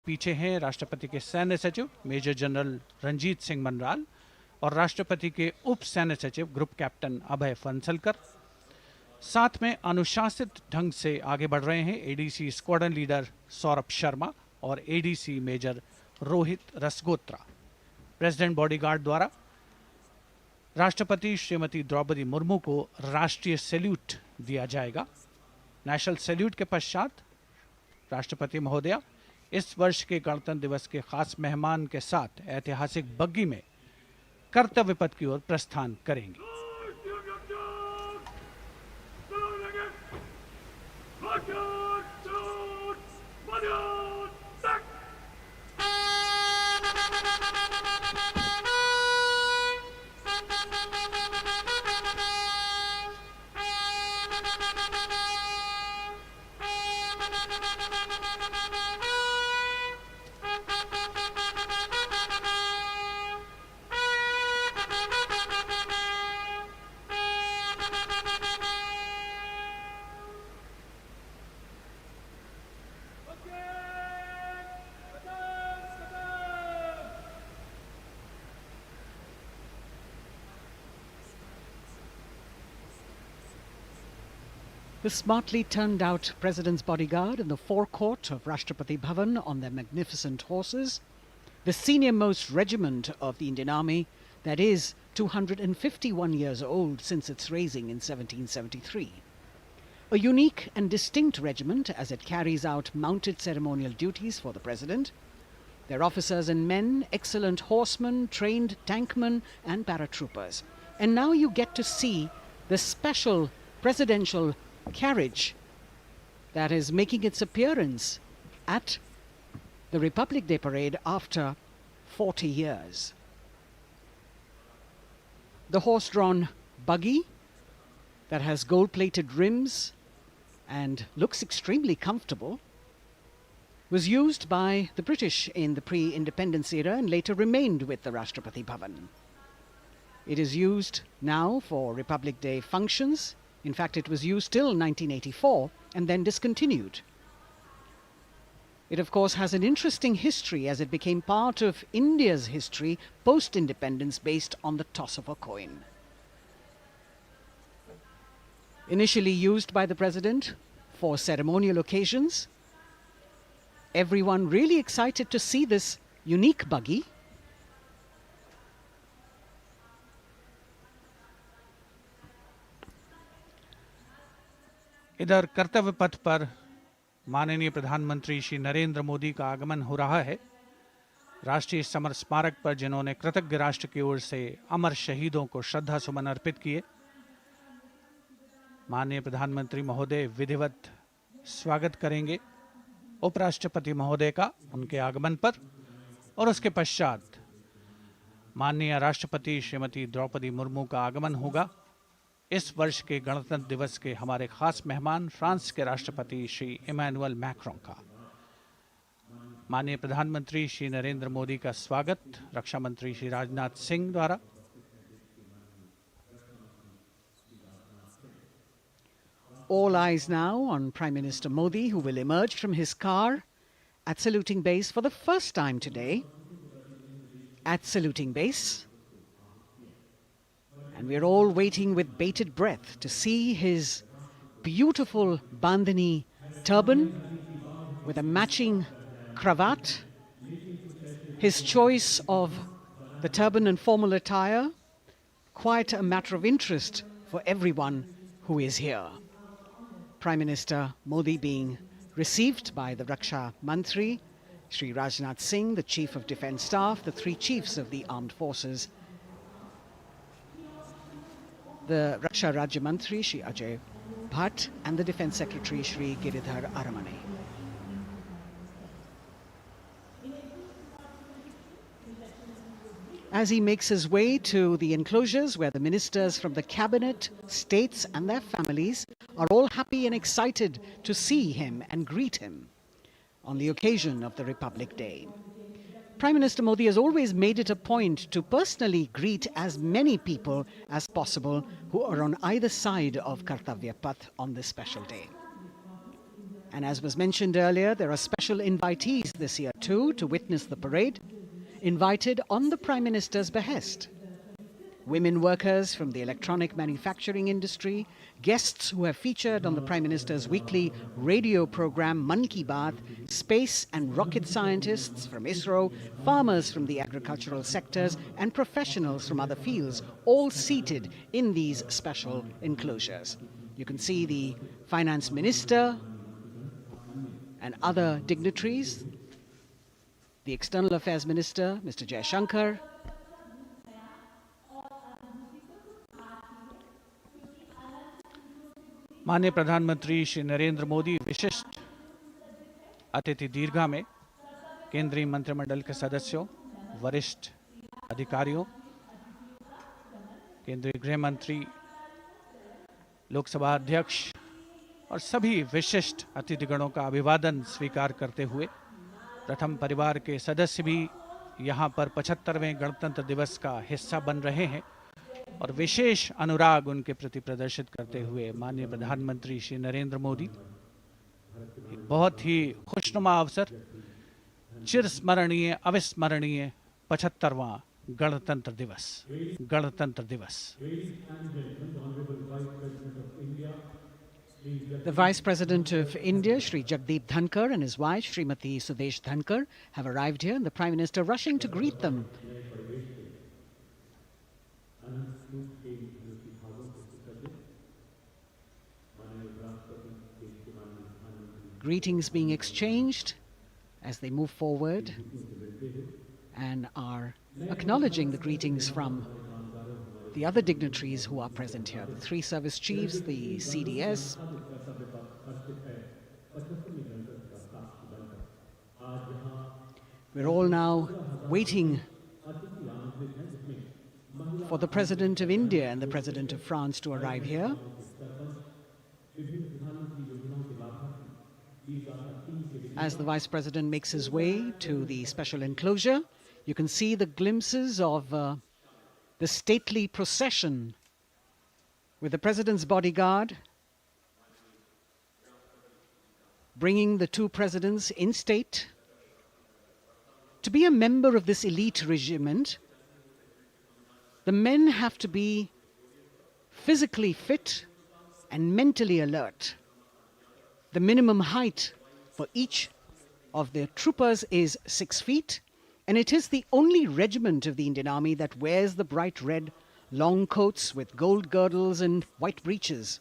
पीछे हैं राष्ट्रपति के सैन्य सचिव मेजर जनरल रंजीत सिंह मनराल और राष्ट्रपति के उप सैन्य सचिव ग्रुप कैप्टन अभय फंसलकर। साथ में अनुशासित ढंग से आगे बढ़ रहे हैं ADC squadron leader Saurabh Sharma और ADC major Rohit Rasgotra. President bodyguard द्वारा राष्ट्रपति श्रीमती द्रौपदी मुर्मू को राष्ट्रीय सैल्यूट दिया जाएगा। नेशनल सैल्यूट के पश्चात राष्ट्रपति महोदया इस वर्ष के गणतंत्र दिवस के खास मेहमान के साथ ऐतिहासिक बग्गी में कर्तव्य पथ की ओर प्रस्थान करेंगे। The smartly turned out President's bodyguard in the forecourt of Rashtrapati Bhavan on their magnificent horses, the senior-most regiment of the Indian Army, that is 251 years old since its raising in 1773. A unique and distinct regiment as it carries out mounted ceremonial duties for the President. Their officers and men, excellent horsemen, trained tankmen and paratroopers. And now you get to see the special presidential carriage that is making its appearance at the Republic Day parade after 40 years. The horse-drawn buggy that has gold-plated rims and looks extremely comfortable was used by the British in the pre-independence era and later remained with the Rashtrapati Bhavan. It is used now for Republic Day functions. In fact, it was used till 1984 and then discontinued. It, of course, has an interesting history as it became part of India's history post-independence based on the toss of a coin. Initially used by the President for ceremonial occasions, everyone really excited to see this unique buggy. इधर कर्तव्य पथ पर माननीय प्रधानमंत्री श्री नरेंद्र मोदी का आगमन हो रहा है। राष्ट्रीय समर स्मारक पर जिन्होंने कृतज्ञ राष्ट्र की ओर से अमर शहीदों को श्रद्धा सुमन अर्पित किए, माननीय प्रधानमंत्री महोदय विधिवत स्वागत करेंगे उपराष्ट्रपति महोदय का उनके आगमन पर और उसके पश्चात माननीय राष्ट्रपति श्रीमती द्रौपदी मुर्मू का आगमन होगा। इस वर्ष के गणतंत्र दिवस के हमारे खास मेहमान फ्रांस के राष्ट्रपति श्री इमैनुअल मैक्रों का। माननीय प्रधानमंत्री श्री नरेंद्र मोदी का स्वागत रक्षा मंत्री श्री राजनाथ सिंह द्वारा। All eyes now on Prime Minister Modi, who will emerge from his car at saluting base for the first time today. At saluting base. And we're all waiting with bated breath to see his beautiful bandhani turban with a matching cravat. His choice of the turban and formal attire, quite a matter of interest for everyone who is here. Prime Minister Modi being received by the Raksha Mantri, Shri Rajnath Singh, the Chief of Defence Staff, the three chiefs of the armed forces, the Raksha Rajya Mantri, Shri Ajay Bhatt, and the Defence Secretary, Shri Giridhar Aramane. As he makes his way to the enclosures where the ministers from the cabinet, states and their families are all happy and excited to see him and greet him on the occasion of the Republic Day. Prime Minister Modi has always made it a point to personally greet as many people as possible who are on either side of Kartavya Path on this special day. And as was mentioned earlier, there are special invitees this year too to witness the parade, invited on the Prime Minister's behest. Women workers from the electronic manufacturing industry, guests who have featured on the Prime Minister's weekly radio program Mann Ki Baat, space and rocket scientists from ISRO, farmers from the agricultural sectors, and professionals from other fields, all seated in these special enclosures. You can see the Finance Minister and other dignitaries, the External Affairs Minister, Mr. Jaishankar, माननीय प्रधानमंत्री श्री नरेंद्र मोदी विशिष्ट अतिथि दीर्घा में केंद्रीय मंत्रिमंडल के सदस्यों, वरिष्ठ अधिकारियों, केंद्रीय गृह मंत्री, लोकसभा अध्यक्ष और सभी विशिष्ट अतिथिगणों का अभिवादन स्वीकार करते हुए प्रथम परिवार के सदस्य भी यहां पर 75वें गणतंत्र दिवस का हिस्सा बन रहे हैं और विशेष अनुराग उनके प्रति प्रदर्शित करते हुए माननीय प्रधानमंत्री श्री नरेंद्र मोदी बहुत ही खुशनुमा अवसर, चिरस्मरणीय अविस्मरणीय 75वां गणतंत्र दिवस। The Vice President of India, Shri Jagdeep Dhankar, and his wife, Srimati Sudesh Dhankar, have arrived here, and the Prime Minister rushing to greet them. Greetings being exchanged as they move forward and are acknowledging the greetings from the other dignitaries who are present here, the three service chiefs, the CDS. We're all now waiting for the President of India and the President of France to arrive here. As the Vice President makes his way to the special enclosure, you can see the glimpses of the stately procession with the President's bodyguard bringing the two presidents in state. To be a member of this elite regiment, the men have to be physically fit and mentally alert. The minimum height for each of the troopers is 6 feet, and it is the only regiment of the Indian Army that wears the bright red long coats with gold girdles and white breeches,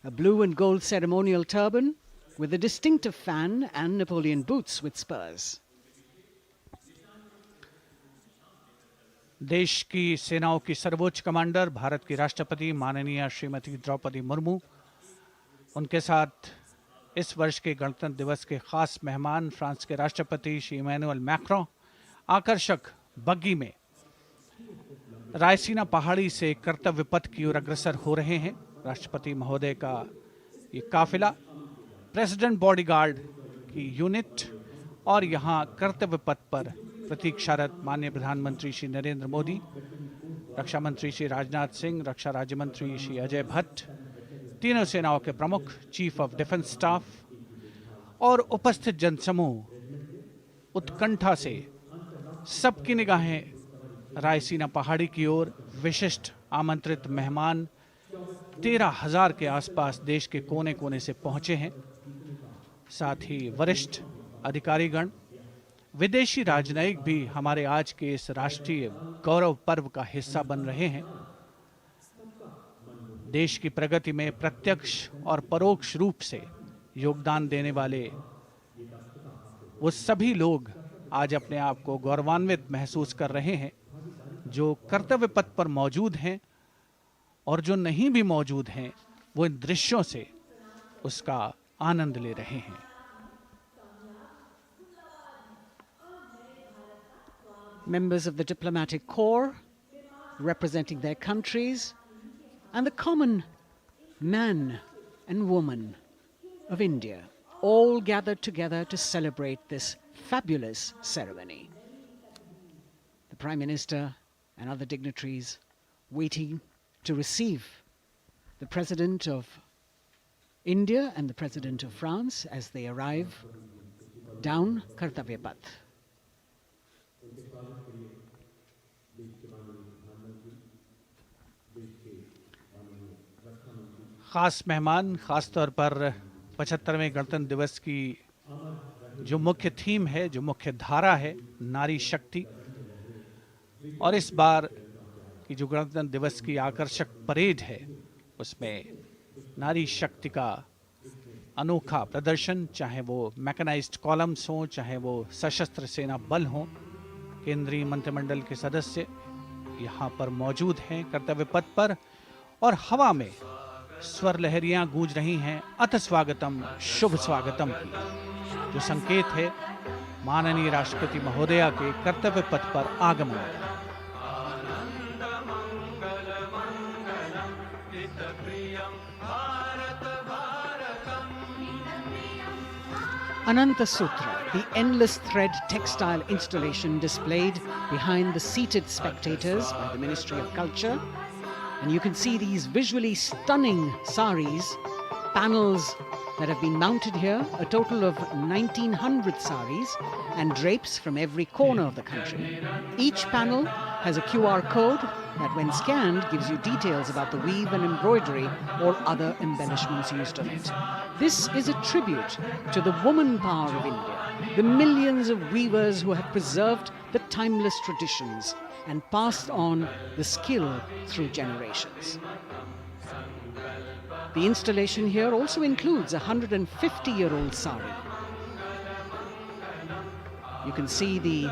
a blue and gold ceremonial turban with a distinctive fan and Napoleon boots with spurs. देश की सेनाओं की सर्वोच्च commander Bharat की राष्ट्रपति माननीय श्रीमती द्रौपदी मुर्मू, उनके साथ इस वर्ष के गणतंत्र दिवस के खास मेहमान फ्रांस के राष्ट्रपति श्री इमैनुअल मैक्रों आकर्षक बग्गी में रायसीना पहाड़ी से कर्तव्य पथ की ओर अग्रसर हो रहे हैं। राष्ट्रपति महोदय का ये काफिला प्रेसिडेंट बॉडीगार्ड की यूनिट और यहाँ कर्तव्य पथ पर प्रतीक्षारत माननीय प्रधानमंत्री श्री नरेंद्र मोदी, रक्षा मंत्री श्री राजनाथ सिंह, रक्षा राज्य मंत्री श्री अजय भट्ट, तीनों सेनाओं के प्रमुख, चीफ ऑफ डिफेंस स्टाफ और उपस्थित जनसमूह उत्कंठा से सबकी निगाहें रायसीना पहाड़ी की ओर। विशिष्ट आमंत्रित मेहमान 13,000 के आसपास देश के कोने कोने से पहुंचे हैं। साथ ही वरिष्ठ अधिकारीगण, विदेशी राजनयिक भी हमारे आज के इस राष्ट्रीय गौरव पर्व का हिस्सा बन रहे हैं। देश की प्रगति में प्रत्यक्ष और परोक्ष रूप से योगदान देने वाले वो सभी लोग आज अपने आप को गौरवान्वित महसूस कर रहे हैं, जो कर्तव्य पथ पर मौजूद हैं और जो नहीं भी मौजूद हैं, वो इन दृश्यों से उसका आनंद ले रहे हैं। Members of the diplomatic corps representing their countries and the common man and woman of India all gathered together to celebrate this fabulous ceremony. The Prime Minister and other dignitaries waiting to receive the President of India and the President of France as they arrive down Kartavya Path. ख़ास मेहमान, ख़ास तौर पर 75वें गणतंत्र दिवस की जो मुख्य थीम है, जो मुख्य धारा है, नारी शक्ति। और इस बार की जो गणतंत्र दिवस की आकर्षक परेड है, उसमें नारी शक्ति का अनोखा प्रदर्शन, चाहे वो मैकेनाइज्ड कॉलम्स हों, चाहे वो सशस्त्र सेना बल हों। केंद्रीय मंत्रिमंडल के सदस्य यहाँ पर मौजूद हैं कर्तव्य पथ पर, और हवा में स्वर लहरियां गूंज रही हैं अथ स्वागतम, शुभ स्वागतम की, जो संकेत है माननीय राष्ट्रपति महोदया के कर्तव्य पथ पर आगमन का। Ananta Sutra, the endless thread textile installation displayed behind the seated spectators by the Ministry of Culture. And you can see these visually stunning saris, panels that have been mounted here, a total of 1900 saris and drapes from every corner of the country. Each panel has a QR code that when scanned gives you details about the weave and embroidery or other embellishments used on it. This is a tribute to the woman power of India, the millions of weavers who have preserved the timeless traditions and passed on the skill through generations. The installation here also includes a 150-year-old sari. You can see the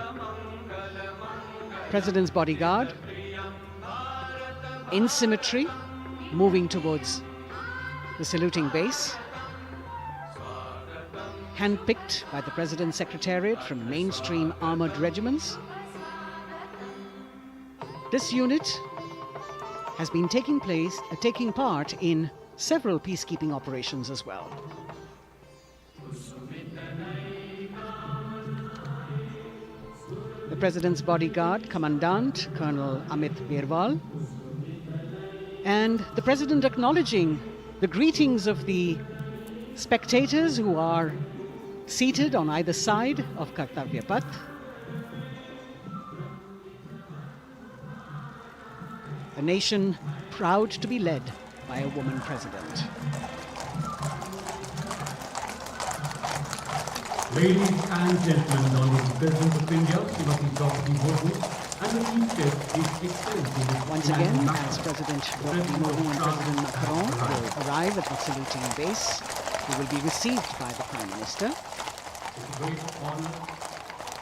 President's bodyguard in symmetry moving towards the saluting base, handpicked by the President's Secretariat from mainstream armoured regiments. This unit has been taking part in several peacekeeping operations as well. The President's bodyguard, Commandant Colonel Amit Birwal, and the President acknowledging the greetings of the spectators who are seated on either side of Kartavya Path. A nation proud to be led by a woman president. Ladies and gentlemen, the Honourable President of India, Srimati Draupadi Murmu, and the Chief Guest, His Excellency Once again, as President Draupadi Murmu and President Macron will arrive at the saluting base, they will be received by the Prime Minister. It's a great honour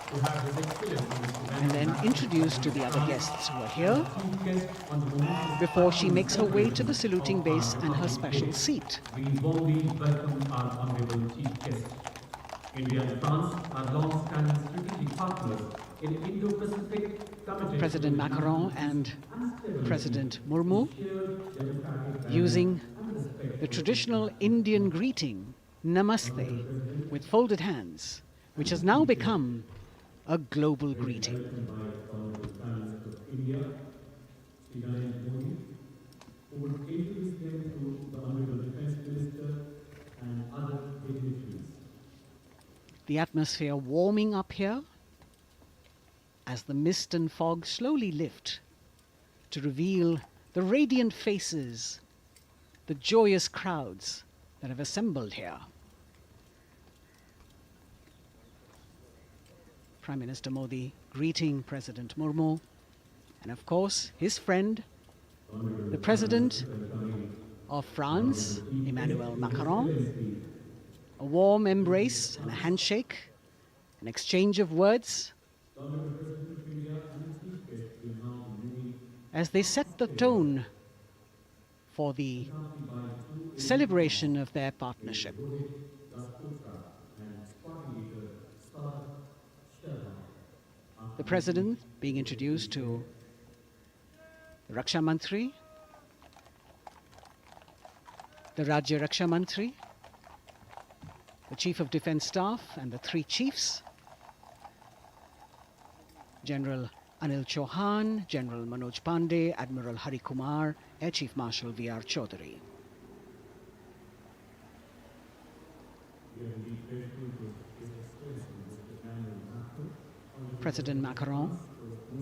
to have His Excellency And then introduced to the other guests who are here Chief Guest on the moment before she makes her way to the saluting base and her special seat. we warmly welcome our Honourable Chief Guest. India and France are long-standing strategic partners in Indo-Pacific committed President Macron and President Murmu using the traditional Indian greeting, Namaste, with folded hands, which has now become a global greeting. The atmosphere warming up here as the mist and fog slowly lift to reveal the radiant faces, the joyous crowds that have assembled here. Prime Minister Modi greeting President Murmu, and of course his friend, the President of France, Emmanuel Macron. A warm embrace and a handshake, an exchange of words as they set the tone for the celebration of their partnership. The President being introduced to the Raksha Mantri, the Rajya Raksha Mantri, the Chief of Defence Staff and the three chiefs, General Anil Chauhan, General Manoj Pandey, Admiral Hari Kumar, Air Chief Marshal V.R. Chaudhary. President Macron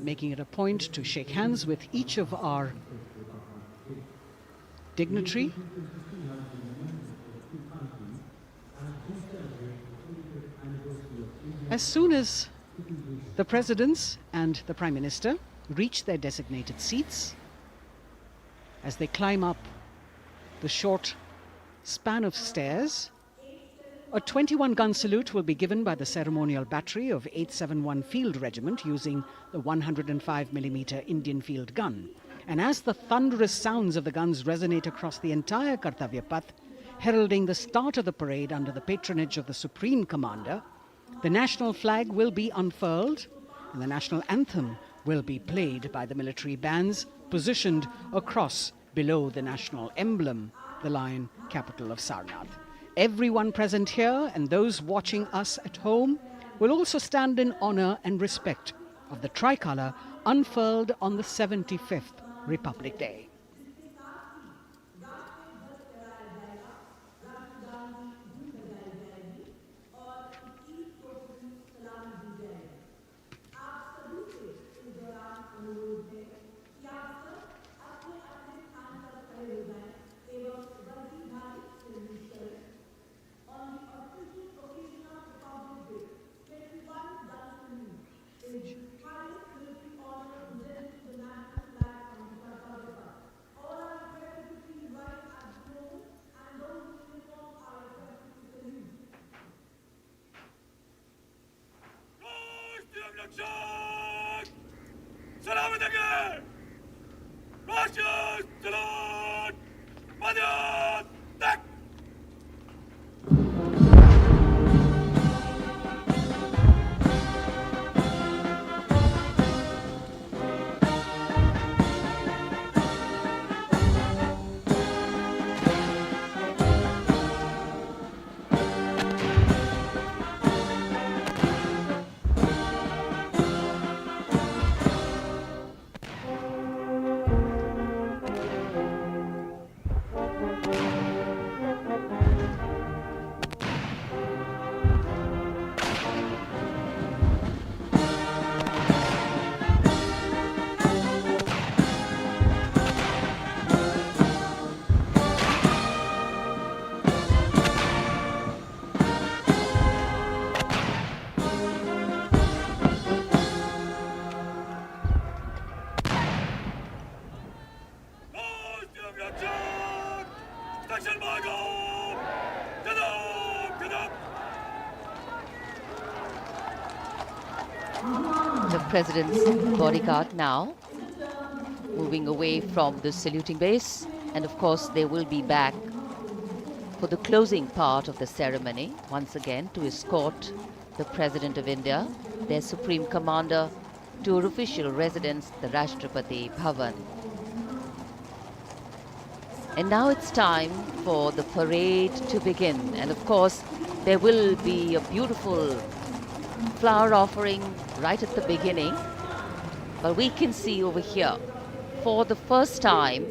making it a point to shake hands with each of our dignitary. As soon as the presidents and the Prime Minister reach their designated seats, as they climb up the short span of stairs, a 21-gun salute will be given by the ceremonial battery of 871 Field Regiment using the 105mm Indian field gun. And as the thunderous sounds of the guns resonate across the entire Kartavya Path, heralding the start of the parade under the patronage of the Supreme Commander, the national flag will be unfurled and the national anthem will be played by the military bands positioned across below the national emblem, the lion capital of Sarnath. Everyone present here and those watching us at home will also stand in honor and respect of the tricolour unfurled on the 75th Republic Day. The President's bodyguard now moving away from the saluting base, and of course they will be back for the closing part of the ceremony once again to escort the President of India, their Supreme Commander, to her official residence, the Rashtrapati Bhavan. And now it's time for the parade to begin, and of course there will be a beautiful flower offering right at the beginning, but we can see over here for the first time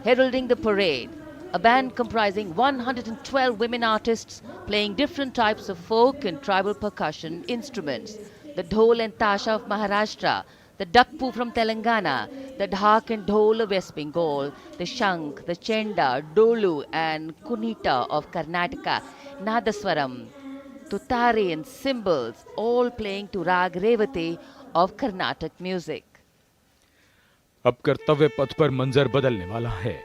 heralding the parade a band comprising 112 women artists playing different types of folk and tribal percussion instruments, the dhol and tasha of Maharashtra, the dakpu from Telangana, the dhak and dhol of West Bengal, the shank, the chenda, dolu and kunita of Karnataka, nadaswaram, tutari and cymbals, all playing to Rag Revati of Carnatic music. अब कर्तव्य पथ पर मंजर बदलने वाला है।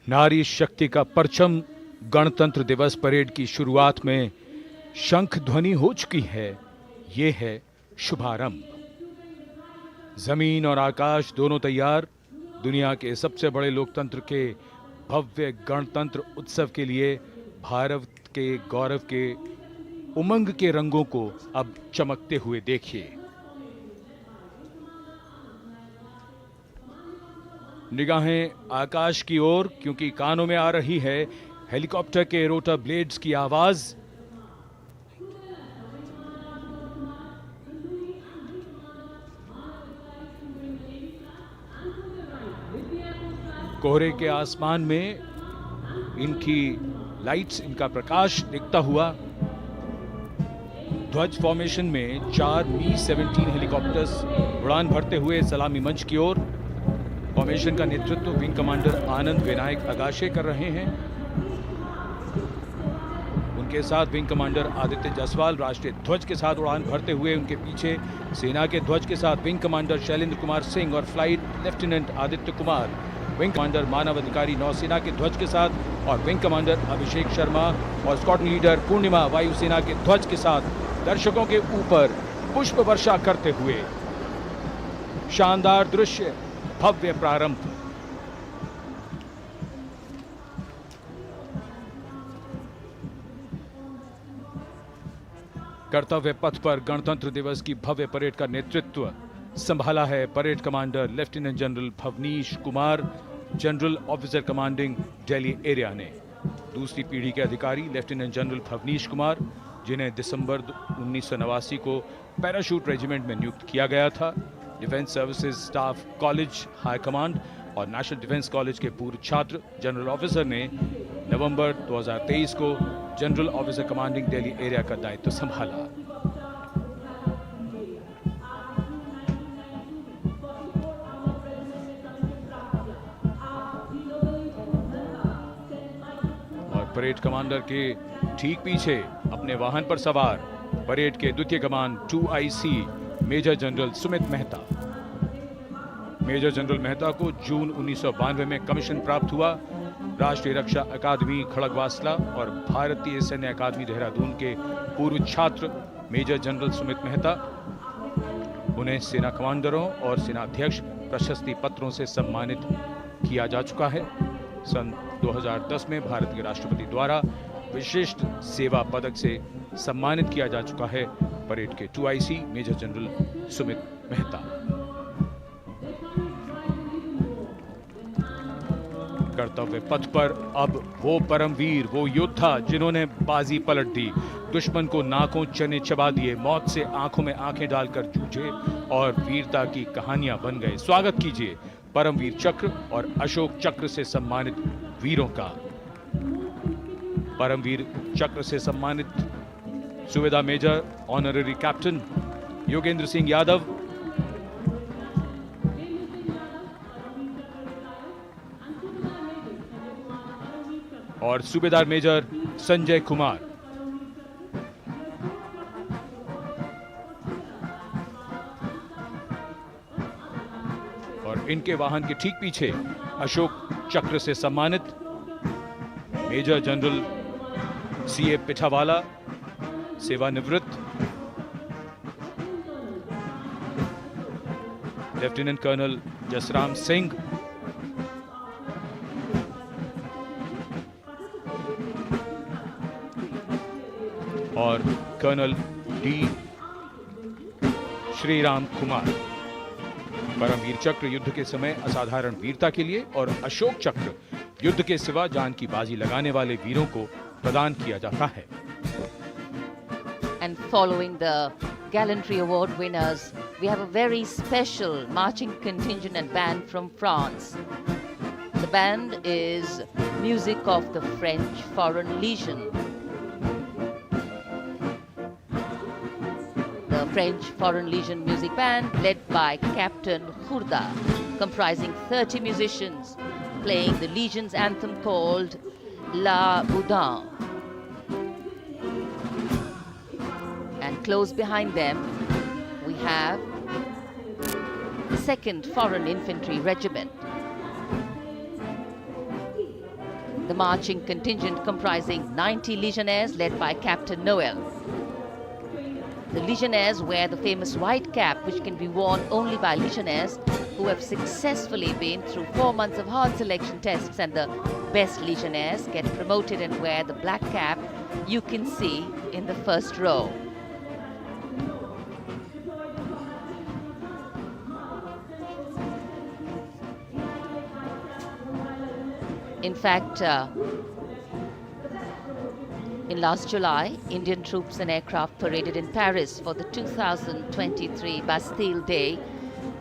नारी शक्ति का परचम गणतंत्र दिवस परेड की शुरुआत में शंख ध्वनि हो चुकी है। ये है शुभारंभ। जमीन और आकाश दोनों तैयार दुनिया के सबसे बड़े लोकतंत्र के भव्य गणतंत्र उत्सव के लिए भारत के गौरव के उमंग के रंगों को अब चमकते हुए देखिए। निगाहें आकाश की ओर, क्योंकि कानों में आ रही है हेलीकॉप्टर के रोटर ब्लेड्स की आवाज। कोहरे के आसमान में इनकी लाइट्स, इनका प्रकाश दिखता हुआ ध्वज फॉर्मेशन में 4 Mi-17 हेलीकॉप्टर्स उड़ान भरते हुए सलामी मंच की ओर। फॉर्मेशन का नेतृत्व विंग कमांडर आनंद विनायक अगाशे कर रहे हैं। उनके साथ विंग कमांडर आदित्य जायसवाल राष्ट्रीय ध्वज के साथ उड़ान भरते हुए। उनके पीछे सेना के ध्वज के साथ विंग कमांडर शैलेंद्र कुमार सिंह और flight lieutenant Aditya Kumar, wing commander Manav Adhikari नौसेना के ध्वज के साथ और विंग कमांडर अभिषेक शर्मा और स्क्वाड्रन लीडर पूर्णिमा वायुसेना के ध्वज के साथ दर्शकों के ऊपर पुष्प वर्षा करते हुए। शानदार दृश्य, भव्य प्रारंभ। कर्तव्य पथ पर गणतंत्र दिवस की भव्य परेड का नेतृत्व संभाला है parade commander lieutenant general Bhavnish Kumar, general officer commanding Delhi area ने। दूसरी पीढ़ी के अधिकारी लेफ्टिनेंट जनरल भवनीश कुमार, जिन्हें दिसंबर 1989 को पैराशूट रेजिमेंट में नियुक्त किया गया था। Defence services staff college high command और नेशनल डिफेंस कॉलेज के पूर्व छात्र जनरल ऑफिसर ने नवंबर 2023 को general officer commanding Delhi area का दायित्व संभाला। और परेड कमांडर के ठीक पीछे अपने वाहन पर सवार परेड के द्वितीय कमान 2IC major general Sumit Mehta. Major general Mehta को जून 1992 में कमीशन प्राप्त हुआ। राष्ट्रीय रक्षा अकादमी खड़गवासला और भारतीय सैन्य अकादमी देहरादून के पूर्व छात्र मेजर जनरल सुमित मेहता। उन्हें सेना कमांडरों और सेनाध्यक्ष प्रशस्ति पत्रों से सम्मानित किया जा चुका है। सन 2010 में भारत के राष्ट्रपति द्वारा विशिष्ट सेवा पदक से सम्मानित किया जा चुका है परेड के 2IC major general Sumit Mehta. कर्तव्य पथ पर अब वो परमवीर, वो योद्धा जिन्होंने बाजी पलट दी, दुश्मन को नाकों चने चबा दिए, मौत से आंखों में आंखें डालकर जूझे और वीरता की कहानियां बन गए। स्वागत कीजिए परमवीर चक्र और अशोक चक्र से सम्मानित वीरों का। परमवीर चक्र से सम्मानित Subedar major honorary captain Yogendra Singh Yadav, और सूबेदार मेजर संजय कुमार। और इनके वाहन के ठीक पीछे अशोक चक्र से सम्मानित मेजर जनरल CA पिठावाला, सेवानिवृत्त, लेफ्टिनेंट कर्नल जसराम सिंह, और कर्नल D श्रीराम कुमार। परमवीर चक्र युद्ध के समय असाधारण वीरता के लिए और अशोक चक्र युद्ध के सिवा जान की बाजी लगाने वाले वीरों को प्रदान किया जाता है। And following the Gallantry Award winners, we have a very special marching contingent and band from France. The band is music of the French Foreign Legion. The French Foreign Legion music band led by Captain Khourda, comprising 30 musicians, playing the Legion's anthem called La Boudin. And close behind them, we have the 2nd Foreign Infantry Regiment. The marching contingent comprising 90 legionnaires led by Captain Noel. The legionnaires wear the famous white cap, which can be worn only by legionnaires who have successfully been through 4 months of hard selection tests, and the best legionnaires get promoted and wear the black cap you can see in the first row. In fact, in last July, Indian troops and aircraft paraded in Paris for the 2023 Bastille Day,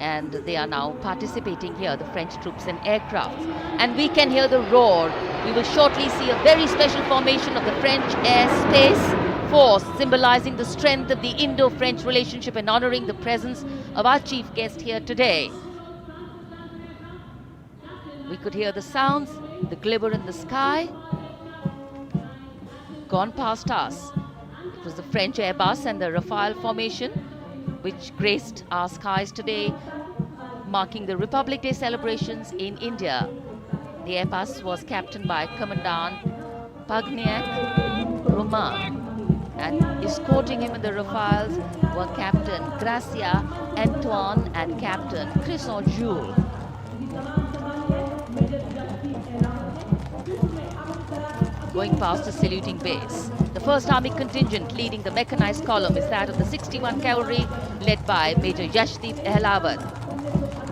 and they are now participating here, the French troops and aircraft. And we can hear the roar. We will shortly see a very special formation of the French Air Space Force, symbolizing the strength of the Indo-French relationship and honoring the presence of our chief guest here today. We could hear the sounds, the glimmer in the sky. Gone past us. It was the French Airbus and the Rafale formation which graced our skies today, marking the Republic Day celebrations in India. The Airbus was captained by Commandant Pagniak Roman, and escorting him in the Rafales were Captain Gracia Antoine and Captain Crisson Jules. Going past the saluting base. The 1st Army contingent leading the mechanized column is that of the 61 Cavalry, led by Major Yashdeep Ehlawat.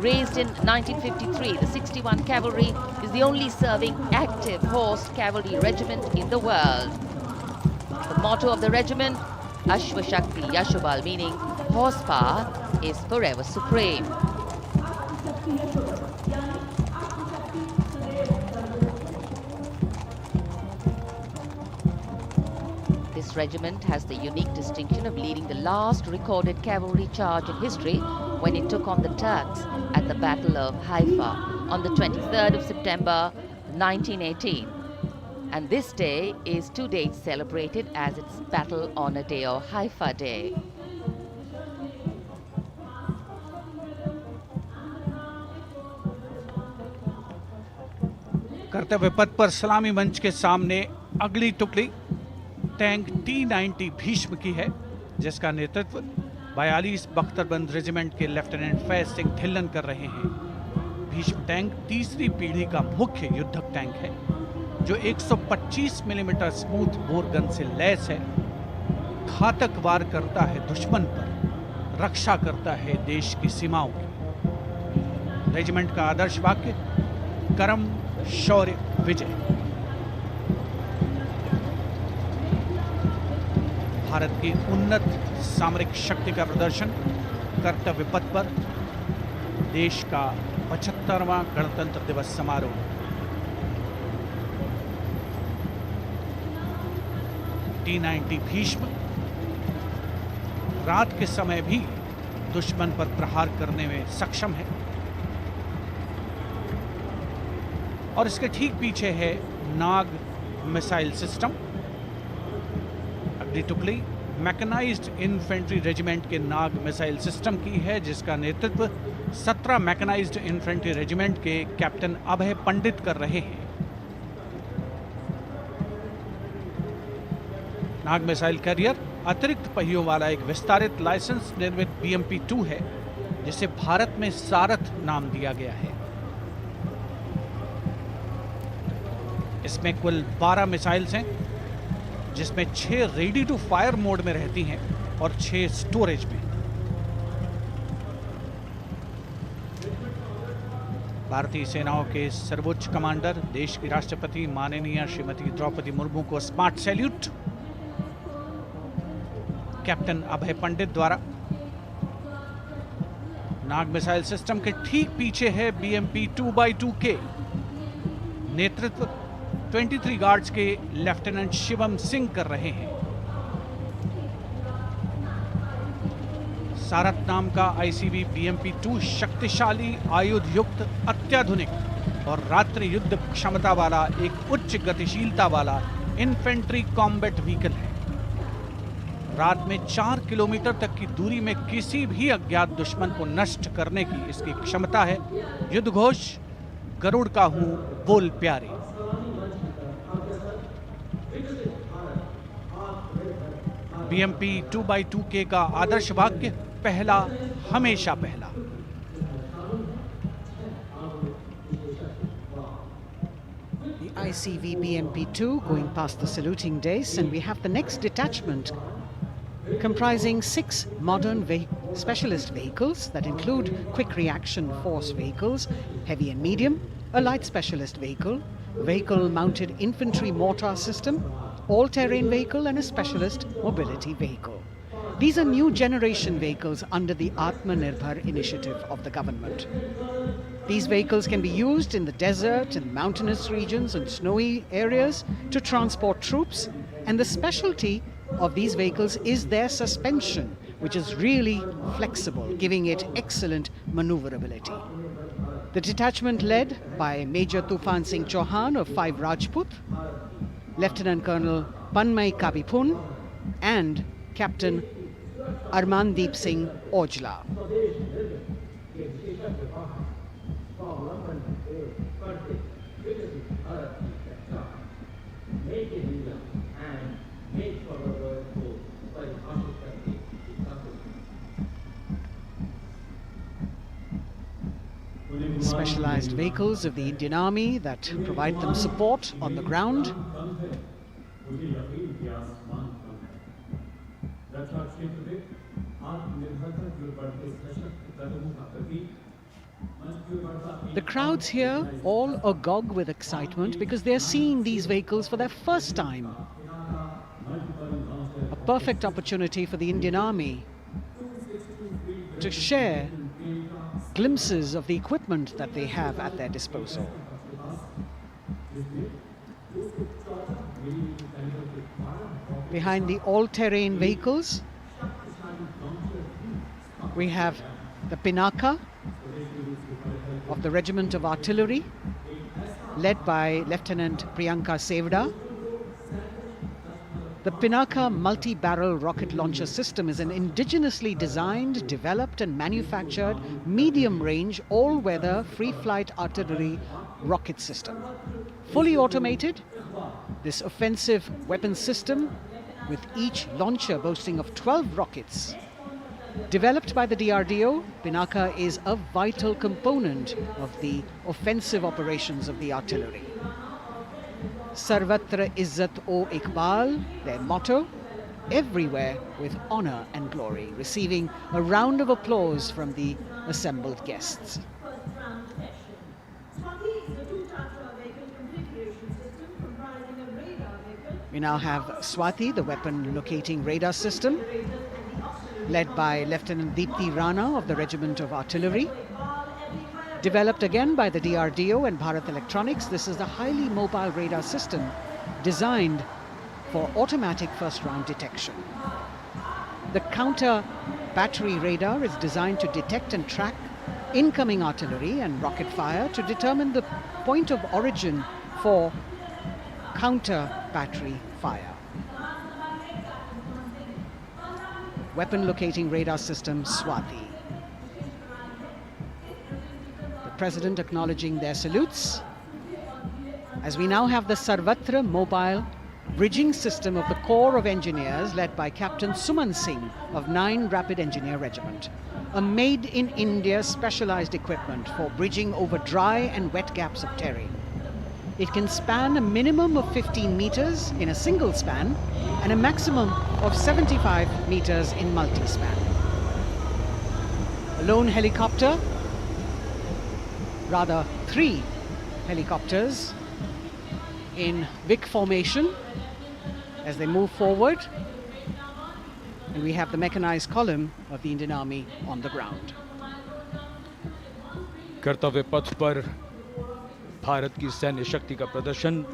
Raised in 1953, the 61 Cavalry is the only serving active horse cavalry regiment in the world. The motto of the regiment, Ashwa Shakti Yashobal, meaning horsepower is forever supreme. This regiment has the unique distinction of leading the last recorded cavalry charge in history when it took on the Turks at the Battle of Haifa on the 23rd of September 1918. And this day is to date celebrated as its Battle Honor Day or Haifa Day. कर्तव्य पथ पर सलामी मंच के सामने अगली टुकड़ी tank T-90 Bhishma की है, जिसका नेतृत्व 42 बख्तरबंद रेजिमेंट के लेफ्टिनेंट फैज सिंह ढिल्लन कर रहे हैं। भीष्म टैंक तीसरी पीढ़ी का मुख्य युद्धक टैंक है, जो 125 मिलीमीटर स्मूथ बोर गन से लैस है, घातक वार करता है दुश्मन पर, रक्षा करता है देश की सीमाओं की। रेजिमेंट का आदर्श वाक्य कर्म शौर्य विजय। भारत की उन्नत सामरिक शक्ति का प्रदर्शन कर्तव्य पथ पर देश का 75वां गणतंत्र दिवस समारोह। T-90 भीष्म रात के समय भी दुश्मन पर प्रहार करने में सक्षम है, और इसके ठीक पीछे है नाग मिसाइल सिस्टम। अगली टुकड़ी मैकेनाइज्ड इन्फेंट्री रेजिमेंट के नाग मिसाइल सिस्टम की है, जिसका नेतृत्व 17 मैकेनाइज्ड इन्फेंट्री रेजिमेंट के कैप्टन अभय पंडित कर रहे हैं। नाग मिसाइल कैरियर अतिरिक्त पहियों वाला एक विस्तारित लाइसेंस निर्मित BMP-2 है, जिसे भारत में सारथ नाम दिया गया है। इसमें कुल 12 मिसाइल्स हैं, जिसमें 6 रेडी टू फायर मोड में रहती हैं और 6 स्टोरेज में। भारतीय सेनाओं के सर्वोच्च कमांडर देश की राष्ट्रपति माननीय श्रीमती द्रौपदी मुर्मू को स्मार्ट सैल्यूट कैप्टन अभय पंडित द्वारा। नाग मिसाइल सिस्टम के ठीक पीछे है BMP-2x2K। नेतृत्व 23 गार्ड्स के लेफ्टिनेंट शिवम सिंह कर रहे हैं। सारथ नाम का ICV BMP-2 शक्तिशाली आयुध युक्त अत्याधुनिक और रात्रि युद्ध क्षमता वाला एक उच्च गतिशीलता वाला इन्फेंट्री कॉम्बैट व्हीकल है। रात में 4 किलोमीटर तक की दूरी में किसी भी अज्ञात दुश्मन को नष्ट करने की इसकी क्षमता है। युद्ध घोष गरुड़ का हूं बोल प्यारे। BMP 2x2K का आदर्श वाक्य, पहला हमेशा पहला। The ICV BMP-2 going past the saluting dais, and we have the next detachment comprising 6 modern specialist vehicles that include quick reaction force vehicles, heavy and medium, a light specialist vehicle, vehicle-mounted infantry mortar system, all-terrain vehicle, and a specialist mobility vehicle. These are new generation vehicles under the Atmanirbhar initiative of the government. These vehicles can be used in the desert and mountainous regions and snowy areas to transport troops, and the specialty of these vehicles is their suspension, which is really flexible, giving it excellent maneuverability. The detachment led by Major Tufan Singh Chauhan of 5 Rajput, Lieutenant Colonel Panmay Kabipun, and Captain Armandeep Singh Ojla. Specialized vehicles of the Indian Army that provide them support on the ground. The crowds here all agog with excitement because they're seeing these vehicles for their first time. A perfect opportunity for the Indian Army to share glimpses of the equipment that they have at their disposal. Behind the all-terrain vehicles, we have the Pinaka of the Regiment of Artillery, led by Lieutenant Priyanka Sevda. The Pinaka multi-barrel rocket launcher system is an indigenously designed, developed and manufactured medium-range, all-weather, free-flight artillery rocket system. Fully automated, this offensive weapon system, with each launcher boasting of 12 rockets, developed by the DRDO, Pinaka is a vital component of the offensive operations of the artillery. Sarvatra Izzat o Iqbal, their motto, everywhere with honor and glory, receiving a round of applause from the assembled guests. We now have Swati, the weapon locating radar system, led by Lieutenant Deepthi Rana of the Regiment of Artillery. Developed again by the DRDO and Bharat Electronics, this is a highly mobile radar system designed for automatic first-round detection. The counter battery radar is designed to detect and track incoming artillery and rocket fire to determine the point of origin for counter battery fire. Weapon locating radar system Swati. The President acknowledging their salutes, as we now have the Sarvatra mobile bridging system of the Corps of Engineers led by Captain Suman Singh of 9 Rapid Engineer Regiment, a made-in-India specialized equipment for bridging over dry and wet gaps of terrain. It can span a minimum of 15 meters in a single span and a maximum of 75 meters in multi-span. A lone helicopter, rather 3 helicopters in Vic formation as they move forward, and we have the mechanized column of the Indian Army on the ground. कर्तव्य पथ पर भारत की सैन्य शक्ति का प्रदर्शन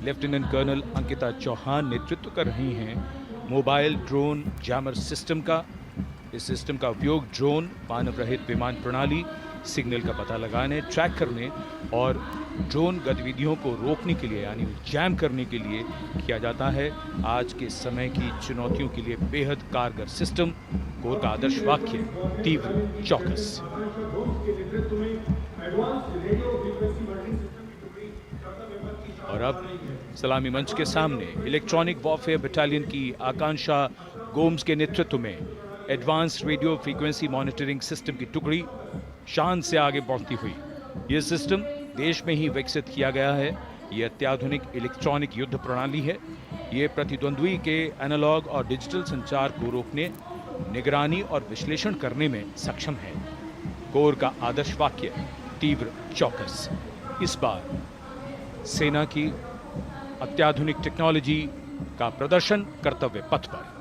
lieutenant colonel Ankita Chauhan नेतृत्व कर रही हैं मोबाइल ड्रोन जैमर सिस्टम का। इस सिस्टम का उपयोग ड्रोन, मानव रहित विमान प्रणाली, सिग्नल का पता लगाने, ट्रैक करने और ड्रोन गतिविधियों को रोकने के लिए यानी जैम करने के लिए किया जाता है। आज के समय की चुनौतियों के लिए बेहद कारगर सिस्टम। कोर का आदर्श वाक्य, तीव्र, चौकस। और अब सलामी मंच के सामने इलेक्ट्रॉनिक वॉरफेयर बटालियन की आकांक्षा गोम्स के नेतृत्व में advance radio frequency monitoring system की टुकड़ी शान से आगे बढ़ती हुई। यह सिस्टम देश में ही विकसित किया गया है। यह अत्याधुनिक इलेक्ट्रॉनिक युद्ध प्रणाली है। यह प्रतिद्वंद्वी के एनालॉग और डिजिटल संचार को रोकने, निगरानी और विश्लेषण करने में सक्षम है। कोर का आदर्श वाक्य तीव्र चौकस। इस बार सेना की अत्याधुनिक टेक्नोलॉजी का प्रदर्शन कर्तव्य पथ पर।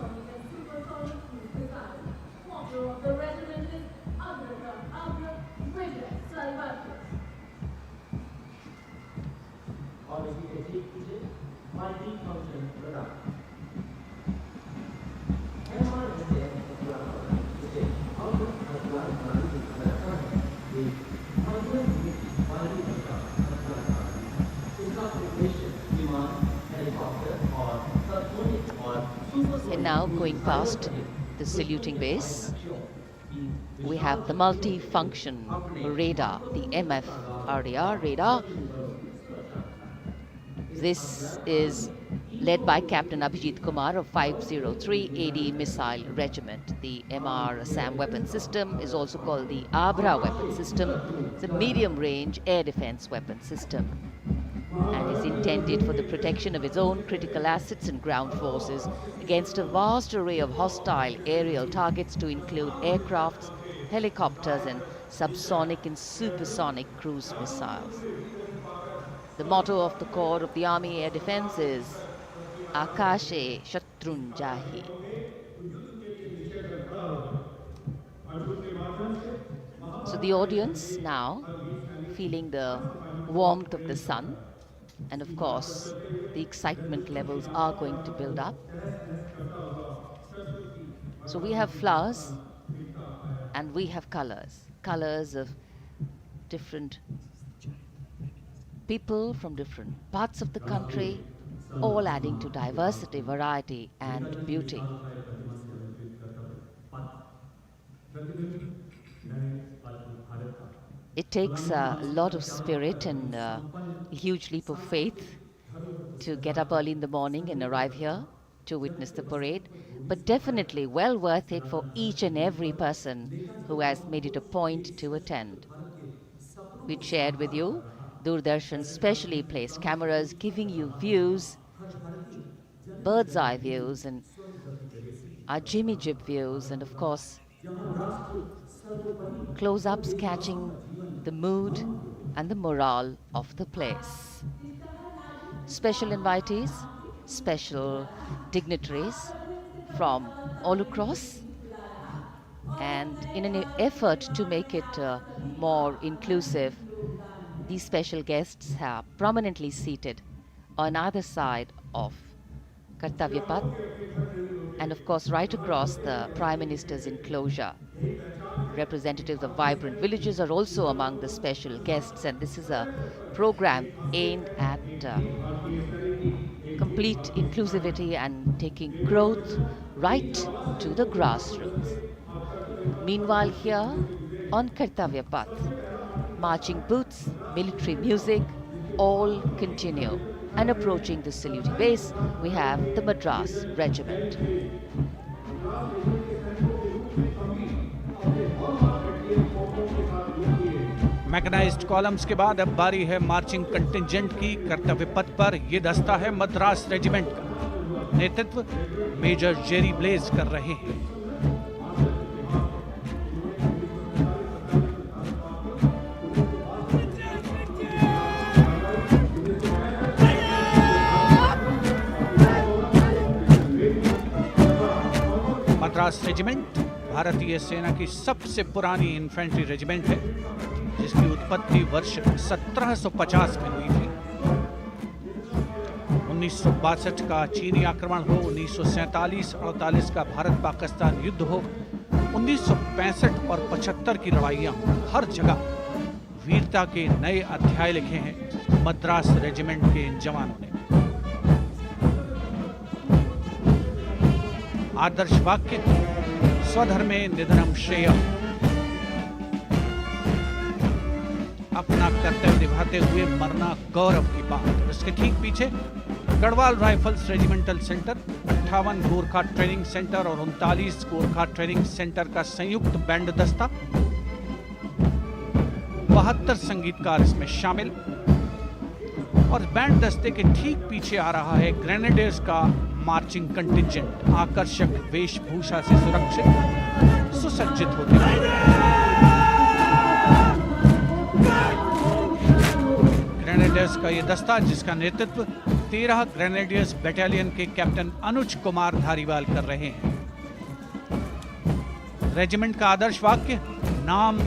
And now going past the saluting base, we have the multi-function radar, the MFRDR radar. This is led by Captain Abhijit Kumar of 503 AD Missile Regiment. The MR-SAM weapon system is also called the Abra weapon system. It's a medium-range air defense weapon system and is intended for the protection of its own critical assets and ground forces against a vast array of hostile aerial targets to include aircrafts, helicopters and subsonic and supersonic cruise missiles. The motto of the Corps of the Army Air Defense is Akashe Shatrunjahi. So the audience now feeling the warmth of the sun, and of course the excitement levels are going to build up. So we have flowers and we have colors of different people from different parts of the country, all adding to diversity, variety and beauty. It takes a lot of spirit and a huge leap of faith to get up early in the morning and arrive here to witness the parade, but definitely well worth it for each and every person who has made it a point to attend. We shared with you Doordarshan's specially placed cameras giving you views, bird's eye views and our Jimmy Jib views, and of course close-ups catching the mood and the morale of the place. Special invitees, special dignitaries from all across, and in an effort to make it more inclusive, these special guests are prominently seated on either side of Kartavya Path, and of course right across the Prime Minister's enclosure. Representatives of vibrant villages are also among the special guests, and this is a program aimed at complete inclusivity and taking growth right to the grassroots. Meanwhile, here on Kartavya Path, marching boots, military music, all continue. And approaching the saluting base, we have the Madras Regiment. Mechanised columns के बाद अब बारी है marching contingent की। कर्तव्य पथ पर ये दस्ता है मद्रास रेजिमेंट का। नेतृत्व मेजर जेरी ब्लेज कर रहे हैं। मद्रास रेजिमेंट भारतीय सेना की सबसे पुरानी इन्फेंट्री रेजिमेंट है, जिसकी उत्पत्ति वर्ष 1750 में हुई थी। 1962 का चीनी आक्रमण हो, 1947-48 का भारत पाकिस्तान युद्ध हो, 1965 और 75 की लड़ाइयां हो, हर जगह वीरता के नए अध्याय लिखे हैं मद्रास रेजिमेंट के इन जवानों ने। आदर्श वाक्य स्वधर्मे निधनम श्रेयः। अपना कर्तव्य निभाते हुए मरना गौरव की बात। और इसके ठीक पीछे Garhwal rifles regimental centre, 58 Gorkha training centre और 39 गोरखा ट्रेनिंग सेंटर का संयुक्त बैंड दस्ता, 72 संगीतकार इसमें शामिल। और बैंड दस्ते के ठीक पीछे आ रहा है ग्रेनेडियर्स का मार्चिंग कंटिंजेंट, आकर्षक वेशभूषा से सुरक्षित सुसज्जित होते हुए। ग्रेनेडियर्स का यह दस्ता, जिसका नेतृत्व 13 ग्रेनेडियर्स बटालियन के कैप्टन अनुज कुमार धारीवाल कर रहे हैं। रेजिमेंट का आदर्श वाक्य नाम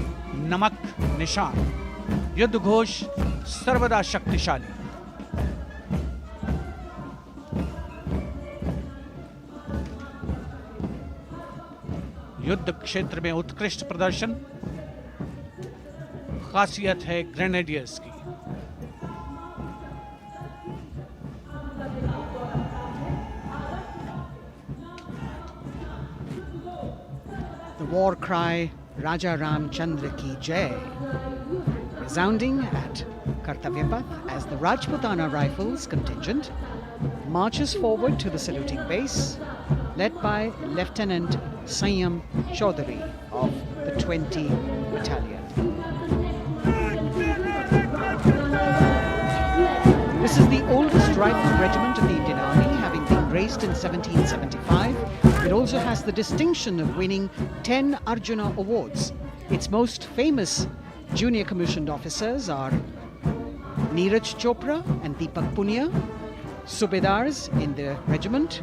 नमक निशान, युद्ध घोष सर्वदा शक्तिशाली। युद्ध क्षेत्र में उत्कृष्ट प्रदर्शन खासियत है ग्रेनेडियर्स की। The war cry Raja Ramchandra Ki Jai, resounding at Kartavya Path as the Rajputana Rifles contingent marches forward to the saluting base, led by Lieutenant Sanyam Chaudhary of the 20 Battalion. This is the oldest rifle regiment of the Indian Army, having been raised in 1775. It also has the distinction of winning 10 Arjuna Awards. Its most famous junior commissioned officers are Neeraj Chopra and Deepak Punia, Subedars in the regiment,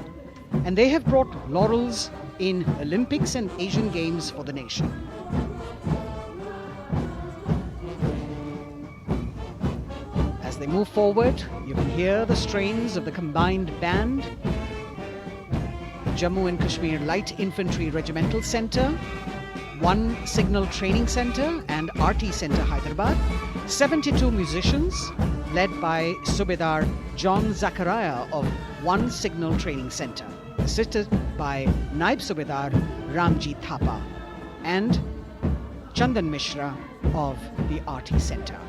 and they have brought laurels in Olympics and Asian Games for the nation. As they move forward, you can hear the strains of the combined band, Jammu and Kashmir Light Infantry Regimental Centre, 1 Signal Training Centre and RT Centre Hyderabad, 72 musicians led by Subedar John Zachariah of 1 Signal Training Centre, assisted by Naib Subedar Ramji Thapa and Chandan Mishra of the RT Centre.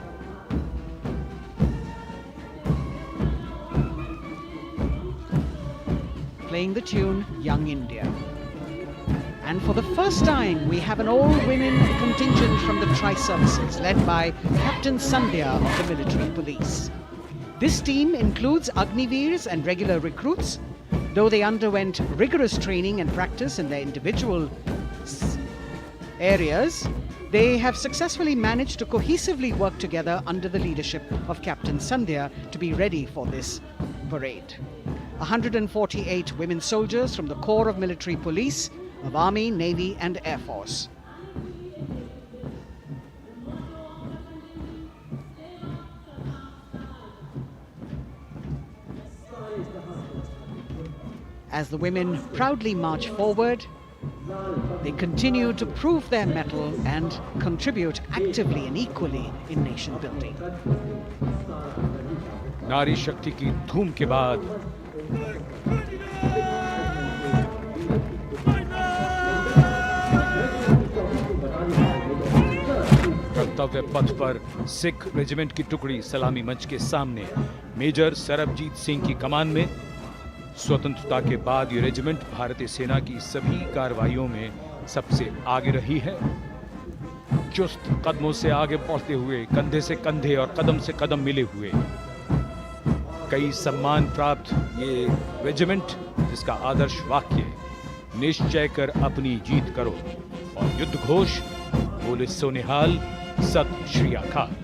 Playing the tune Young India. And for the first time, we have an all-women contingent from the Tri-Services, led by Captain Sandhya of the Military Police. This team includes Agniveers and regular recruits. Though they underwent rigorous training and practice in their individual areas, they have successfully managed to cohesively work together under the leadership of Captain Sandhya to be ready for this parade. 148 women soldiers from the Corps of Military Police of Army, Navy and Air Force. As the women proudly march forward, they continue to prove their mettle and contribute actively and equally in nation building. नारी शक्ति की धूम के बाद कर्तव्य पथ पर Sikh regiment की टुकड़ी सलामी मंच के सामने मेजर सरबजीत सिंह की कमान में। स्वतंत्रता के बाद ये रेजिमेंट भारतीय सेना की सभी कार्रवाइयों में सबसे आगे रही है। चुस्त कदमों से आगे बढ़ते हुए, कंधे से कंधे और कदम से कदम मिले हुए, कई सम्मान प्राप्त ये रेजिमेंट, जिसका आदर्श वाक्य निश्चय कर अपनी जीत करो और युद्ध घोष बोले सोनिहाल सत श्री अकाल।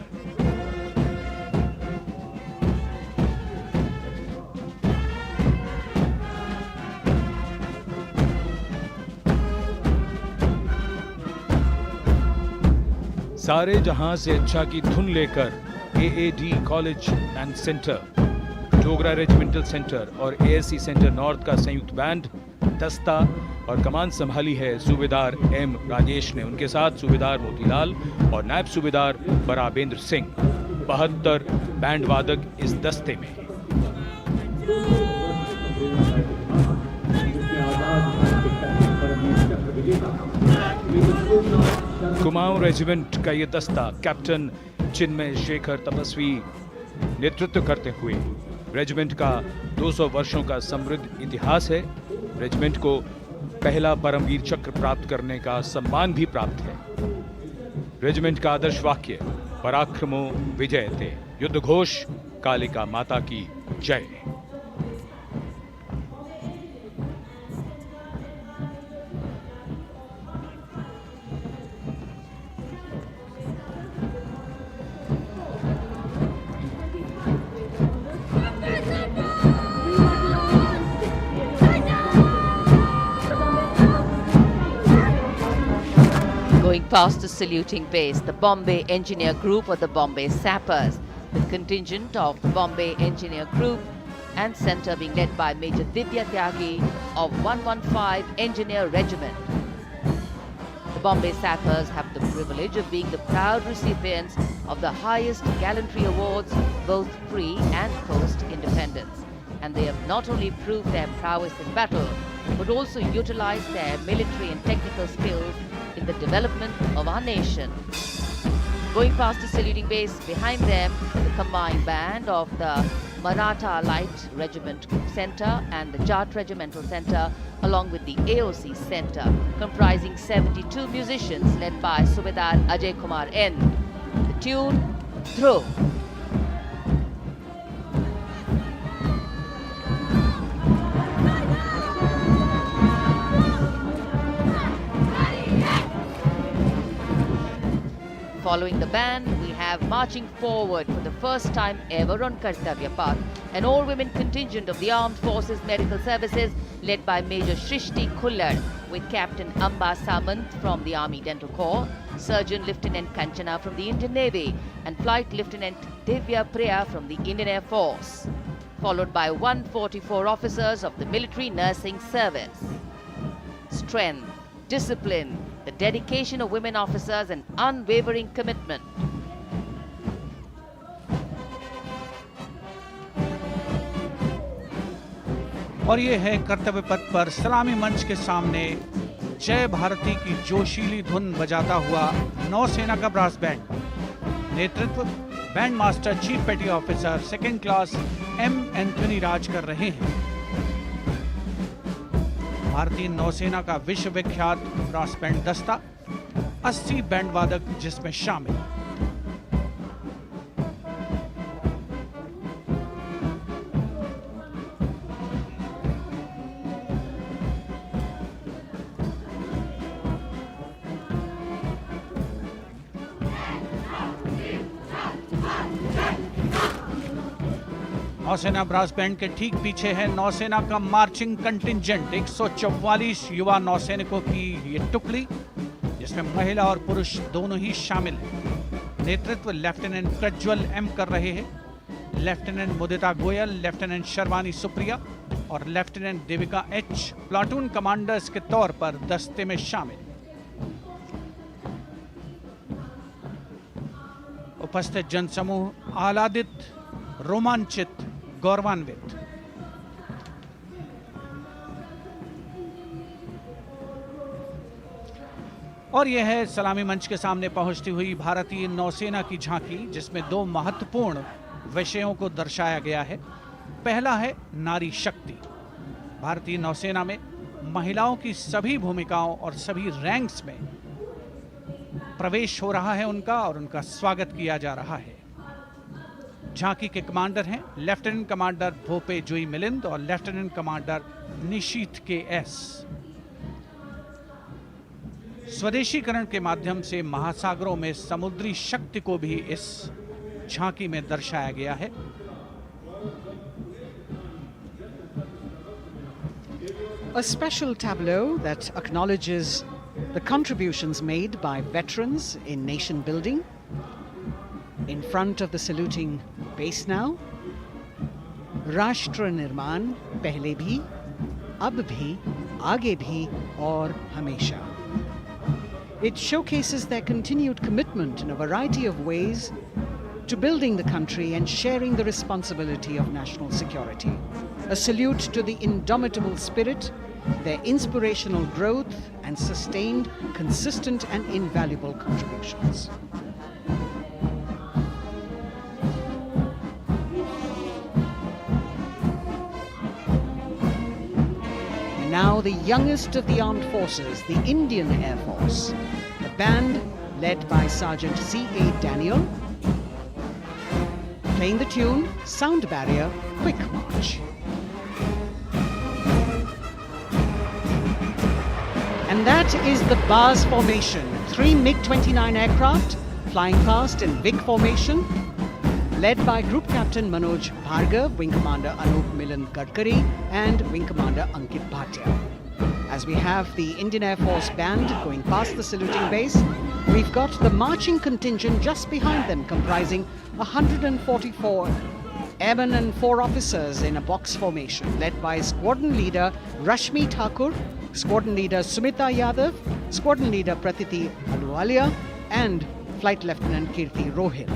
सारे जहां से अच्छा की धुन लेकर AAD college and centre, Dogra regimental centre और एएससी सेंटर नॉर्थ का संयुक्त बैंड दस्ता और कमान संभाली है सूबेदार एम राजेश ने। उनके साथ सूबेदार मोतीलाल और नायब सूबेदार बराबेंद्र सिंह, 72 बैंड वादक इस दस्ते में। कुमाऊं रेजिमेंट का ये दस्ता कैप्टन चिन्मय शेखर तपस्वी नेतृत्व करते हुए रेजिमेंट का 200 वर्षों का समृद्ध इतिहास है। रेजिमेंट को पहला परमवीर चक्र प्राप्त करने का सम्मान भी प्राप्त है। रेजिमेंट का आदर्श वाक्य पराक्रमो विजयते, युद्ध घोष कालिका माता की जय। Going past the saluting base, the Bombay Engineer Group or the Bombay Sappers, the contingent of the Bombay Engineer Group and centre being led by Major Divya Tyagi of 115 Engineer Regiment. The Bombay Sappers have the privilege of being the proud recipients of the highest gallantry awards both pre and post-independence. And they have not only proved their prowess in battle, but also utilized their military and technical skills in the development of our nation. Going past the saluting base, behind them, the combined band of the Maratha Light Regiment Centre and the Jat Regimental Centre, along with the AOC Centre, comprising 72 musicians led by Subedar Ajay Kumar N. The tune, Dhruv. Following the band, we have marching forward for the first time ever on Kartavya Path, an all-women contingent of the Armed Forces Medical Services led by Major Shrishti Khullar with Captain Amba Samant from the Army Dental Corps, Surgeon Lieutenant Kanchana from the Indian Navy and Flight Lieutenant Divya Priya from the Indian Air Force, followed by 144 officers of the Military Nursing Service. Strength, discipline, the dedication of women officers and unwavering commitment. और ये है कर्तव्य पथ पर सलामी मंच के सामने जय भारती की जोशीली धुन बजाता हुआ नौसेना का ब्रास बैंड। नेतृत्व band master chief petty officer second class M Anthony Raj कर रहे हैं। भारतीय नौसेना का विश्व विख्यात ब्रास बैंड दस्ता 80 बैंड वादक जिसमें शामिल। नौसेना ब्रास बैंड के ठीक पीछे है नौसेना का मार्चिंग कंटिंजेंट 144 युवा नौसैनिकों की ये टुकड़ी, जिसमें महिला और पुरुष दोनों ही शामिल हैं। नेतृत्व लेफ्टिनेंट प्रज्वल एम कर रहे हैं। लेफ्टिनेंट मुदिता गोयल, लेफ्टिनेंट शर्वानी सुप्रिया और lieutenant Devika H platoon commanders के तौर पर दस्ते में शामिल। उपस्थित जनसमूह आह्लादित, रोमांचित, गौरवान्वित। और यह है सलामी मंच के सामने पहुंचती हुई भारतीय नौसेना की झांकी, जिसमें दो महत्वपूर्ण विषयों को दर्शाया गया है। पहला है नारी शक्ति। भारतीय नौसेना में महिलाओं की सभी भूमिकाओं और सभी रैंक्स में प्रवेश हो रहा है उनका, और उनका स्वागत किया जा रहा है। झांकी के कमांडर हैं लेफ्टिनेंट कमांडर भोपे जुई मिलिंद और लेफ्टिनेंट कमांडर निशीथ के एस। स्वदेशीकरण के माध्यम से महासागरों में समुद्री शक्ति को भी इस झांकी में दर्शाया गया है। A special tableau that acknowledges the contributions made by veterans in nation building. In front of the saluting base now, राष्ट्र निर्माण पहले भी, अब भी, आगे भी और हमेशा. It showcases their continued commitment in a variety of ways to building the country and sharing the responsibility of national security. A salute to the indomitable spirit, their inspirational growth and sustained, consistent and invaluable contributions. now the youngest of the armed forces, the Indian Air Force. The band, led by Sergeant C.A. Daniel, playing the tune Sound Barrier Quick March. And that is the BARS formation. 3 MiG-29 aircraft flying past in VIC formation, led by Group Captain Manoj Bhargav, Wing Commander Anup Milan Gadkari, and Wing Commander Ankit Bhatia. As we have the Indian Air Force band going past the saluting base, we've got the marching contingent just behind them, comprising 144 airmen and 4 officers in a box formation, led by Squadron Leader Rashmi Thakur, Squadron Leader Sumita Yadav, Squadron Leader Pratiti Aluwalia, and Flight Lieutenant Kirti Rohil.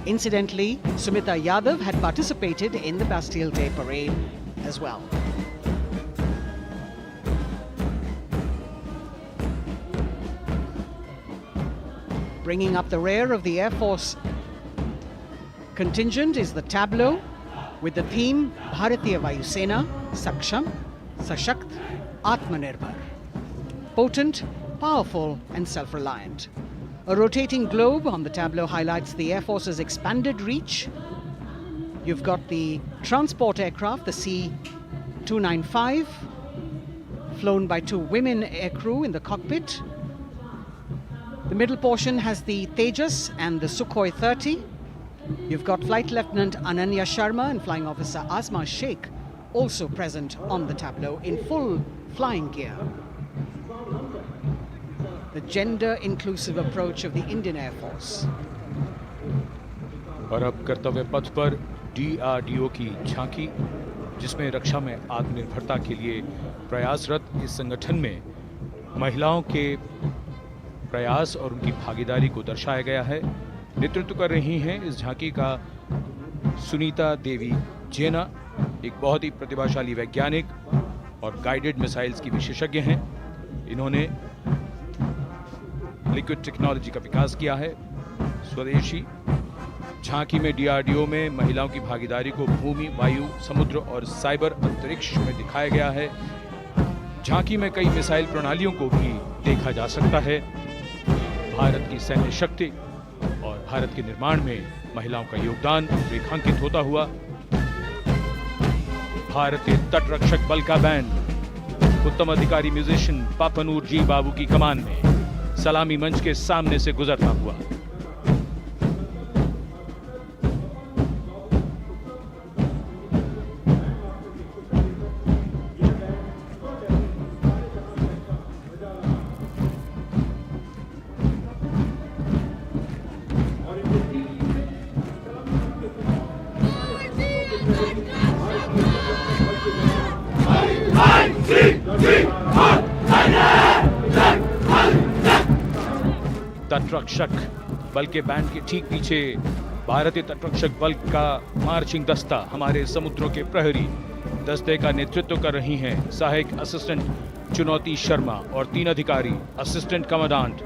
Incidentally, Sumita Yadav had participated in the Bastille Day parade as well. Bringing up the rear of the Air Force contingent is the tableau with the theme Bharatiya Vayu Sena, Saksham, Sashakt, Atmanirbhar. Potent, powerful and self-reliant. A rotating globe on the tableau highlights the Air Force's expanded reach. You've got the transport aircraft, the C-295, flown by 2 women aircrew in the cockpit. The middle portion has the Tejas and the Sukhoi 30. You've got Flight Lieutenant Ananya Sharma and Flying Officer Asma Sheikh also present on the tableau in full flying gear. The gender-inclusive approach of the Indian Air Force. और अब कर्तव्य पथ पर DRDO की झांकी, जिसमें रक्षा में आत्मनिर्भरता के लिए प्रयासरत इस संगठन में महिलाओं के प्रयास और उनकी भागीदारी को दर्शाया गया है। नेतृत्व कर रही हैं इस झांकी का सुनीता देवी जेना, एक बहुत ही प्रतिभाशाली वैज्ञानिक और गाइडेड मिसाइल्स की विशेषज्ञ हैं। इन्होंने लिक्विड टेक्नोलॉजी का विकास किया है, स्वदेशी। झांकी में DRDO में महिलाओं की भागीदारी को भूमि, वायु, समुद्र और साइबर अंतरिक्ष में दिखाया गया है। झांकी में कई मिसाइल प्रणालियों को भी देखा जा सकता है। भारत की सैन्य शक्ति और भारत के निर्माण में महिलाओं का योगदान रेखांकित होता हुआ भारतीय तटरक्षक बल का बैंड उत्तम अधिकारी म्यूजिशियन पापनूर जी बाबू की कमान में सलामी मंच के सामने से गुजरता हुआ। तटरक्षक बल के बैंड के ठीक पीछे भारतीय तटरक्षक बल का मार्चिंग दस्ता हमारे समुद्रों के प्रहरी दस्ते का नेतृत्व कर रही हैं सहायक असिस्टेंट चुनौती शर्मा और 3 अधिकारी, असिस्टेंट कमांडेंट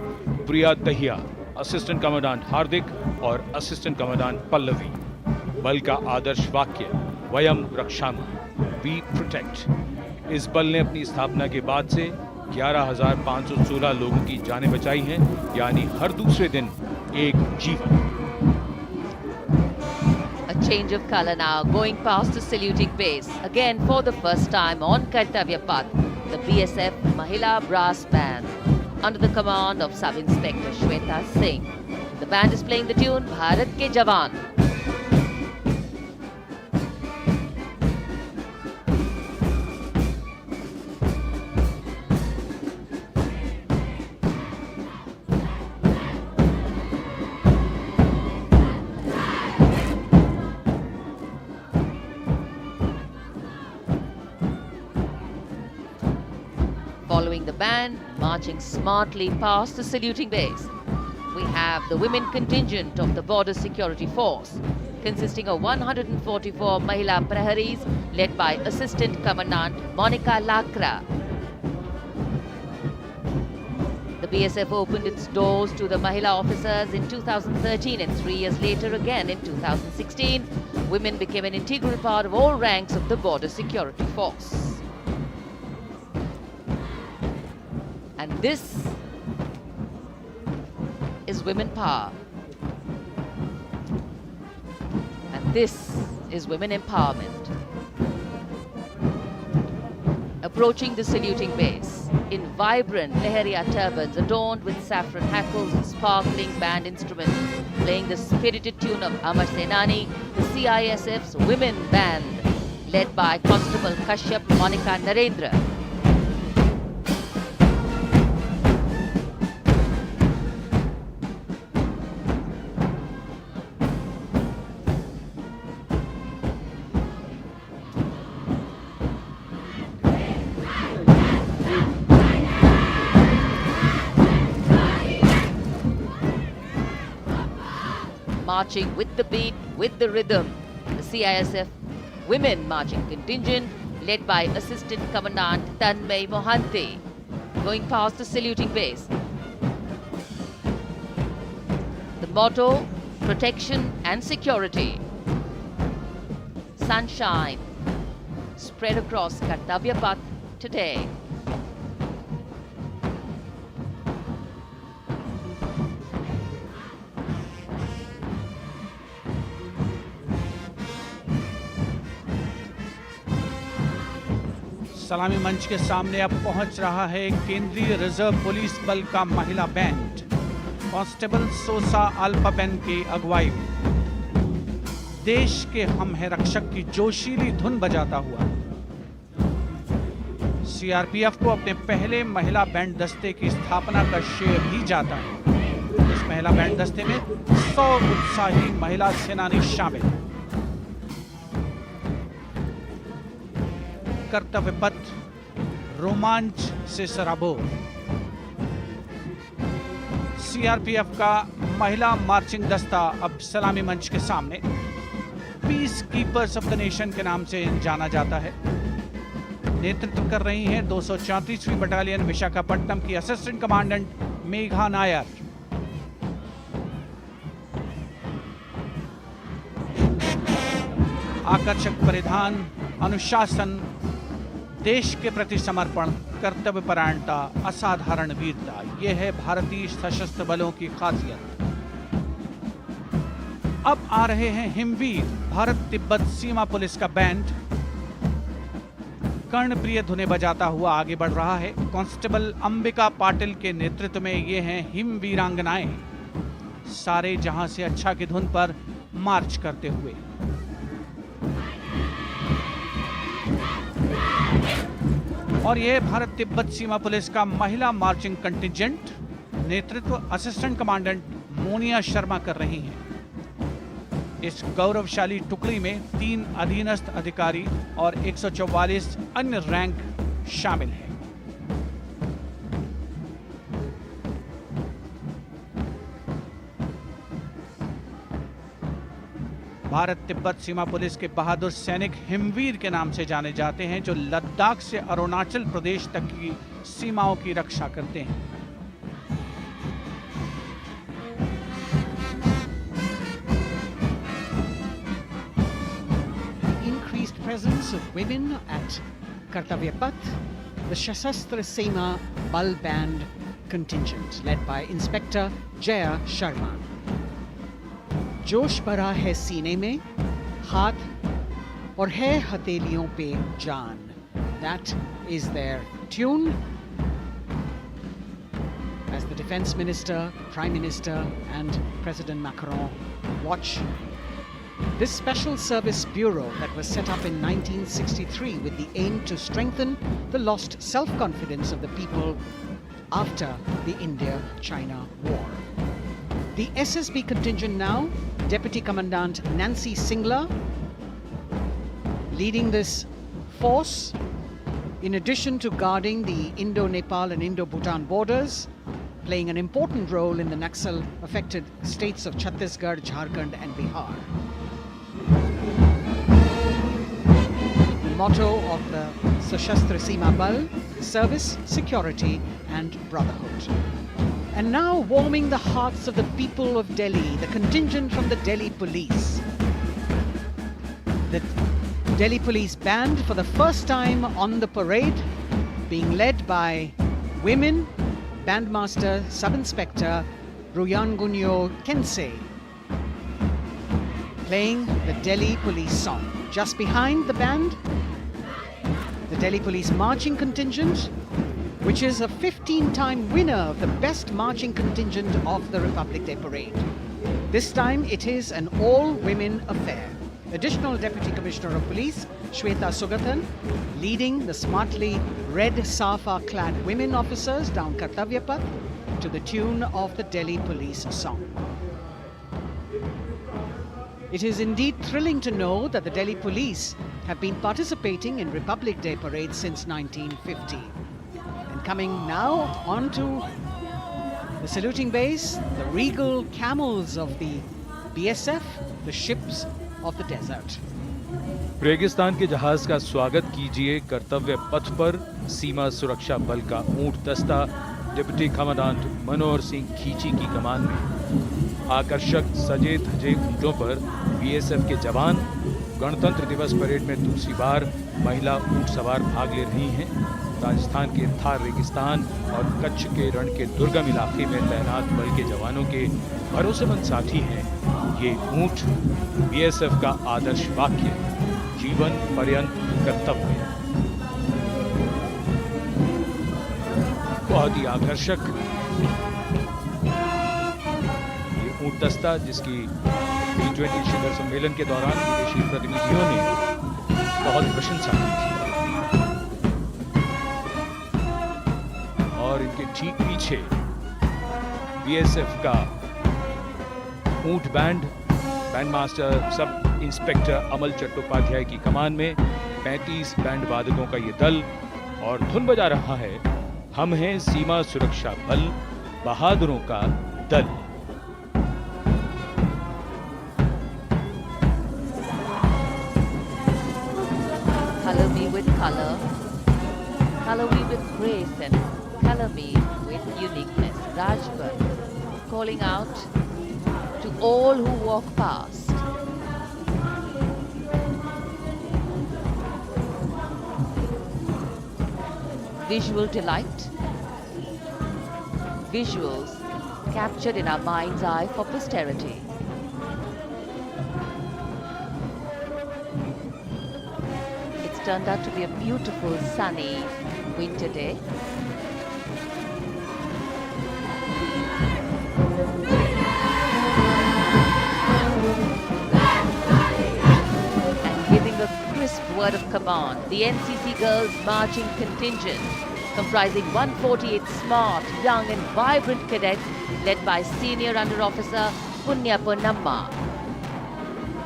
प्रिया दहिया, असिस्टेंट कमांडेंट हार्दिक और असिस्टेंट कमांडेंट पल्लवी। बल का आदर्श वाक्य वयम रक्षामः, वी प्रोटेक्ट। इस बल ने अपनी स्थापना के बाद से 11,516 लोगों की जानें बचाई हैं, यानी हर दूसरे दिन एक जीवन। A change of color now, going past the saluting base. Again, for the first time on Kartavya Path, the BSF Mahila Brass Band, under the command of Sub-Inspector Shweta Singh. The band is playing the tune Bharat Ke Jawan. Following the band, marching smartly past the saluting base, we have the women contingent of the Border Security Force, consisting of 144 Mahila Praharis, led by Assistant Commandant Monica Lakra. The BSF opened its doors to the Mahila officers in 2013, and 3 years later again in 2016, women became an integral part of all ranks of the border security force. And this is women power. And this is women empowerment. Approaching the saluting base in vibrant Lehariya turbans adorned with saffron hackles and sparkling band instruments, playing the spirited tune of Amar Senani, the CISF's women band, led by Constable Kashyap Monica Narendra. Marching with the beat, with the rhythm, the CISF Women Marching Contingent, led by Assistant Commandant Tanmay Mohanty, going past the saluting base. The motto, protection and security. Sunshine spread across Kartavya Path today. सलामी मंच के सामने अब पहुंच रहा है केंद्रीय reserve police बल का महिला बैंड कांस्टेबल सोसा अल्पाबेन की अगुवाई में देश के हम है रक्षक की जोशीली धुन बजाता हुआ सीआरपीएफ को अपने पहले महिला बैंड दस्ते की स्थापना का श्रेय भी जाता है। इस महिला बैंड दस्ते में 100 उत्साही महिला सेनानी शामिल हैं। कर्तव्य पथ रोमांच से सराबोर। सीआरपीएफ का महिला मार्चिंग दस्ता अब सलामी मंच के सामने peace keepers of the nation के नाम से जाना जाता है। नेतृत्व कर रही हैं 234वीं बटालियन विशाखापट्टनम की असिस्टेंट कमांडेंट मेघा नायर। आकर्षक परिधान, अनुशासन, देश के प्रति समर्पण, कर्तव्य परायणता, असाधारण वीरता, यह है भारतीय सशस्त्र बलों की खासियत। अब आ रहे हैं हिमवीर भारत तिब्बत सीमा पुलिस का बैंड कर्णप्रिय धुनें बजाता हुआ आगे बढ़ रहा है। कांस्टेबल अंबिका पाटिल के नेतृत्व में ये हैं हिमवीरांगनाएं, सारे जहां से अच्छा की धुन पर मार्च करते हुए। और यह भारत तिब्बत सीमा पुलिस का महिला मार्चिंग कंटिजेंट, नेतृत्व असिस्टेंट कमांडेंट मोनिया शर्मा कर रही हैं। इस गौरवशाली टुकड़ी में 3 अधीनस्थ अधिकारी और 144 अन्य रैंक शामिल हैं। भारत तिब्बत सीमा पुलिस के बहादुर सैनिक हिमवीर के नाम से जाने जाते हैं, जो लद्दाख से अरुणाचल प्रदेश तक की सीमाओं की रक्षा करते हैं। Increased presence of women at Kartavya Path, the Shasastra Seema Bal Band contingent, led by Inspector Jaya Sharma. जोश भरा है सीने में, हाथ और है हथेलियों पे जान. That is their tune. As the Defense Minister, Prime Minister and President Macron watch this Special Service Bureau that was set up in 1963 with the aim to strengthen the lost self-confidence of the people after the India-China war. The SSB contingent now, Deputy Commandant Nancy Singla, leading this force, in addition to guarding the Indo-Nepal and Indo-Bhutan borders, playing an important role in the Naxal-affected states of Chhattisgarh, Jharkhand and Bihar. The motto of the Sashastra Seema Bal, service, security and brotherhood. And now warming the hearts of the people of Delhi, the contingent from the Delhi police. The Delhi police band for the first time on the parade, being led by women, Bandmaster Sub-Inspector Ruyangunyo Kensei, playing the Delhi police song. Just behind the band, the Delhi police marching contingent, which is a 15-time winner of the best marching contingent of the Republic Day Parade. This time it is an all-women affair. Additional Deputy Commissioner of Police, Shweta Sugathan, leading the smartly red safa-clad women officers down Kartavya Path to the tune of the Delhi police song. It is indeed thrilling to know that the Delhi police have been participating in Republic Day parades since 1950. And coming now onto the saluting base, the regal camels of the BSF, the ships of the desert. रेगिस्तान के जहाज का स्वागत कीजिए कर्तव्य पथ पर सीमा सुरक्षा बल का ऊंट दस्ता डिप्टी कमांडेंट मनोहर सिंह खींची की कमान में। आकर्षक सजे धजे ऊंटों पर बीएसएफ के जवान। गणतंत्र दिवस परेड में दूसरी बार महिला ऊंट सवार भाग ले रही हैं। राजस्थान के थार रेगिस्तान और कच्छ के रण के दुर्गम इलाके में तैनात बल के जवानों के भरोसेमंद साथी हैं। ये ऊंट बीएसएफ का आदर्श वाक्य, जीवन पर्यंत कर्तव्य। बहुत ही आकर्षक ये ऊंट दस्ता, जिसकी G20 शिखर सम्मेलन के दौरान विदेशी प्रतिनिधियों ने बहुत प्रशंसा की थी। और इनके ठीक पीछे बीएसएफ का ऊंट बैंड, बैंडमास्टर सब इंस्पेक्टर अमल चट्टोपाध्याय की कमान में 35 बैंड वादकों का ये दल, और धुन बजा रहा है हम हैं सीमा सुरक्षा बल, बहादुरों का दल। Color me with color, color me with grace, and color me with uniqueness. Rajput calling out to all who walk past. Visual delight, visuals captured in our mind's eye for posterity. It's turned out to be a beautiful sunny winter day. And giving a crisp word of command, the NCC Girls Marching Contingent, comprising 148 smart, young and vibrant cadets led by Senior Under Officer Punya Ponnamma.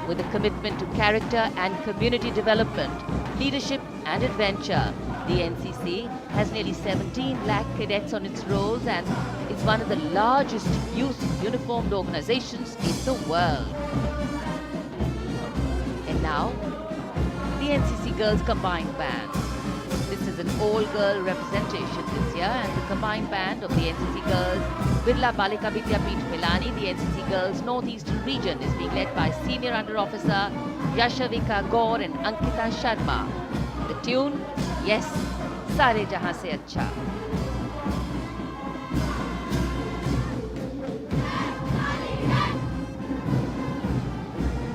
With a commitment to character and community development, leadership and adventure, the NCC has nearly 17 lakh cadets on its rolls and is one of the largest youth uniformed organizations in the world. And now, the NCC Girls Combined Band. This is an all-girl representation this year, and the combined band of the NCC Girls Birla Balika Vidyapeeth Pilani, the NCC Girls Northeastern region, is being led by Senior Under Officer Yashavika Gaur and Ankita Sharma. The tune, yes, Sare Jahan Se Acha.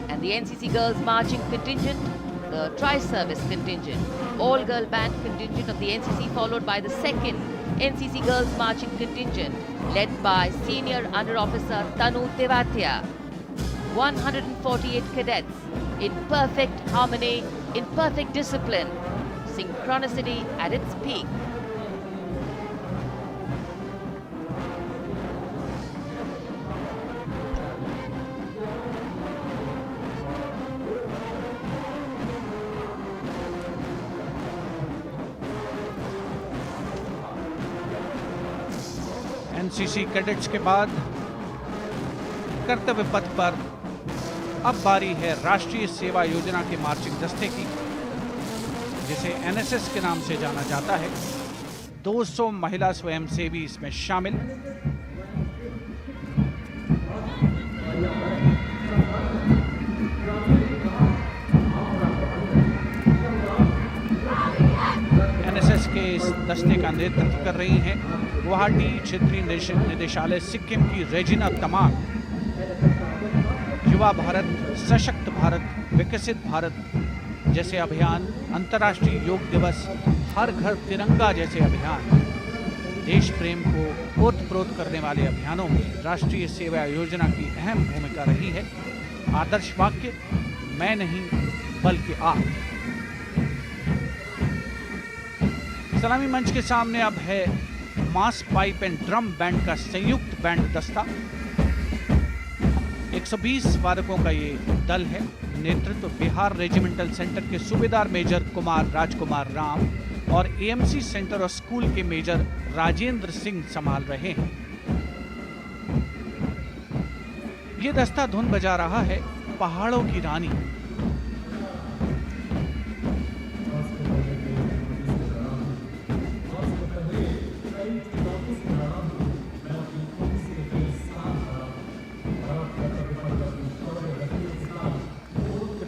And the NCC Girls Marching Contingent, the Tri-Service Contingent, all-girl band contingent of the NCC, followed by the second NCC Girls Marching Contingent, led by Senior Under Officer Tanu Tewatia. 148 cadets in perfect harmony, in perfect discipline, synchronicity at its peak. NCC cadets के बाद कर्तव्य पथ पर अब बारी है राष्ट्रीय सेवा योजना के मार्चिंग दस्ते की, जिसे एनएसएस के नाम से जाना जाता है। 200 महिला स्वयंसेवी इसमें शामिल। एनएसएस के इस दस्ते का नेतृत्व कर रही हैं गुवाहाटी क्षेत्रीय निदेशालय सिक्किम की रेजिना तमांग। युवा भारत, सशक्त भारत, विकसित भारत जैसे अभियान, अंतर्राष्ट्रीय योग दिवस, हर घर तिरंगा जैसे अभियान, देश प्रेम को ओतप्रोत करने वाले अभियानों में राष्ट्रीय सेवा योजना की अहम भूमिका रही है। आदर्श वाक्य, मैं नहीं बल्कि आप। सलामी मंच के सामने अब है मास पाइप एंड ड्रम बैंड का संयुक्त बैंड दस्ता। 120 वादकों का ये दल है। नेतृत्व बिहार रेजिमेंटल सेंटर के सूबेदार मेजर कुमार राजकुमार राम और एएमसी सेंटर और स्कूल के मेजर राजेंद्र सिंह संभाल रहे हैं। ये दस्ता धुन बजा रहा है पहाड़ों की रानी।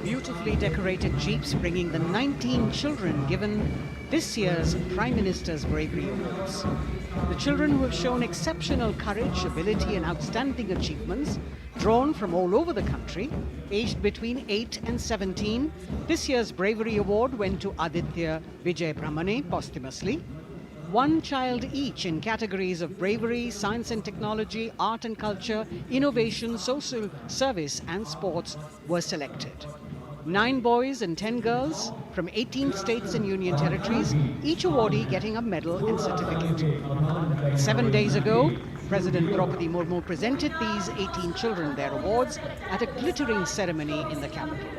Beautifully decorated jeeps bringing the 19 children given this year's Prime Minister's Bravery Awards. The children who have shown exceptional courage, ability and outstanding achievements, drawn from all over the country, aged between 8 and 17. This year's Bravery Award went to Aditya Vijay Brahmane posthumously. One child each in categories of bravery, science and technology, art and culture, innovation, social service and sports were selected. 9 boys and 10 girls from 18 states and union territories, each awardee getting a medal and certificate. 7 days ago, President Draupadi Murmu presented these 18 children their awards at a glittering ceremony in the capital.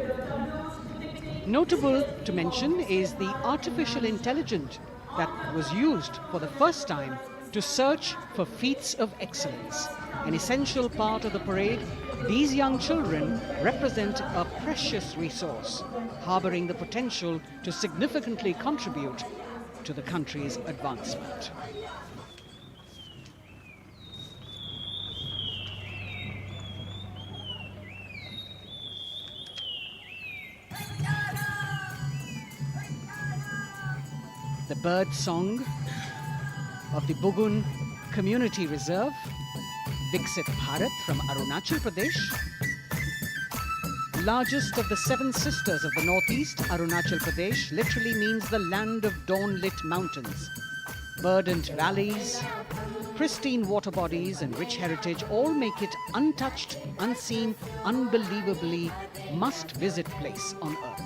Notable to mention is the artificial intelligence that was used for the first time to search for feats of excellence. An essential part of the parade, these young children represent a precious resource, harboring the potential to significantly contribute to the country's advancement. The bird song of the Bugun Community Reserve, Viksit Bharat from Arunachal Pradesh. Largest of the 7 sisters of the northeast, Arunachal Pradesh literally means the land of dawn-lit mountains. Verdant valleys, pristine water bodies and rich heritage all make it untouched, unseen, unbelievably must-visit place on earth.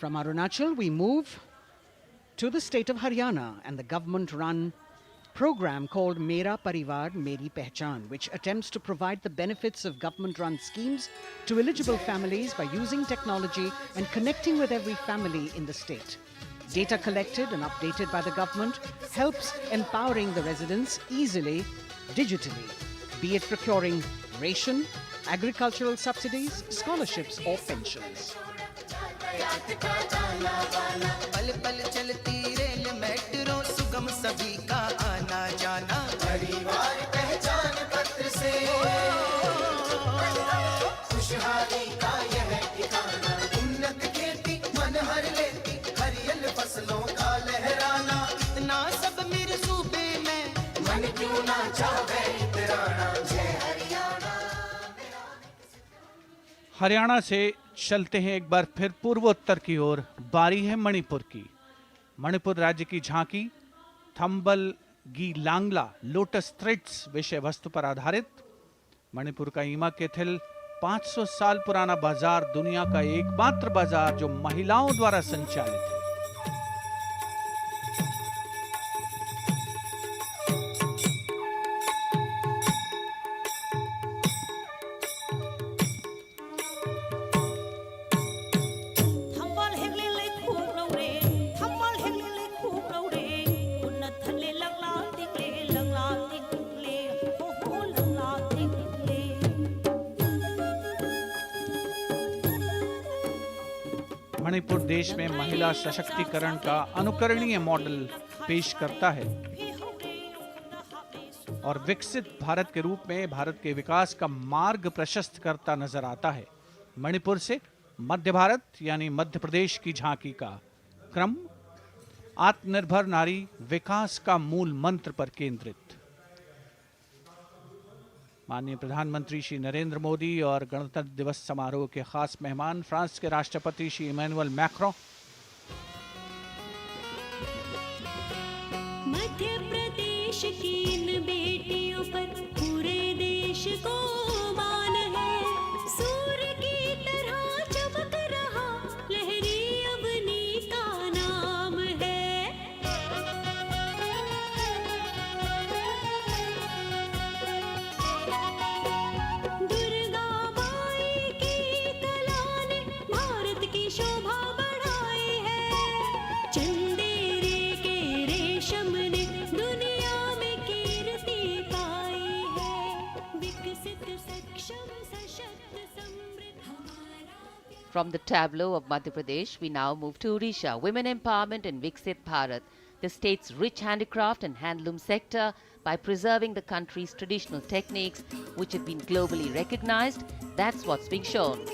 From Arunachal, we move to the state of Haryana and the government-run program called Mera Parivar Meri Pehchan, which attempts to provide the benefits of government-run schemes to eligible families by using technology and connecting with every family in the state. Data collected and updated by the government helps empowering the residents easily, digitally, be it procuring ration, agricultural subsidies, scholarships or pensions. पल पल चलती rail metro सुगम सभी का आना जाना परिवार पहचान पत्र से खुशहाली का यह ठिकाना उन्नत खेती मन हर लेती हरियल फसलों का लहराना इतना सब मेरे सूबे में मन क्यों ना चाहे इतराना जय हरियाणा। हरियाणा से चलते हैं एक बार फिर पूर्वोत्तर की ओर। बारी है मणिपुर की। मणिपुर राज्य की झांकी थंबल गी लांगला लोटस थ्रेड्स विषय वस्तु पर आधारित। मणिपुर का ईमा केथिल 500 साल पुराना बाजार, दुनिया का एकमात्र बाजार जो महिलाओं द्वारा संचालित है। मणिपुर देश में महिला सशक्तिकरण का अनुकरणीय मॉडल पेश करता है और विकसित भारत के रूप में भारत के विकास का मार्ग प्रशस्त करता नजर आता है। मणिपुर से मध्य भारत यानी मध्य प्रदेश की झांकी का क्रम आत्मनिर्भर नारी विकास का मूल मंत्र पर केंद्रित। माननीय प्रधानमंत्री श्री नरेंद्र मोदी और गणतंत्र दिवस समारोह के खास मेहमान फ्रांस के राष्ट्रपति श्री इमैनुअल मैक्रों, मध्य प्रदेश की इन बेटियों पर पूरे देश को मान है। सूर्य की तरह चमक रहा लहरी अवनी का नाम है। दुर्गा माई की कला ने भारत की शोभा बढ़ाई है। चंदेरे के रेशम ने दुनिया में कीर्ति पाई है। विकसित सक्षम सशक्त समृद्ध हमारा प्यार। From the tableau of Madhya Pradesh, we now move to Odisha. Women empowerment in Viksit Bharat, the state's rich handicraft and handloom sector, by preserving the country's traditional techniques, which have been globally recognized. That's what's being shown.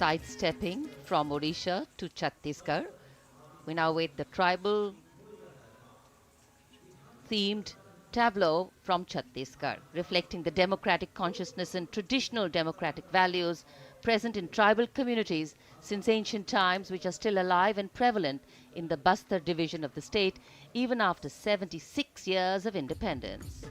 Sidestepping from Odisha to Chhattisgarh, we now wait the tribal themed tableau from Chhattisgarh, reflecting the democratic consciousness and traditional democratic values present in tribal communities since ancient times, which are still alive and prevalent in the Bastar division of the state even after 76 years of independence.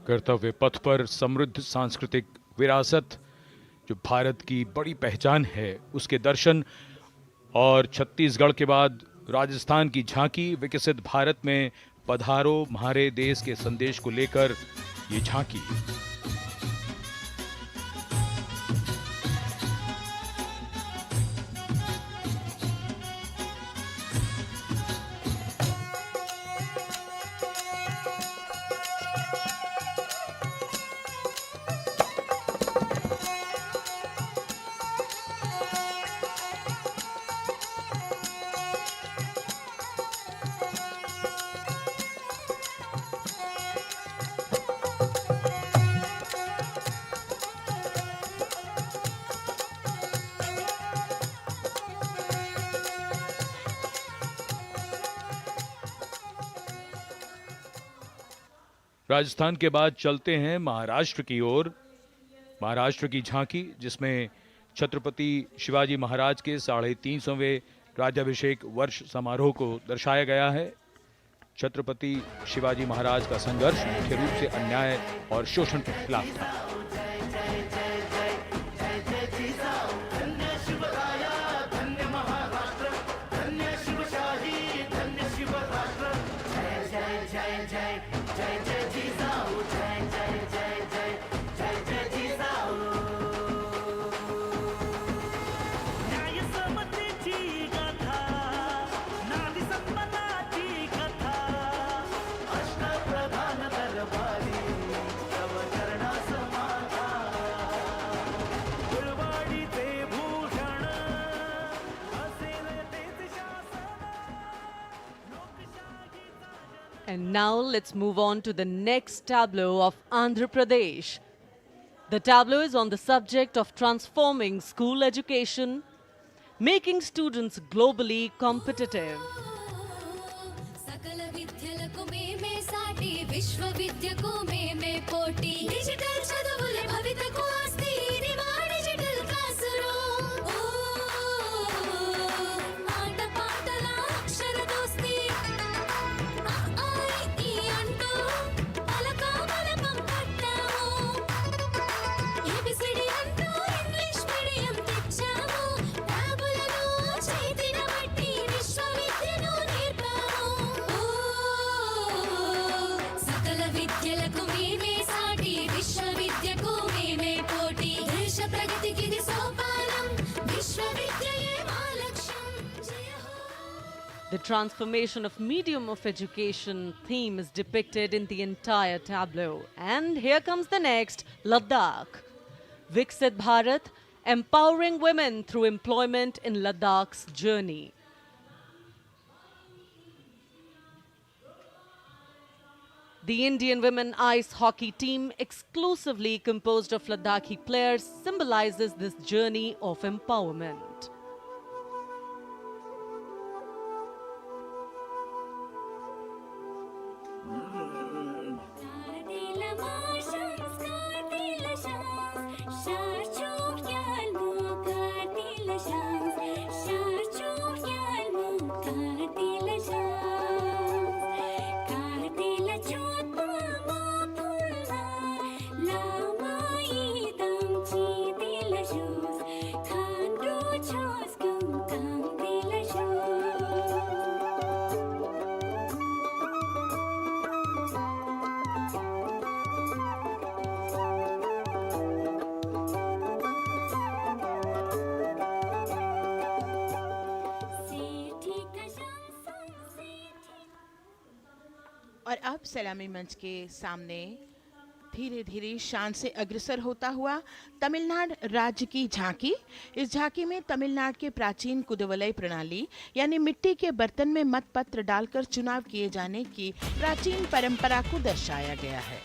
कर्तव्य पथ पर समृद्ध सांस्कृतिक विरासत जो भारत की बड़ी पहचान है, उसके दर्शन और छत्तीसगढ़ के बाद राजस्थान की झांकी विकसित भारत में पधारो म्हारे देश के संदेश को लेकर ये झांकी। राजस्थान के बाद चलते हैं महाराष्ट्र की ओर। महाराष्ट्र की झांकी जिसमें छत्रपति शिवाजी महाराज के 350वें राज्याभिषेक वर्ष समारोह को दर्शाया गया है। छत्रपति शिवाजी महाराज का संघर्ष मुख्य रूप से अन्याय और शोषण के खिलाफ था। न्याय समतेची And now let's move on to the next tableau of Andhra Pradesh. The tableau is on the subject of transforming school education, making students globally competitive. सकल विद्यలకు మేమే సాటి విశ్వ విద్యకు మేమే పోటీ డిజిటల్ చదువుల భవితకు ఆస్తి ఇది మా డిజిటల్ క్లాస్ రూమ్ ఆట పాటల అక్షర దోస్తి ఆ ఆ ఈ అంటూ పలక బలపం పట్టాము ఏబిసిడి అంటూ ఇంగ్లీష్ మీడియం తెచ్చాము ట్యాబులను చేతిన బట్టి విశ్వ విద్యను నేర్పాము సకల విద్యలకు మేమే సాటి విశ్వ విద్యకు మేమే పోటీ దేశ ప్రగతికి ఇది సోపానం విశ్వ విద్యయే మా లక్ష్యం జయ హో. The transformation of medium of education theme is depicted in the entire tableau. And here comes the next, Ladakh. Viksit Bharat, empowering women through employment in Ladakh's journey. The Indian women ice hockey team, exclusively composed of Ladakhi players, symbolizes this journey of empowerment. Kartila marshals, kartila shams, sharchuk yalmu, kartila shams, sharchuk yalmu, kartila shams, kartila chotma mapulna, lama idam chitila shoes, khandu chos kum kamtila shoes. और अब सलामी मंच के सामने धीरे धीरे शान से अग्रसर होता हुआ तमिलनाडु राज्य की झांकी। इस झांकी में तमिलनाडु के प्राचीन कुदवलय प्रणाली यानी मिट्टी के बर्तन में मतपत्र डालकर चुनाव किए जाने की प्राचीन परंपरा को दर्शाया गया है।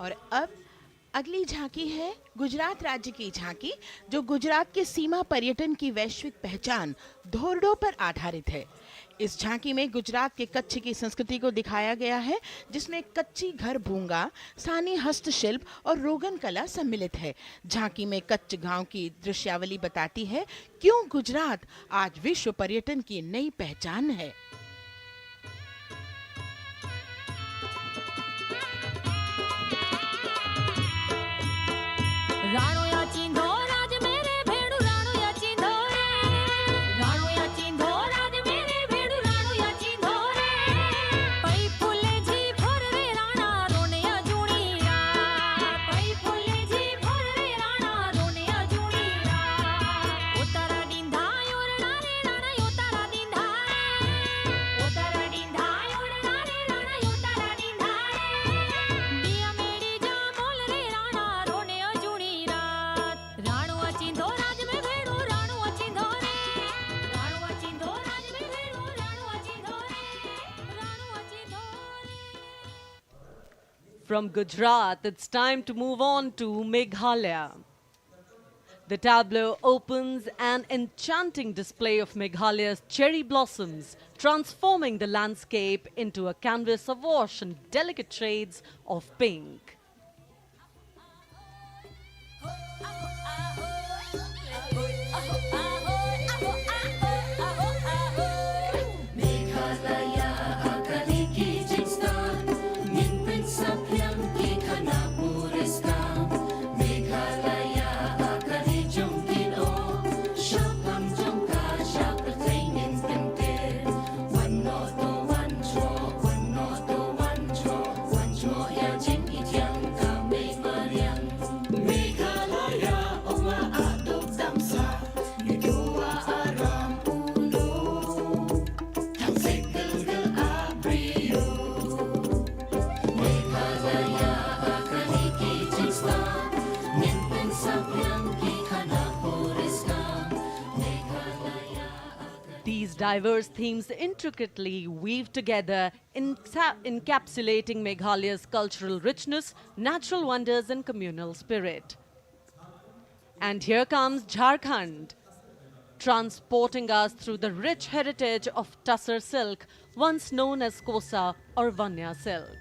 और अब अगली झांकी है गुजरात राज्य की झांकी, जो गुजरात के सीमा पर्यटन की वैश्विक पहचान धोरडो पर आधारित है। इस झांकी में गुजरात के कच्छ की संस्कृति को दिखाया गया है, जिसमें कच्ची घर भूंगा, स्थानीय हस्तशिल्प और रोगन कला सम्मिलित है। झांकी में कच्छ गांव की दृश्यावली बताती है क्यों गुजरात आज विश्व पर्यटन की नई पहचान है। राणो या चिंधो राज मेरे भेड़ू राणो या चिंधो रे राणो या चिंधो राज मेरे भेड़ू राणो या चिंधो रे पई फुले जी भर रे राणा रोने या जुणी रा पई फुले जी भर रे राणा रोने या जुणी रा उतारा डिंधा योरणा रे राणा उतारा डिंधा उतारा डिंधा योरणा रे राणा उतारा डिंधा दिया मेरी जा बोल रे राणा रोने या जुणी राणो अचिंधो राज में भेड़ो राणो अचिंधो रे राणो अचिंधो राज में भेड़ो राणो अचिंधो रे राणो अचिंधो रे। From Gujarat, it's time to move on to Meghalaya. The tableau opens an enchanting display of Meghalaya's cherry blossoms, transforming the landscape into a canvas awash in delicate shades of pink. Meghalaya कधी की जिंच Diverse themes intricately weave together, encapsulating Meghalaya's cultural richness, natural wonders, and communal spirit. And here comes Jharkhand, transporting us through the rich heritage of Tussar silk, once known as Kosa or Vanya silk.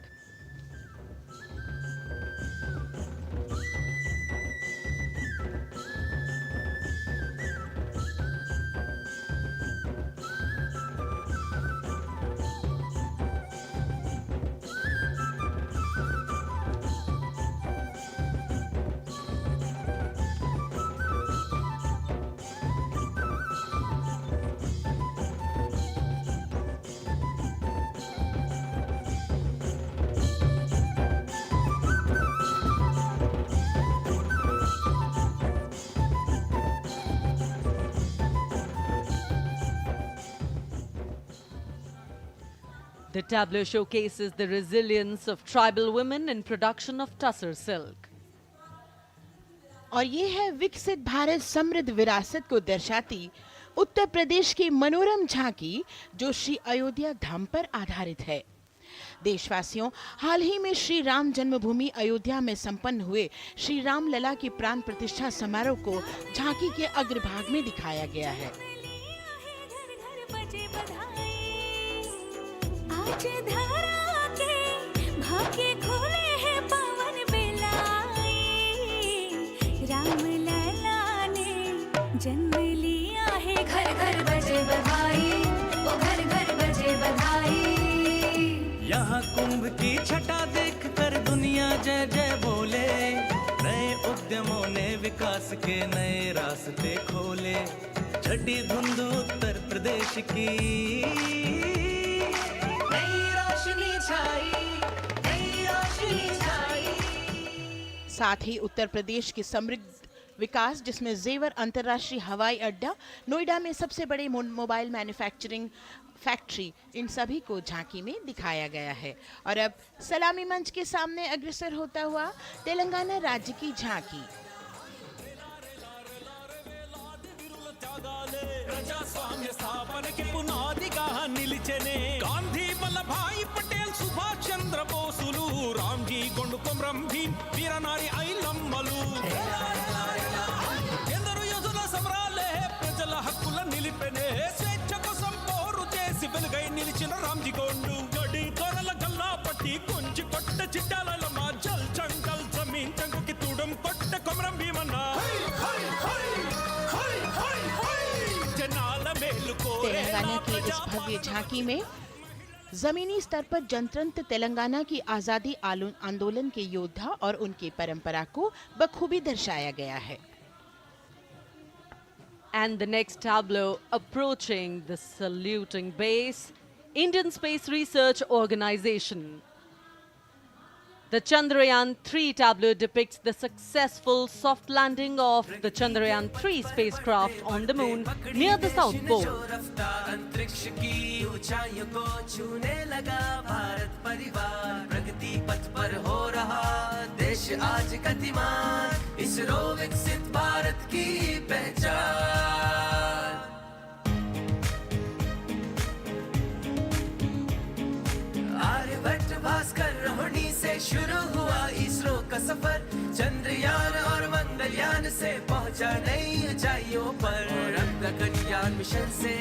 The tableau showcases the resilience of tribal women in production of Tussar silk. और ये है विकसित भारत समृद्ध विरासत को दर्शाती उत्तर प्रदेश की मनोरम झांकी जो श्री अयोध्या धाम पर आधारित है। देशवासियों, हाल ही में श्री राम जन्मभूमि अयोध्या में संपन्न हुए श्री राम लला की प्राण प्रतिष्ठा समारोह को झांकी के अग्रभाग में दिखाया गया है। आज धरा के भाग्य खोले हैं पवन बेलाई, राम लला ने जन्म लिया है। घर घर बजे बधाई, ओ घर घर बजे बधाई। यहाँ कुंभ की छटा देख कर दुनिया जय जय बोले, नए उद्यमों ने विकास के नए रास्ते खोले। छठी धुंध उत्तर प्रदेश की साथ ही उत्तर प्रदेश की समृद्ध विकास जिसमें जेवर अंतर्राष्ट्रीय हवाई अड्डा, नोएडा में सबसे बड़े मोबाइल मैन्युफैक्चरिंग फैक्ट्री, इन सभी को झांकी में दिखाया गया है। और अब सलामी मंच के सामने अग्रसर होता हुआ तेलंगाना राज्य की झांकी। ప్రజాస్వామ్య స్థాపనకి పునాదిగా నిలిచెనే గాంధీ వల్లభాయ్ పటేల్ సుభాష్ చంద్ర బోసులు రామ్జీ గొండు కొమరం భీమ్ వీరనారి ఐలమ్మలు ఎందరో యోధుల సమరాలే ప్రజల హక్కుల నిలిపెనే స్వేచ్ఛ కోసం పోరు చేసి వెలుగై నిలిచిన రామ్జీ గొండు గడి కొరల గల్లా పట్టి కొంచి కొట్ట చిట్టాలమ్మ జల్ చంకల్ జమీన్ చంకుకి తుడం కొట్ట కొమరం భీమన్న तेलंगाना की इस भव्य झांकी में जमीनी स्तर पर जनतंत्र तेलंगाना की आजादी आंदोलन के योद्धा और उनकी परंपरा को बखूबी दर्शाया गया है। And the next tableau approaching the saluting base, Indian Space Research Organization. The Chandrayaan-3 tableau depicts the successful soft landing of the Chandrayaan-3 spacecraft on the moon near the South Pole. अंतरिक्ष की ऊंचाइयों को छूने लगा भारत परिवार, प्रगति पथ पर हो रहा देश आज गतिमान, इसरो विकसित भारत की पहचान। आर्यभट्ट भास्कर रोहिणी से शुरू हुआ इसरो का सफर, चंद्रयान और मंगलयान से पहुंचा नई ऊंचाइयों पर, गगनयान मिशन से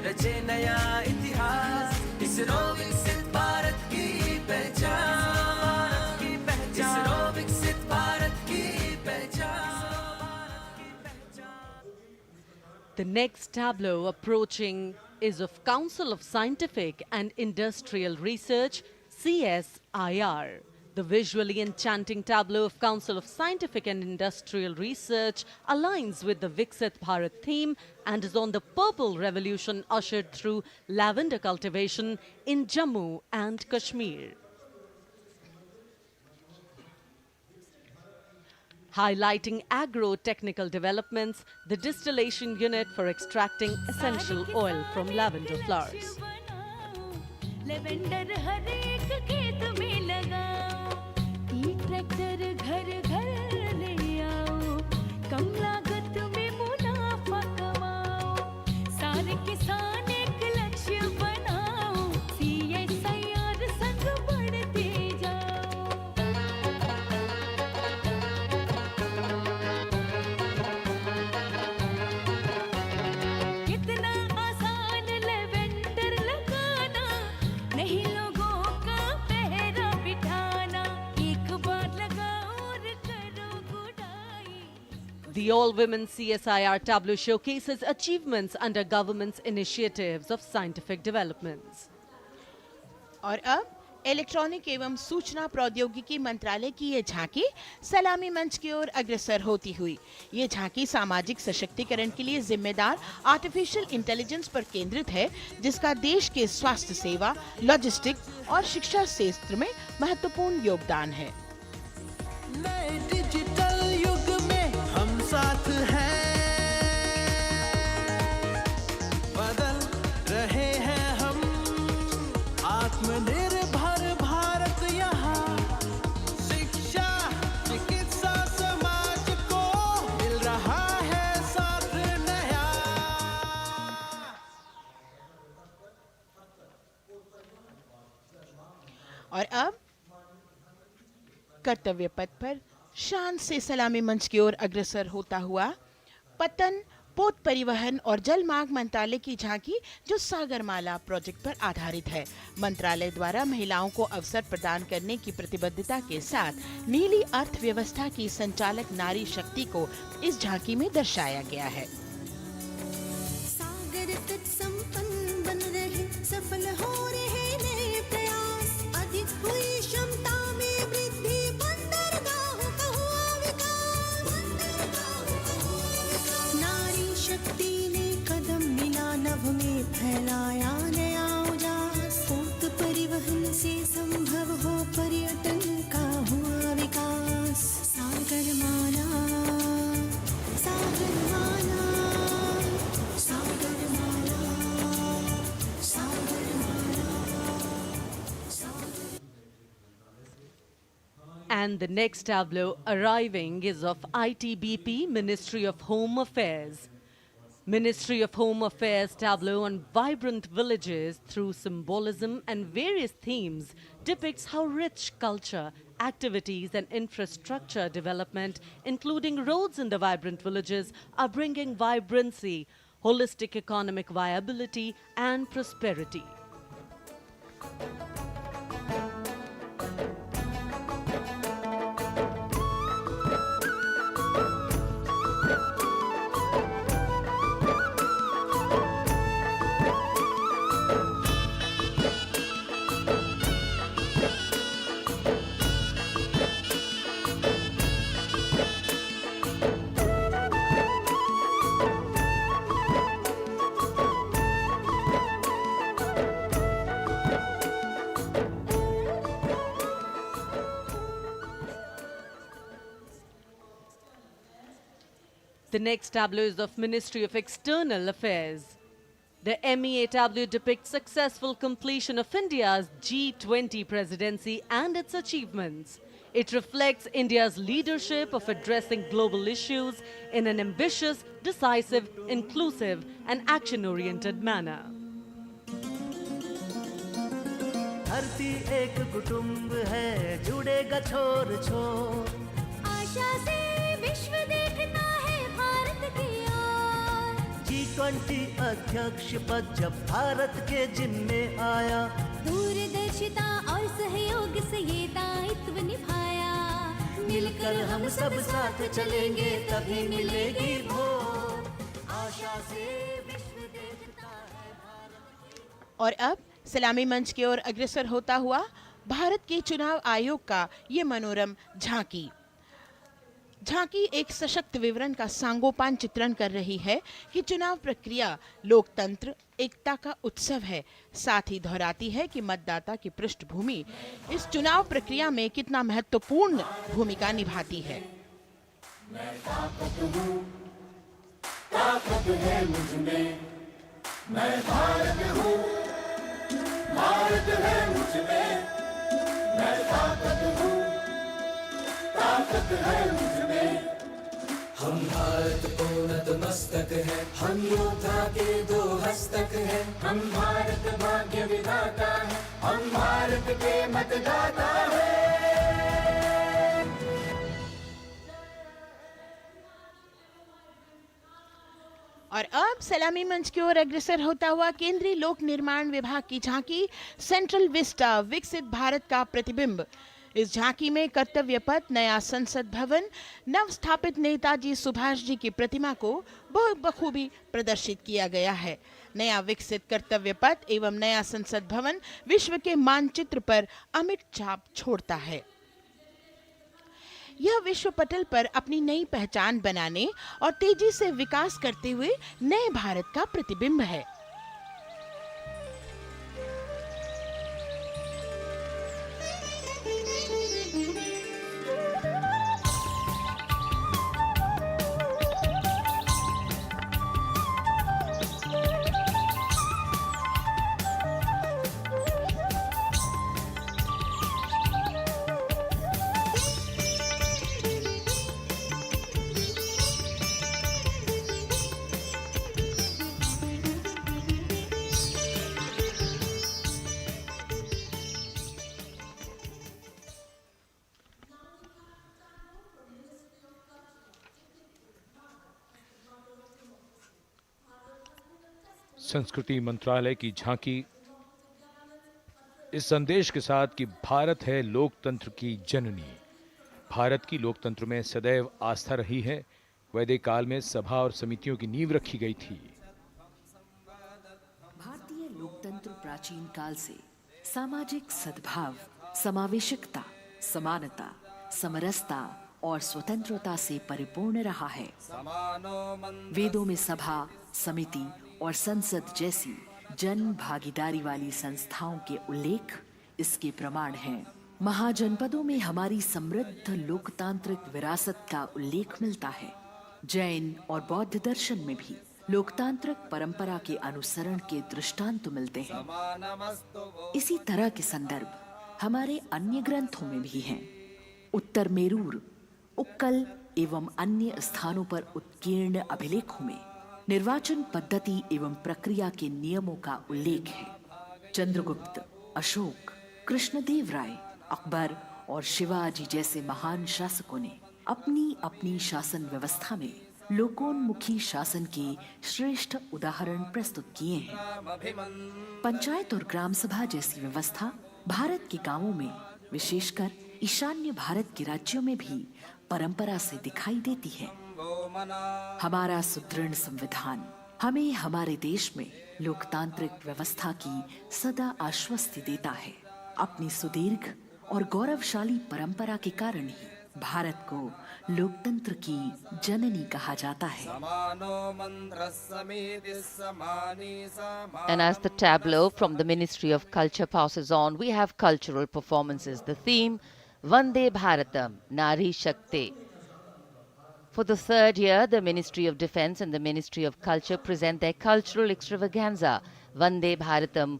रचे नया इतिहास, इसरो विकसित भारत की पहचान, इसरो विकसित भारत की पहचान। The next tableau approaching is of Council of Scientific and Industrial Research, CSIR. The visually enchanting tableau of Council of Scientific and Industrial Research aligns with the Viksit Bharat theme and is on the Purple Revolution ushered through lavender cultivation in Jammu and Kashmir. Highlighting agro-technical developments, the distillation unit for extracting essential oil from lavender flowers. Lavender हर एक खेत में लगाओ, tractor घर घर ले आओ, कम लागत में मुनाफा कमाओ, सारे किसान एक नहीं लोगों का पहरा बिठाना, एक बार लगाओ और करो गुडाई। The all-women CSIR tableau showcases achievements under government's initiatives of scientific developments. और अब इलेक्ट्रॉनिक एवं सूचना प्रौद्योगिकी मंत्रालय की ये झांकी सलामी मंच की ओर अग्रसर होती हुई। ये झांकी सामाजिक सशक्तिकरण के लिए जिम्मेदार आर्टिफिशियल इंटेलिजेंस पर केंद्रित है, जिसका देश के स्वास्थ्य सेवा, लॉजिस्टिक और शिक्षा क्षेत्र में महत्वपूर्ण योगदान है। नए डिजिटल युग में हम साथ हैं, बदल रहे हैं हम, आत्मनिर्भर भारत यहाँ, शिक्षा चिकित्सा समाज को मिल रहा है साथ नया। और अब कर्तव्य पथ पर शान से सलामी मंच की ओर अग्रसर होता हुआ पतन, पोत परिवहन और जल मार्ग मंत्रालय की झांकी, जो सागरमाला प्रोजेक्ट पर आधारित है। मंत्रालय द्वारा महिलाओं को अवसर प्रदान करने की प्रतिबद्धता के साथ नीली अर्थव्यवस्था की संचालक नारी शक्ति को इस झांकी में दर्शाया गया है। सागर तट संपन्न बन रहे, सफल हो रहे नए प्रयास, अधिक हुई क्षमता में वृद्धि, बंदरगाहों का हुआ विकास, नारी शक्ति ने कदम मिला नभ में, फैलाया नया उजास, पोत परिवहन से संभव हो पर्यटन का हुआ विकास। सागरमाला, सागरमाला, सागरमाला, सागरमाला, सागर। And the next tableau arriving is of ITBP, Ministry of Home Affairs. Ministry of Home Affairs tableau on vibrant villages through symbolism and various themes depicts how rich culture, activities and infrastructure development, including roads in the vibrant villages, are bringing vibrancy, holistic economic viability and prosperity. The next tableau is of Ministry of External Affairs. The MEA tableau depicts successful completion of India's G20 presidency and its achievements. It reflects India's leadership of addressing global issues in an ambitious, decisive, inclusive and action-oriented manner. धरती एक कुटुंब है, जुड़ेगा छोर छोर, आशा से विश्व देखता है भारत की ओर। G20 अध्यक्ष पद जब भारत के जिम्मे आया, दूरदर्शिता और सहयोग से ये दायित्व निभाया, मिलकर हम सब साथ चलेंगे तभी मिलेगी भोर, आशा से विश्व देखता है भारत। और अब सलामी मंच की ओर अग्रसर होता हुआ भारत के चुनाव आयोग का ये मनोरम झांकी। झांकी एक सशक्त विवरण का सांगोपान चित्रण कर रही है कि चुनाव प्रक्रिया लोकतंत्र, एकता का उत्सव है। साथ ही दोहराती है कि मतदाता की पृष्ठभूमि इस चुनाव प्रक्रिया में कितना महत्वपूर्ण भूमिका निभाती है। मैं ताकत है मुझमें, मैं भारत हूँ, भारत है मुझमें, मैं ताकत हूँ, ताकत है मुझमें। हम भारत को नतमस्तक है, हम योद्धा के दो हस्तक है, हम भारत भाग्य विधाता है, हम भारत के मतदाता है। और अब सलामी मंच की ओर अग्रसर होता हुआ केंद्रीय लोक निर्माण विभाग की झांकी सेंट्रल विस्टा विकसित भारत का प्रतिबिंब। इस झांकी में कर्तव्य पथ, नया संसद भवन, नव स्थापित नेताजी सुभाष जी की प्रतिमा को बहुत बखूबी प्रदर्शित किया गया है। नया विकसित कर्तव्य पथ एवं नया संसद भवन विश्व के मानचित्र पर अमिट छाप छोड़ता है। यह विश्व पटल पर अपनी नई पहचान बनाने और तेजी से विकास करते हुए नए भारत का प्रतिबिंब है। संस्कृति मंत्रालय की झांकी इस संदेश के साथ कि भारत है लोकतंत्र की जननी। भारत की लोकतंत्र में सदैव आस्था रही है। वैदिक काल में सभा और समितियों की नींव रखी गई थी। भारतीय लोकतंत्र प्राचीन काल से सामाजिक सद्भाव, समावेशकता, समानता, समरसता और स्वतंत्रता से परिपूर्ण रहा है। वेदों में सभा, समिति और संसद जैसी जन भागीदारी वाली संस्थाओं के उल्लेख इसके प्रमाण हैं। महाजनपदों में हमारी समृद्ध लोकतांत्रिक विरासत का उल्लेख मिलता है। जैन और बौद्ध दर्शन में भी लोकतांत्रिक परंपरा के अनुसरण के दृष्टांत मिलते हैं। इसी तरह के संदर्भ हमारे अन्य ग्रंथों में भी हैं। उत्तर मेरूर, उक्कल एवं अन्य स्थानों पर उत्कीर्ण अभिलेखों में निर्वाचन पद्धति एवं प्रक्रिया के नियमों का उल्लेख है। चंद्रगुप्त, अशोक, कृष्णदेव राय, अकबर और शिवाजी जैसे महान शासकों ने अपनी अपनी शासन व्यवस्था में लोकोन्मुखी शासन के श्रेष्ठ उदाहरण प्रस्तुत किए हैं। पंचायत और ग्राम सभा जैसी व्यवस्था भारत के गांवों में, विशेषकर ईशान्य भारत के राज्यों में भी परंपरा से दिखाई देती है। हमारा सुदृढ़ संविधान हमें हमारे देश में लोकतांत्रिक व्यवस्था की सदा आश्वस्ति देता है। अपनी सुदीर्घ और गौरवशाली परंपरा के कारण ही भारत को लोकतंत्र की जननी कहा जाता है। And as the tableau from the Ministry of Culture passes on, we have cultural performances. The theme, Vande Bharatam, Nari Shakti. For the third year, the Ministry of Defence and the Ministry of Culture present their cultural extravaganza, Vande Bharatam.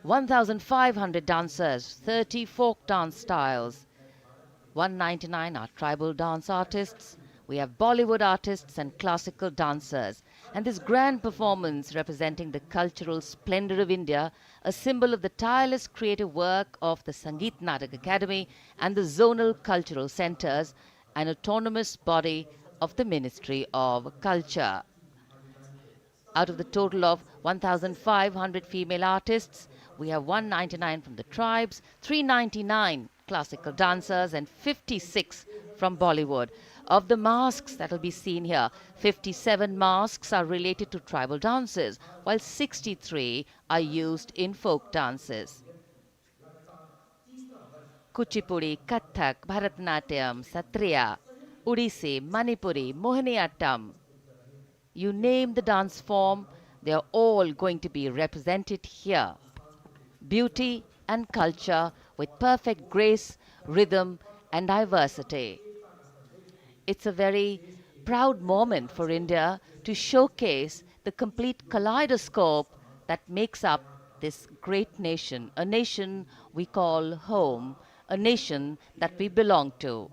1,500 dancers, 30 folk dance styles, 199 are tribal dance artists. We have Bollywood artists and classical dancers. And this grand performance representing the cultural splendor of India, a symbol of the tireless creative work of the Sangeet Natak Academy and the zonal cultural centers, an autonomous body of the Ministry of Culture. Out of the total of 1,500 female artists, we have 199 from the tribes, 399 classical dancers and 56 from Bollywood. Of the masks that will be seen here, 57 masks are related to tribal dances, while 63 are used in folk dances. Kuchipudi, Kathak, Bharatanatyam, Satriya, Odissi, Manipuri, Mohiniyattam. You name the dance form, they are all going to be represented here. Beauty and culture with perfect grace, rhythm and diversity. It's a very proud moment for India to showcase the complete kaleidoscope that makes up this great nation, a nation we call home, a nation that we belong to.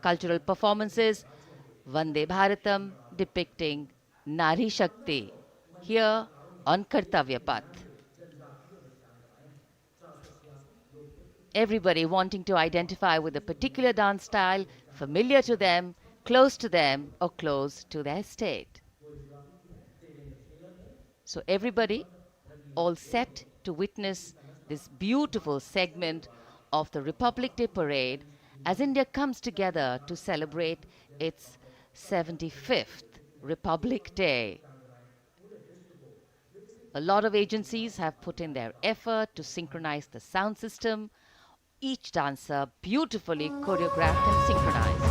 Cultural performances, Vande Bharatam depicting Nari Shakti, here on Kartavya Path. Everybody wanting to identify with a particular dance style, familiar to them, close to them, or close to their state. So everybody all set to witness this beautiful segment of the Republic Day Parade as India comes together to celebrate its 75th Republic Day. A lot of agencies have put in their effort to synchronize the sound system. Each dancer beautifully choreographed and synchronized.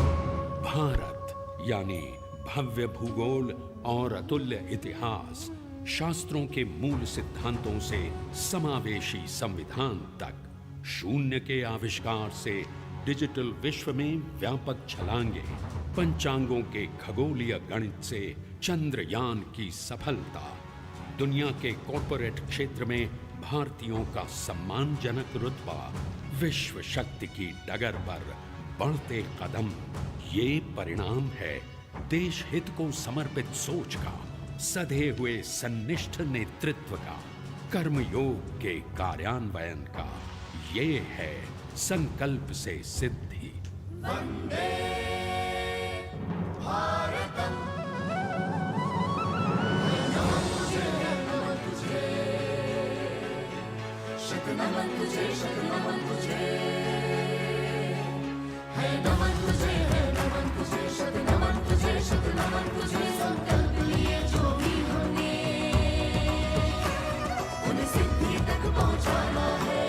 Bharat यानी भव्य भूगोल और अतुल्य इतिहास, शास्त्रों के मूल सिद्धांतों से समावेशी संविधान तक, शून्य के आविष्कार से डिजिटल विश्व में व्यापक छलांगे, पंचांगों के खगोलीय गणित से चंद्रयान की सफलता, दुनिया के कॉर्पोरेट क्षेत्र में भारतीयों का सम्मानजनक रुतबा, विश्व शक्ति की डगर पर बढ़ते कदम, ये परिणाम है देश हित को समर्पित सोच का, सधे हुए सन्निष्ठ नेतृत्व का, कर्मयोग के कार्यान्वयन का। ये है संकल्प से सिद्धि। वंदे भारतम, नमन तुझे, नमन तुझे, शत नमन तुझे, शत नमन तुझे, है नमन तुझे, है नमन तुझे, शत नमन तुझे, शत नमन तुझे। संकल्प लिए जो भी हमने उन्हें सिद्धि तक पहुंचाना है।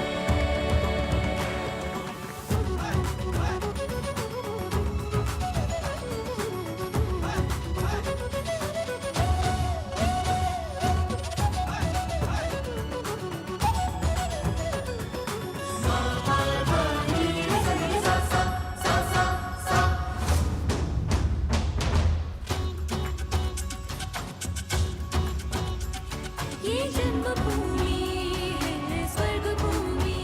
ये जन्मभूमि है स्वर्ग भूमि।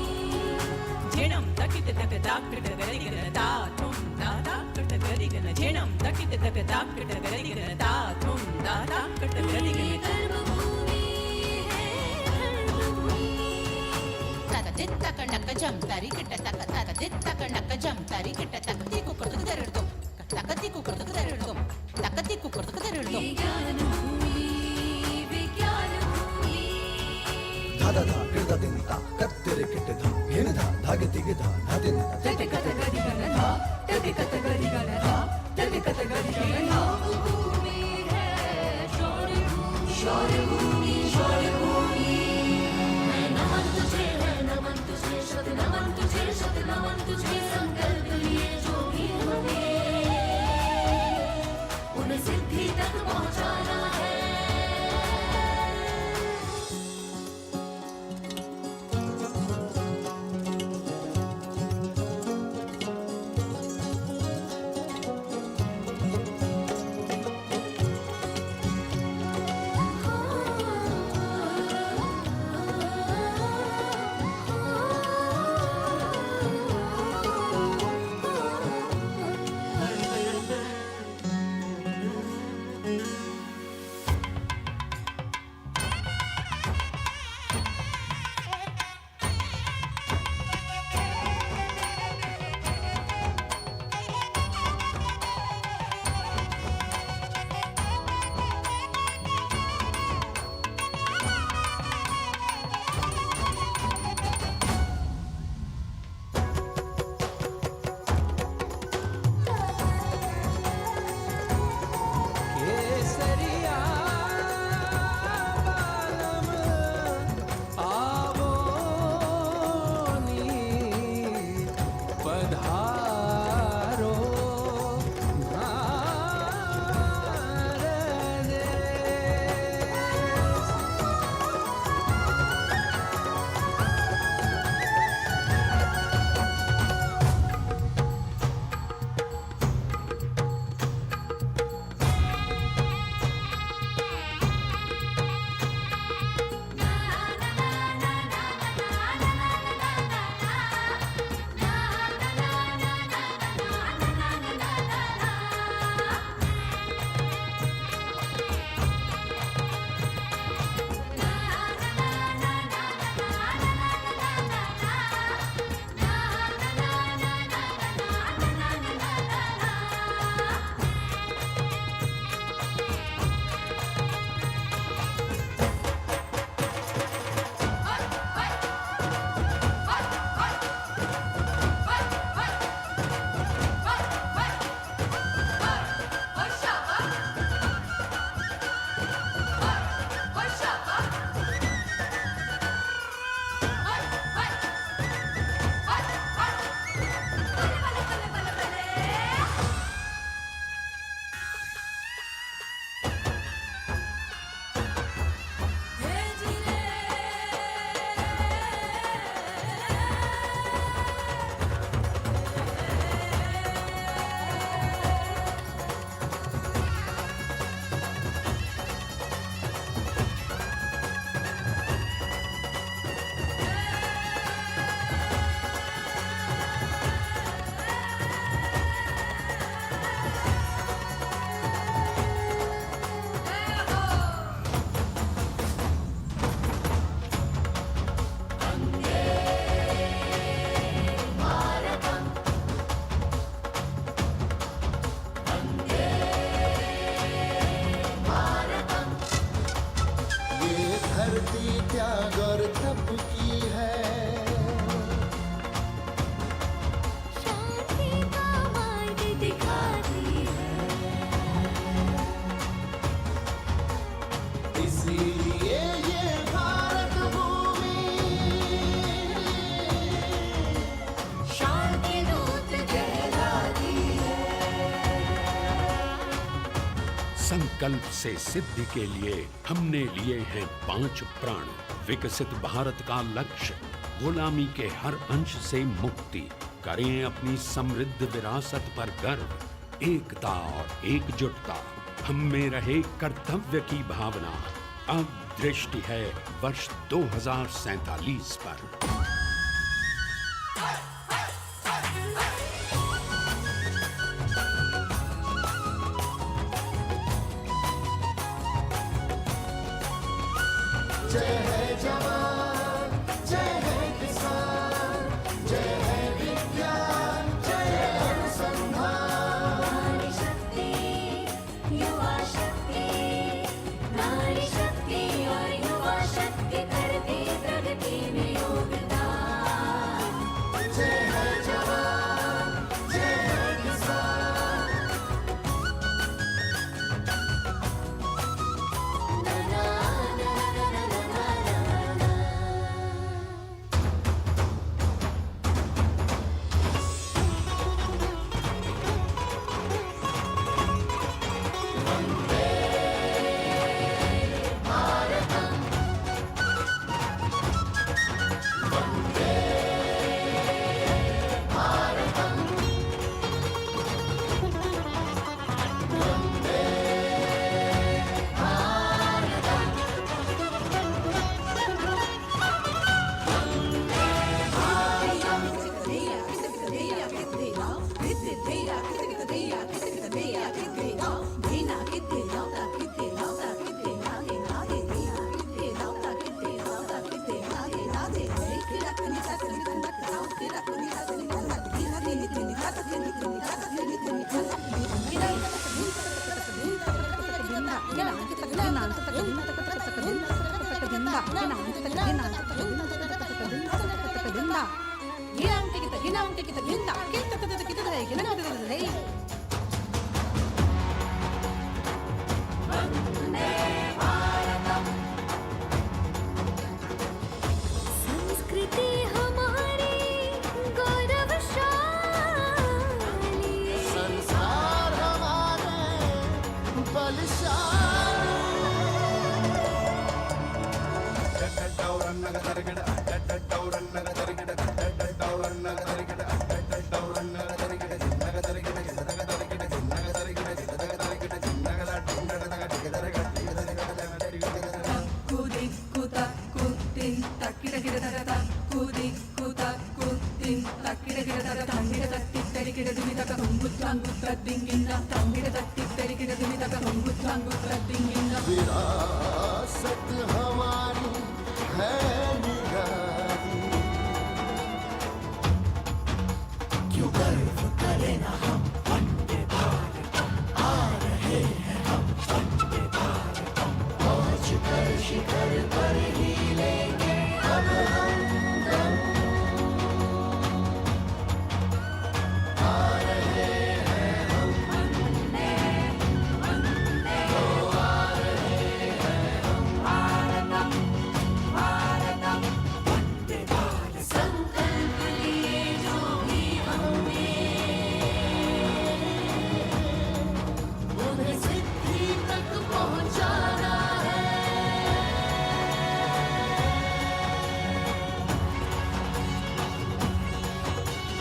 झेणं तकित तक दाक्कट गरिगन दातुं दादाक्कट गरिगन झेणं तकित तक दाक्कट गरिगन दातुं दादाक्कट गरिगन कर्मभूमि है धर्मभूमि। तक दित तक नक जम तारी किट तक तक दित तक नक जम तारी किट तक ती कुकर तक दरड़ तुम तक ती कुकर तक दरड़ तुम तक ती कुकर तक दरड़ तुम। विज्ञान भूमि विज्ञान भूमि। धादा धा गिरदा दिन ता कत्तिर किट धा घेन धा धागे तिगे धा धादिन तक कत गरिगन धा तक कत गरिगन धा तक कत गरिगन धा। भूमि है शौर्य भूमि शौर्य भूमि शौर्य भूमि। है नमन तुझे है नमन तुझे शत नमन तुझे शत नमन तुझे। संकल्प लिए जो भी हमें उन्हें सिद्धि तक पहुंचाना है। संकल्प से सिद्धि के लिए हमने लिए हैं 5 प्रण। विकसित भारत का लक्ष्य, गुलामी के हर अंश से मुक्ति। करें अपनी समृद्ध विरासत पर गर्व, एकता और एकजुटता। हम में रहे कर्तव्य की भावना। अब दृष्टि है वर्ष 2047 पर। जय है जवान, जय है किसान, जय है विज्ञान, जय है अनुसंधान। नारी शक्ति, युवा शक्ति, नारी शक्ति और युवा शक्ति करती प्रगति में योगदान। जय है जवान, जय है किसान। संस्कृति हमारी गौरवशाली, संस्कार हमारे विरासत हमारी है निराली। क्यों गर्व करें ना हम वंदे भारत, आ रहे हैं हम वंदे भारत। पहुंच कर शिखर पर ही लेंगे अब हम दम। आ रहे हैं हम वंदे, वंदे, ओ आ रहे हैं हम भारतम, भारतम, वंदे भारत। संकल्प लिए जो भी हमने, उन्हें सिद्धि तक पहुंचाना है।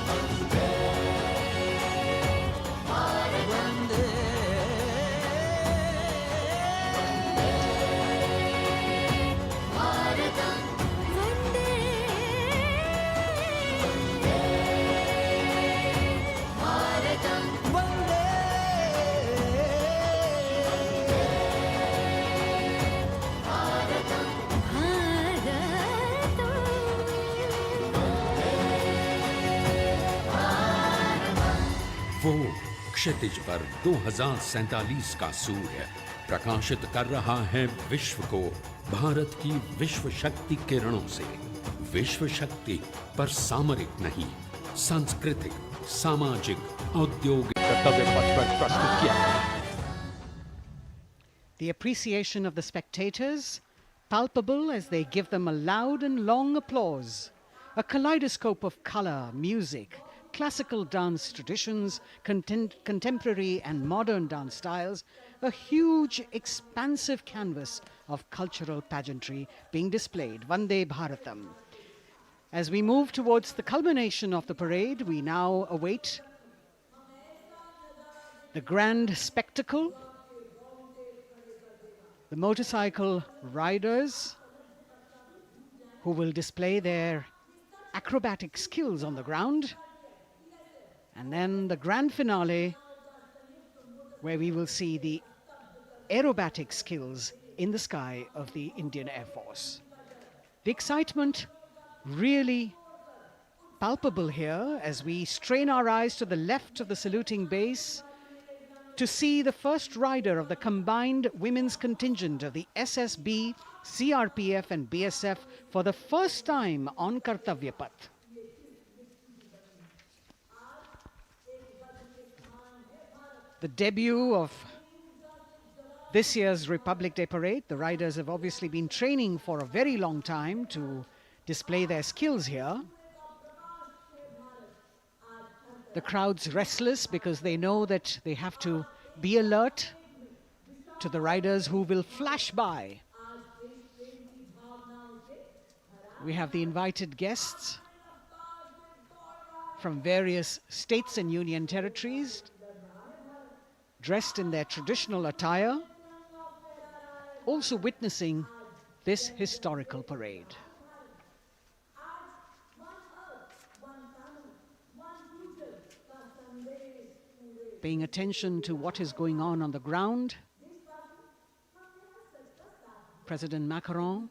वंदे भारत, वंदे, भारतम, वंदे भारतम, वंदे भारतम। वो क्षितिज पर 2047 का सूर्य प्रकाशित कर रहा है विश्व को भारत की विश्व शक्ति किरणों से। विश्व शक्ति पर सामरिक नहीं, सांस्कृतिक, सामाजिक, औद्योगिक कर्तव्य पथ पर प्रस्तुत किया गया। The appreciation of the spectators, palpable as they give them a loud and long applause. A kaleidoscope of color, music, classical dance traditions, contemporary and modern dance styles, a huge, expansive canvas of cultural pageantry being displayed, Vande Bharatam. As we move towards the culmination of the parade, we now await the grand spectacle, the motorcycle riders who will display their acrobatic skills on the ground, and then the grand finale where we will see the aerobatic skills in the sky of the Indian Air Force. The excitement really palpable here as we strain our eyes to the left of the saluting base to see the first rider of the combined women's contingent of the SSB, CRPF and BSF for the first time on Kartavya Path. The debut of this year's Republic Day Parade. The riders have obviously been training for a very long time to display their skills here. The crowd's restless because they know that they have to be alert to the riders who will flash by. We have the invited guests from various states and union territories, dressed in their traditional attire, also witnessing this historical parade. Paying attention to what is going on the ground, President Macron,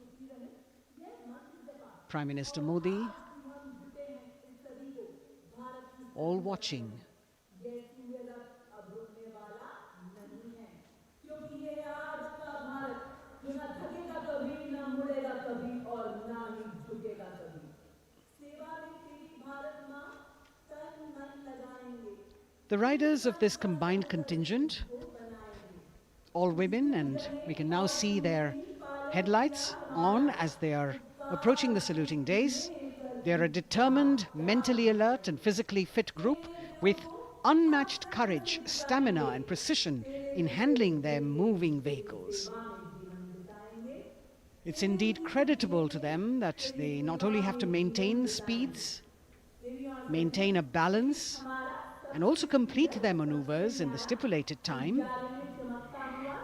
Prime Minister Modi, all watching. The riders of this combined contingent, all women, and we can now see their headlights on as they are approaching the saluting days. They are a determined, mentally alert and physically fit group with unmatched courage, stamina and precision in handling their moving vehicles. It's indeed creditable to them that they not only have to maintain speeds, maintain a balance, and also complete their maneuvers in the stipulated time,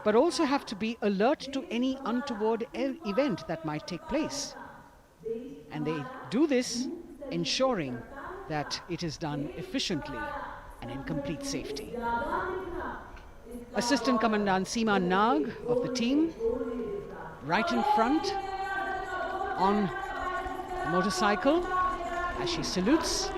but also have to be alert to any untoward event that might take place. And they do this ensuring that it is done efficiently and in complete safety. Assistant Commandant Seema Nag of the team, right in front on the motorcycle as she salutes.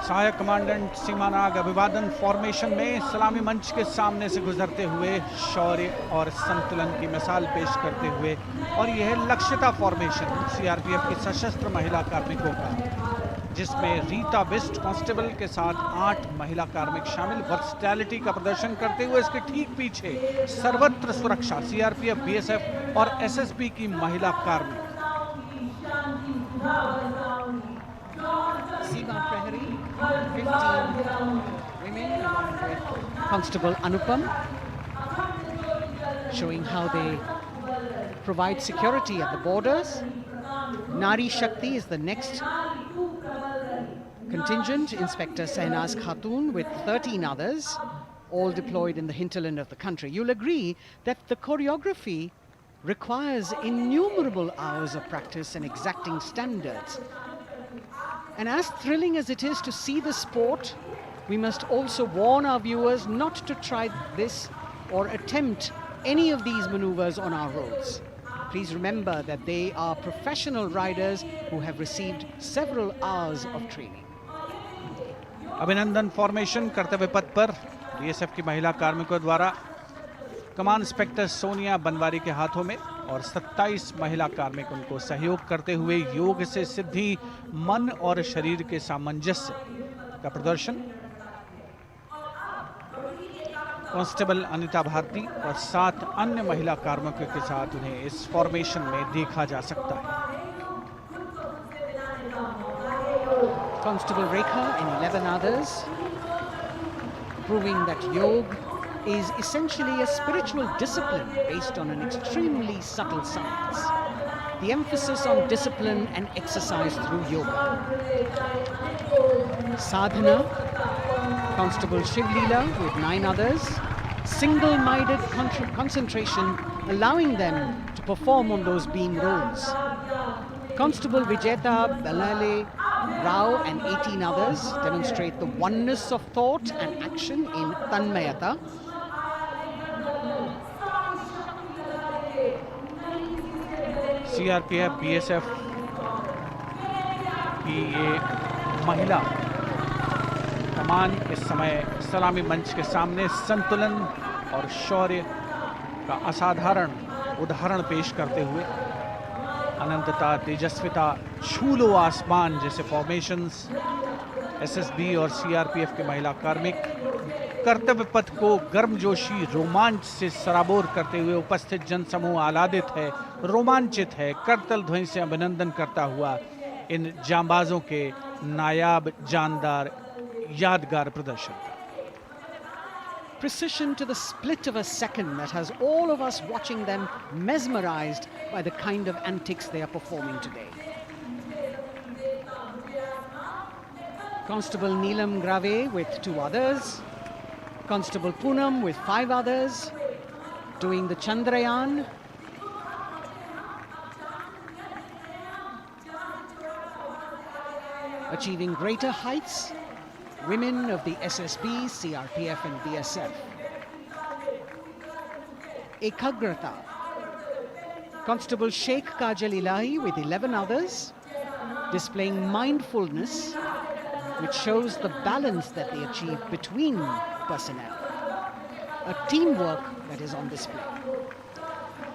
सहायक commandant सीमा नाग अभिवादन formation में सलामी मंच के सामने से गुजरते हुए शौर्य और संतुलन की मिसाल पेश करते हुए, और यह लक्ष्यता फॉर्मेशन सीआरपीएफ की सशस्त्र महिला कार्मिकों का, जिसमें रीता बिस्ट कांस्टेबल के साथ 8 महिला कार्मिक शामिल, वर्सटैलिटी का प्रदर्शन करते हुए इसके ठीक पीछे सर्वत्र सुरक्षा सीआरपीएफ, बीएसएफ और एसएसबी की महिला कार्मिक। Seema Prahari, 15 women along with Constable Anupam, showing how they provide security at the borders. Nari Shakti is the next contingent, Inspector Sahnaz Khatun with 13 others, all deployed in the hinterland of the country. You'll agree that the choreography requires innumerable hours of practice and exacting standards. And as thrilling as it is to see the sport, we must also warn our viewers not to try this or attempt any of these maneuvers on our roads. Please remember that they are professional riders who have received several hours of training. अभिनंदन formation कर्तव्य पथ पर BSF की महिला कार्मिकों द्वारा कमान inspector Sonia Banwari के हाथों में, और 27 महिला कार्मिक उनको सहयोग करते हुए योग से सिद्धि, मन और शरीर के सामंजस्य का प्रदर्शन। कांस्टेबल अनिता भारती और 7 अन्य महिला कार्मिकों के साथ उन्हें इस फॉर्मेशन में देखा जा सकता है। Constable Rekha and 11 others, proving that yoga is essentially a spiritual discipline based on an extremely subtle science. The emphasis on discipline and exercise through yoga. Sadhana, Constable Shivleela with 9 others, single-minded concentration, allowing them to perform on those beam roles. Constable Vijeta Balale Rao and 18 others demonstrate the oneness of thought and action in Tanmayata. CRPF BSF की ये महिला कमान इस समय सलामी मंच के सामने संतुलन और शौर्य का असाधारण उदाहरण पेश करते हुए अनंतता, तेजस्विता, छू लो आसमान जैसे फॉर्मेशंस एसएसबी और सीआरपीएफ के महिला कार्मिक कर्तव्य पथ को गर्मजोशी रोमांच से सराबोर करते हुए उपस्थित जनसमूह आह्लादित है, रोमांचित है, करतल ध्वनि से अभिनंदन करता हुआ इन जांबाजों के नायाब, जानदार, यादगार प्रदर्शन का। Precision to the split of a second that has all of us watching them mesmerized by the kind of antics they are performing today. Constable Neelam Grave with 2 others, Constable Poonam with 5 others, doing the Chandrayaan. Achieving greater heights, women of the SSB, CRPF and BSF. Ekagrata, Constable Sheikh Kajal Ilahi with 11 others, displaying mindfulness, which shows the balance that they achieve between personnel. A teamwork that is on display.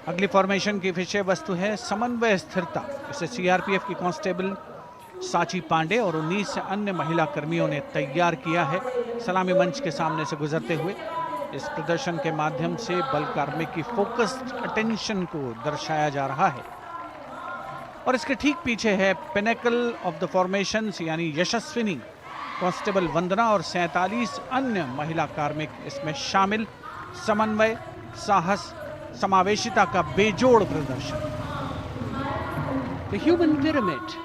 अगली formation की विषय वस्तु है समन्वय स्थिरता। इसे CRPF की constable साची पांडे और 19 अन्य महिला कर्मियों ने तैयार किया है। सलामी मंच के सामने से गुजरते हुए इस प्रदर्शन के माध्यम से बल कार्मिक की फोकस्ड अटेंशन को दर्शाया जा रहा है और इसके ठीक पीछे है पिनेकल ऑफ द फॉर्मेशंस यानी यशस्विनी कांस्टेबल वंदना और 47 अन्य महिला कार्मिक इसमें शामिल। समन्वय, साहस, समावेशिता का बेजोड़ प्रदर्शन। The human pyramid,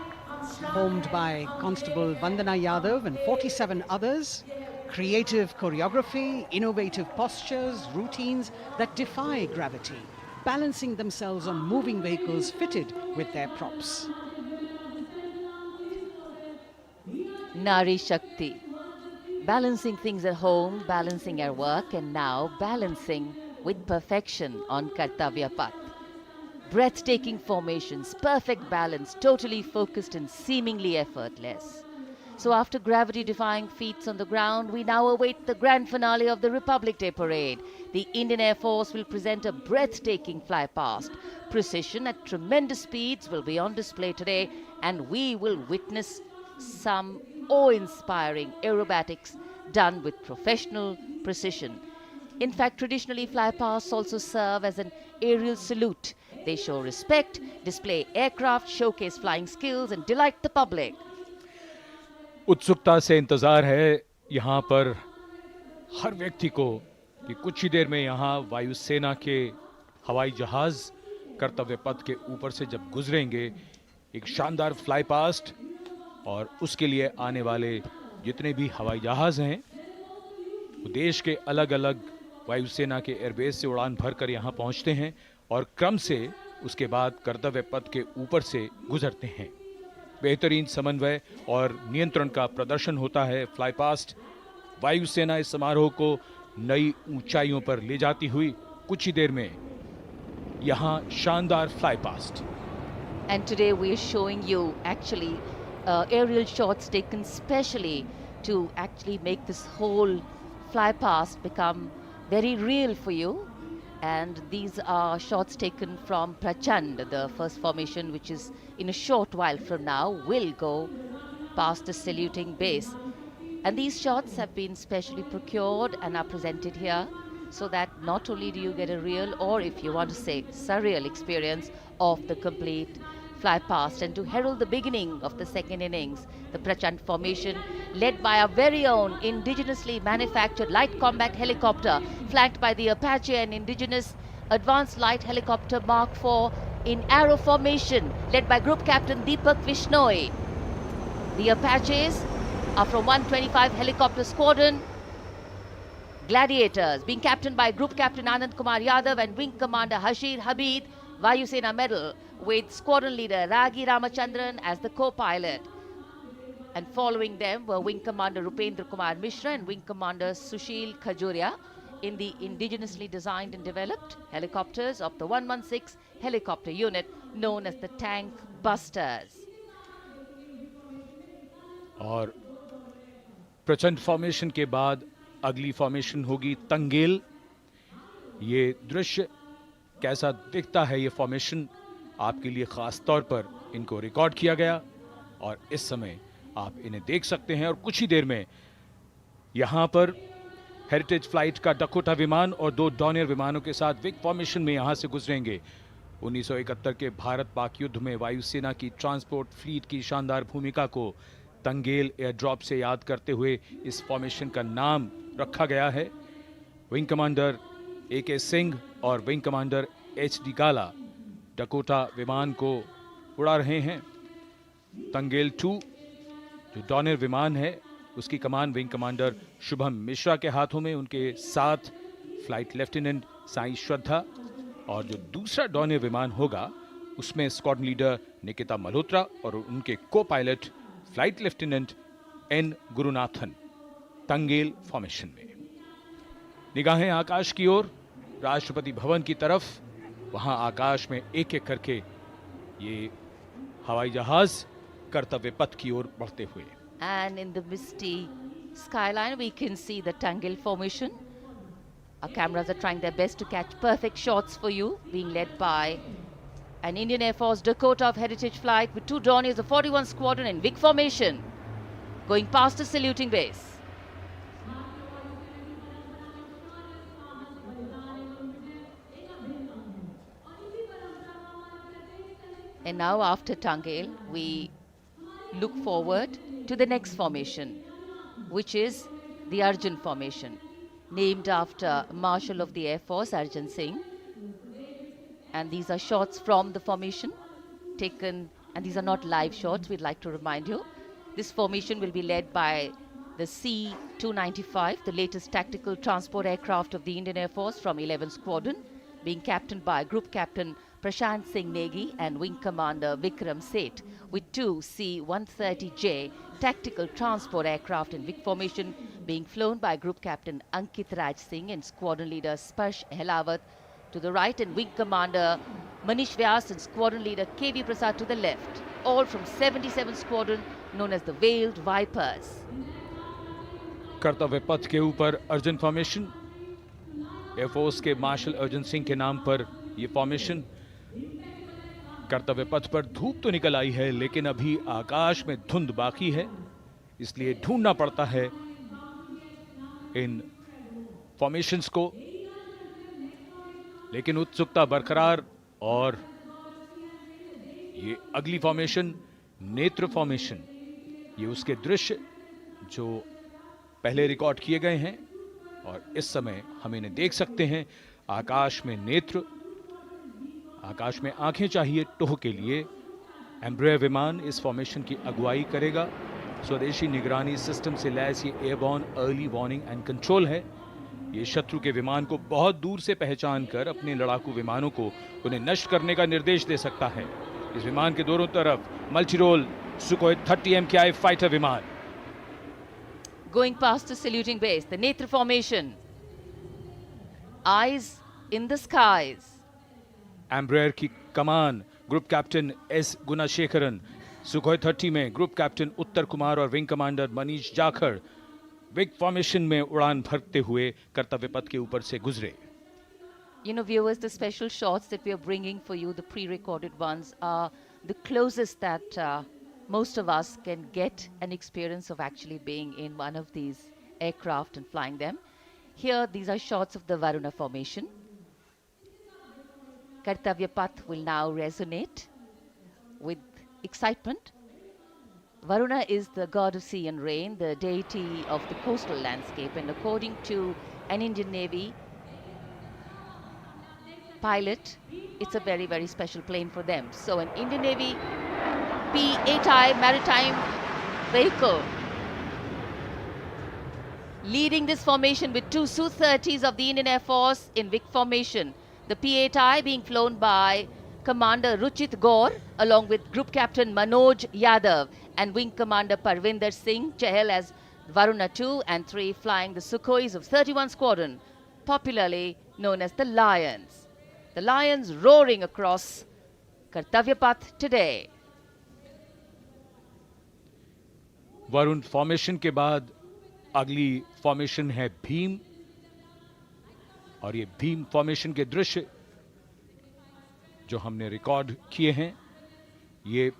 formed by Constable Vandana Yadav and 47 others, creative choreography, innovative postures, routines that defy gravity, balancing themselves on moving vehicles fitted with their props. Nari Shakti, balancing things at home, balancing at work, and now balancing with perfection on Kartavya Path. Breathtaking formations, perfect balance, totally focused and seemingly effortless. So after gravity-defying feats on the ground, we now await the grand finale of the Republic Day Parade. The Indian Air Force will present a breathtaking fly-past. Precision at tremendous speeds will be on display today, and we will witness some awe-inspiring aerobatics done with professional precision. In fact, traditionally, fly-pasts also serve as an aerial salute. They show respect, display aircraft, showcase flying skills, and delight the public. उत्सुकता से इंतजार है यहाँ पर हर व्यक्ति को कि कुछ ही देर में यहाँ वायुसेना के हवाई जहाज कर्तव्य पथ के ऊपर से जब गुजरेंगे, एक शानदार फ्लाई पास्ट, और उसके लिए आने वाले जितने भी हवाई जहाज हैं वो देश के अलग अलग वायुसेना के एयरबेस से उड़ान भरकर यहाँ पहुँचते हैं और क्रम से उसके बाद कर्तव्य पथ के ऊपर से गुजरते हैं। बेहतरीन समन्वय और नियंत्रण का प्रदर्शन होता है। फ्लाई पास्ट वायुसेना इस समारोह को नई ऊंचाइयों पर ले जाती हुई कुछ ही देर में यहाँ शानदार fly past. And today we are showing you actually aerial shots taken specially to actually make this whole fly past become very real for you. And these are shots taken from Prachand, the first formation, which is in a short while from now will go past the saluting base. And these shots have been specially procured and are presented here so that not only do you get a real, or if you want to say surreal experience of the complete fly past. And to herald the beginning of the second innings, the Prachand formation, led by our very own indigenously manufactured light combat helicopter, flanked by the Apache and indigenous advanced light helicopter Mark IV in arrow formation, led by Group Captain Deepak Vishnoi. The Apaches are from 125 Helicopter Squadron. Gladiators, being captained by Group Captain Anand Kumar Yadav and Wing Commander Hashir Habib, Vayu Sena Medal, with Squadron Leader Ragi Ramachandran as the co-pilot. And following them were Wing Commander Rupendra Kumar Mishra and Wing Commander Sushil Khajuria in the indigenously designed and developed helicopters of the 116 helicopter unit known as the Tank Busters. और प्रचंड formation के बाद अगली formation होगी तंगेल। ये दृश्य कैसा दिखता है, ये फॉर्मेशन आपके लिए खास तौर पर इनको रिकॉर्ड किया गया और इस समय आप इन्हें देख सकते हैं। और कुछ ही देर में यहाँ पर हेरिटेज फ्लाइट का डकोटा विमान और 2 डॉनियर विमानों के साथ विग फॉर्मेशन में यहाँ से गुजरेंगे। 1971 के भारत पाक युद्ध में वायुसेना की ट्रांसपोर्ट फ्लीट की शानदार भूमिका को तंगेल एयर ड्रॉप से याद करते हुए इस फॉर्मेशन का नाम रखा गया है। विंग कमांडर AK सिंह और विंग कमांडर HD गाला डकोटा विमान को उड़ा रहे हैं। तंगेल 2 जो डॉनियर विमान है उसकी कमान विंग कमांडर शुभम मिश्रा के हाथों में, उनके साथ फ्लाइट लेफ्टिनेंट साई श्रद्धा, और जो दूसरा डॉनियर विमान होगा उसमें स्क्वाड्रन लीडर निकिता मल्होत्रा और उनके copilot flight lieutenant N Gurunathan. Tangail formation में निगाहें आकाश की ओर, राष्ट्रपति भवन की तरफ। वहां आकाश में एक एक करके ये हवाई जहाज कर्तव्य पथ की ओर बढ़ते हुए। And in the misty skyline, we can see the Tangil formation. Our cameras are trying their best to catch perfect shots for you, being led by an Indian Air Force Dakota of Heritage Flight with 2 Dorniers of 41 Squadron in WIG formation, going past the saluting base. And now after Tangil, we look forward to the next formation, which is the Arjun formation, named after Marshal of the Air Force Arjun Singh. And these are shots from the formation taken, and these are not live shots, we'd like to remind you. This formation will be led by the C-295, the latest tactical transport aircraft of the Indian Air Force from 11 Squadron, being captained by Group Captain Prashant Singh Negi and Wing Commander Vikram Seth, with 2 C-130J tactical transport aircraft in WIG formation being flown by Group Captain Ankit Raj Singh and Squadron Leader Sparsh Helawat to the right and Wing Commander Manish Vyas and Squadron Leader KV Prasad to the left, all from 77 Squadron known as the Veiled Vipers. कर्तव्य पथ के ऊपर Arjun formation, air force के martial Arjun Singh के नाम पर यह formation. कर्तव्य पथ पर धूप तो निकल आई है लेकिन अभी आकाश में धुंध बाकी है, इसलिए ढूंढना पड़ता है इन फॉर्मेशंस को, लेकिन उत्सुकता बरकरार। और ये अगली फॉर्मेशन नेत्र फॉर्मेशन, ये उसके दृश्य जो पहले रिकॉर्ड किए गए हैं और इस समय हम इन्हें देख सकते हैं। आकाश में नेत्र, आकाश में आंखें चाहिए टोह के लिए। एम्ब्रेयर विमान इस फॉर्मेशन की अगुवाई करेगा। स्वदेशी निगरानी सिस्टम से लैस ये airborne early warning and control है। ये शत्रु के विमान को बहुत दूर से पहचान कर अपने लड़ाकू विमानों को उन्हें नष्ट करने का निर्देश दे सकता है। इस विमान के दोनों तरफ मल्टीरोल सुखोई 30 MKI फाइटर विमान। Going past the saluting base, the Netra formation, eyes in the skies. Embraer की कमान group captain S Gunasekaran, Sukhoi 30 में ग्रुप कैप्टन उत्तर कुमार और wing commander Manish Jakhar vic formation में उड़ान भरते हुए कर्तव्य पथ के ऊपर से गुजरे। You know, viewers, the special shots that we are bringing for you, the pre-recorded ones, are the closest that most of us can get an experience of actually being in one of these aircraft and flying them. Here, these are shots of the Varuna formation. Kartavya Path will now resonate with excitement. Varuna is the god of sea and rain, the deity of the coastal landscape, and according to an Indian Navy pilot, it's a very, very special plane for them. So an Indian Navy P-8I maritime vehicle leading this formation with two Su-30s of the Indian Air Force in Vic formation. The P-8I being flown by Commander Ruchit Gaur along with Group Captain Manoj Yadav and Wing Commander Parvinder Singh Chahal as Varuna 2 and 3 flying the Sukhois of 31 Squadron, popularly known as the Lions. The Lions roaring across Kartavya Path today. Varun formation के बाद अगली formation है भीम, और ये Bhim formation के दृश्य जो हमने रिकॉर्ड किए हैं, ये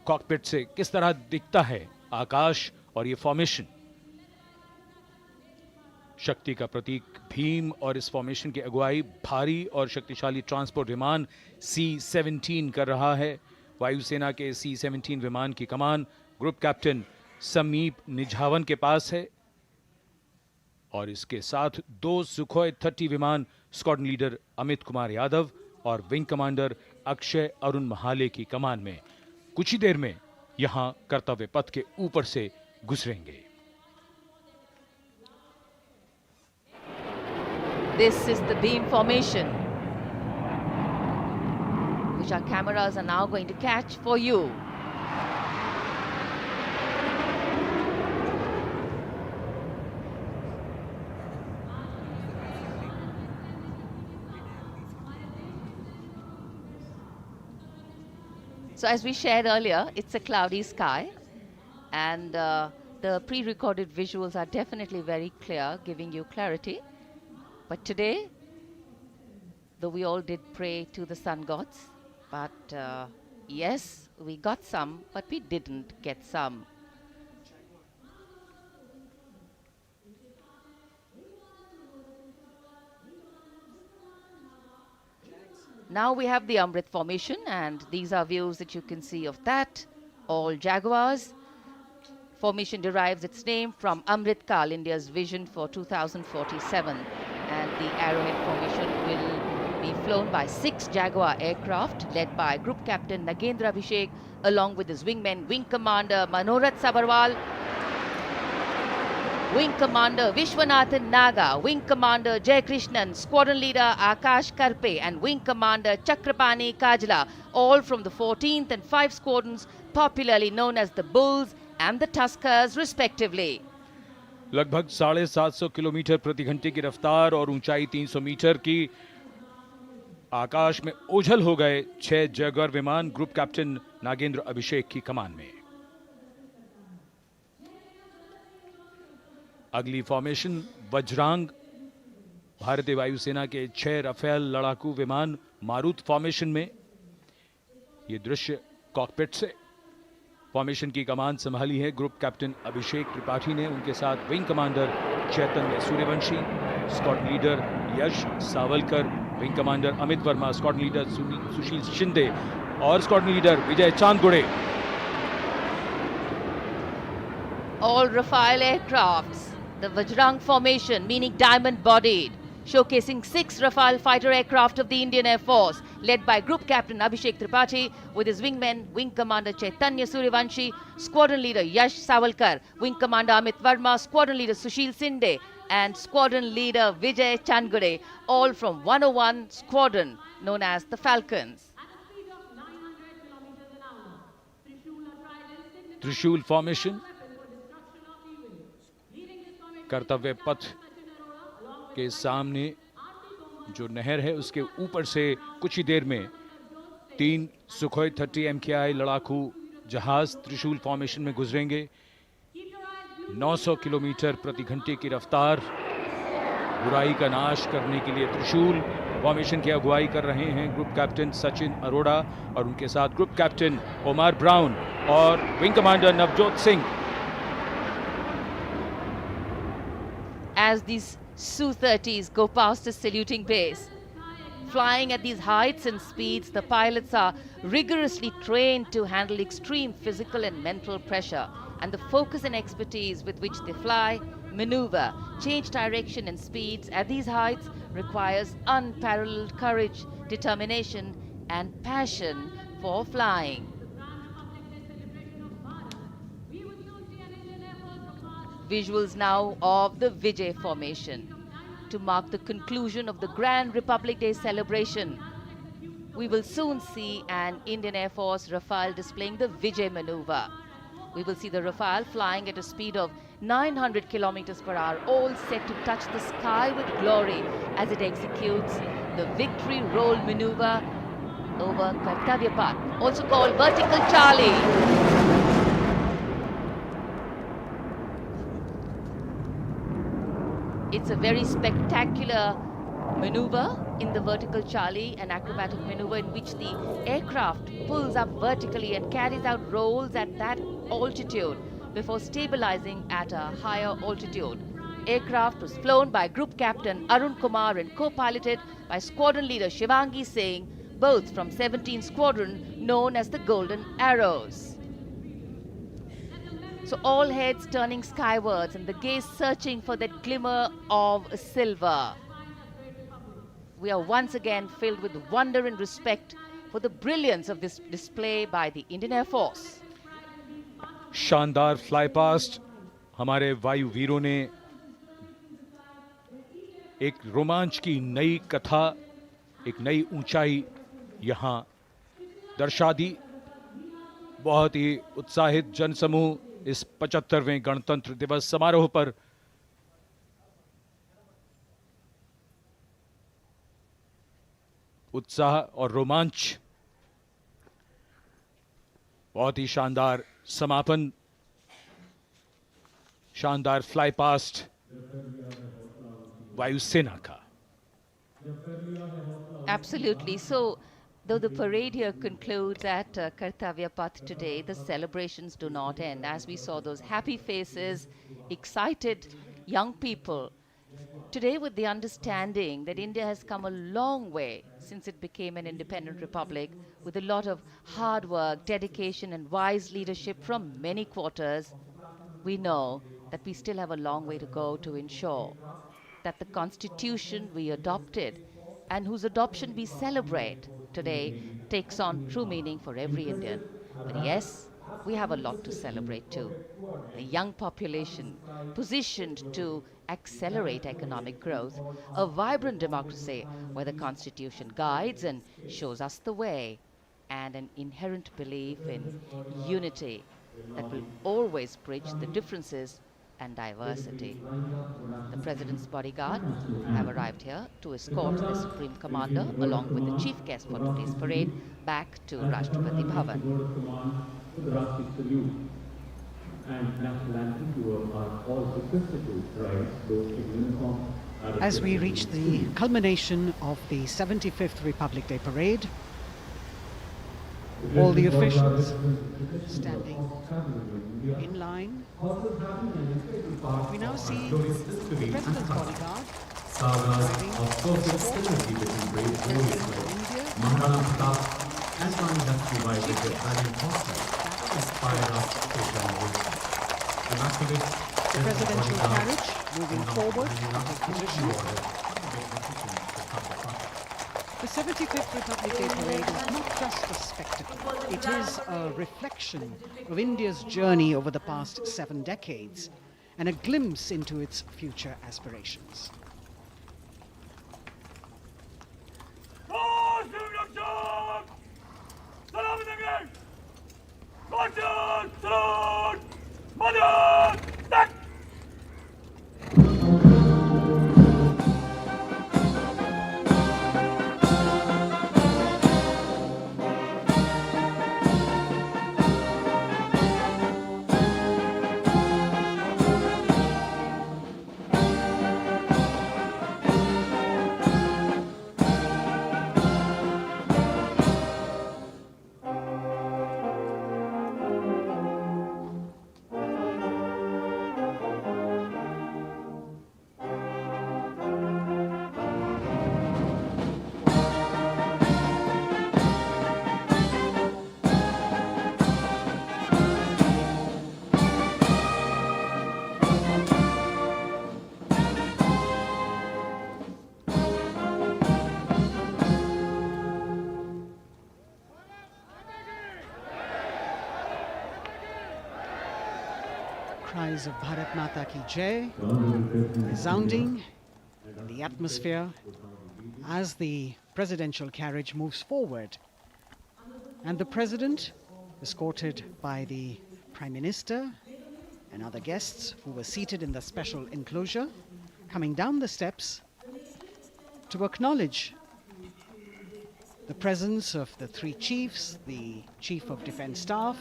कॉकपिट से किस तरह दिखता है आकाश और ये फॉर्मेशन। शक्ति का प्रतीक भीम और इस फॉर्मेशन की अगुवाई भारी और शक्तिशाली ट्रांसपोर्ट विमान C-17 कर रहा है। वायुसेना के C-17 विमान की कमान ग्रुप कैप्टन समीप निझावन के पास है, और इसके साथ 2 सुखोई 30 विमान स्क्वाड्रन लीडर अमित कुमार यादव और विंग कमांडर अक्षय अरुण महाले की कमान में कुछ ही देर में यहां कर्तव्य पथ के ऊपर से गुजरेंगे। This is the beam formation, which our cameras are now going to catch for you. So as we shared earlier, it's a cloudy sky, and the pre-recorded visuals are definitely very clear, giving you clarity. But today, though we all did pray to the sun gods, but yes, we got some, but we didn't get some. Now we have the Amrit formation, and these are views that you can see of that. All Jaguars. Formation derives its name from Amrit Kal, India's vision for 2047. And the Arrowhead formation will be flown by 6 Jaguar aircraft led by Group Captain Nagendra Abhishek along with his wingmen Wing Commander Manorat Sabarwal, Wing Commander Vishwanathan Naga, Wing Commander Jay Krishnan, Squadron Leader Akash Karpe and Wing Commander Chakrapani Kajla, all from the 14th and 5 squadrons popularly known as the Bulls and the Tuskers respectively. लगभग 750 kilometre प्रति घंटे की रफ्तार और ऊंचाई 300 metre की, आकाश में ओझल हो गए 6 जैगुआर विमान ग्रुप कैप्टन नागेंद्र अभिषेक की कमान में। अगली फॉर्मेशन वज्रांग, भारतीय वायुसेना के 6 राफेल लड़ाकू विमान मारुत फॉर्मेशन में। ये दृश्य कॉकपिट से। फॉर्मेशन की कमान संभाली है ग्रुप कैप्टन अभिषेक त्रिपाठी ने, उनके साथ wing commander Chaitanya Suryavanshi, squadron leader Yash Savalkar, wing commander Amit Verma, squadron leader Sushil Shinde और squadron leader Vijay Chandgude. All Rafale aircrafts, the Vajrang formation meaning diamond bodied, showcasing 6 Rafale fighter aircraft of the Indian Air Force led by Group Captain Abhishek Tripathi with his wingmen Wing Commander Chaitanya Suryavanshi, Squadron Leader Yash Savalkar, Wing Commander Amit Verma, Squadron Leader Sushil Sinde and Squadron Leader Vijay Chandgade, all from 101 Squadron known as the Falcons. त्रिशूल formation कर्तव्य पथ के सामने जो नहर है उसके ऊपर से कुछ ही देर में 3 सुखोई 30 MKI लड़ाकू जहाज त्रिशूल फॉर्मेशन में गुजरेंगे। 900 किलोमीटर प्रति घंटे की रफ्तार, बुराई का नाश करने के लिए त्रिशूल फॉर्मेशन की अगुवाई कर रहे हैं ग्रुप कैप्टन सचिन अरोड़ा और उनके साथ ग्रुप कैप्टन ओमार ब्राउन और wing commander Navjot Singh. As these Su-30s go past the saluting base, Flying at these heights and speeds, the pilots are rigorously trained to handle extreme physical and mental pressure, and the focus and expertise with which they fly, maneuver, change direction and speeds at these heights requires unparalleled courage, determination and passion for flying. Visuals now of the Vijay formation to mark the conclusion of the Grand Republic Day celebration. We will soon see an Indian Air Force Rafale displaying the Vijay maneuver. We will see the Rafale flying at a speed of 900 kilometers per hour, all set to touch the sky with glory as it executes the victory roll maneuver over Kartavya Path, also called Vertical Charlie. It's a very spectacular maneuver in the Vertical Charlie, an acrobatic maneuver in which the aircraft pulls up vertically and carries out rolls at that altitude before stabilizing at a higher altitude. Aircraft was flown by Group Captain Arun Kumar and co-piloted by Squadron Leader Shivangi Singh, both from 17th Squadron known as the Golden Arrows. So all heads turning skywards and the gaze searching for that glimmer of silver. We are once again filled with wonder and respect for the brilliance of this display by the Indian Air Force. शानदार fly past हमारे वायु वीरों ने एक रोमांच की नई कथा, एक नई ऊंचाई यहां दर्शा दी। बहुत ही उत्साहित जनसमूह इस 75वें गणतंत्र दिवस समारोह पर उत्साह और रोमांच, बहुत ही शानदार समापन, शानदार फ्लाई पास्ट वायुसेना का। Absolutely. So, though the parade here concludes at Kartavya Path today, the celebrations do not end. As we saw those happy faces, excited young people, today with the understanding that India has come a long way since it became an independent republic, with a lot of hard work, dedication and wise leadership from many quarters, we know that we still have a long way to go to ensure that the constitution we adopted and whose adoption we celebrate today takes on true meaning for every Indian. But yes, we have a lot to celebrate too. A young population positioned to accelerate economic growth, a vibrant democracy where the constitution guides and shows us the way, and an inherent belief in unity that will always bridge the differences and diversity. The President's bodyguard have arrived here to escort the Supreme Commander along with the chief guest for today's parade back to Rashtrapati Bhavan. The Rashtriya salute and national anthem are all requested to rise those in uniform. As we reach the culmination of the 75th Republic Day parade, all the officials standing in line. We now see the President's bodyguard arriving Maharana Pratap and Rani Lakshmibai with their Italian horsemen inspired us to immaculate the presidential carriage moving forward to take position. The 75th Republic Day parade is not just a spectacle. It is a reflection of India's journey over the past 7 decades and a glimpse into its future aspirations. cries of Bharat Mata Ki Jai resounding in the atmosphere as the presidential carriage moves forward. And the President, escorted by the Prime Minister and other guests who were seated in the special enclosure, coming down the steps to acknowledge the presence of the three chiefs, the Chief of Defence Staff,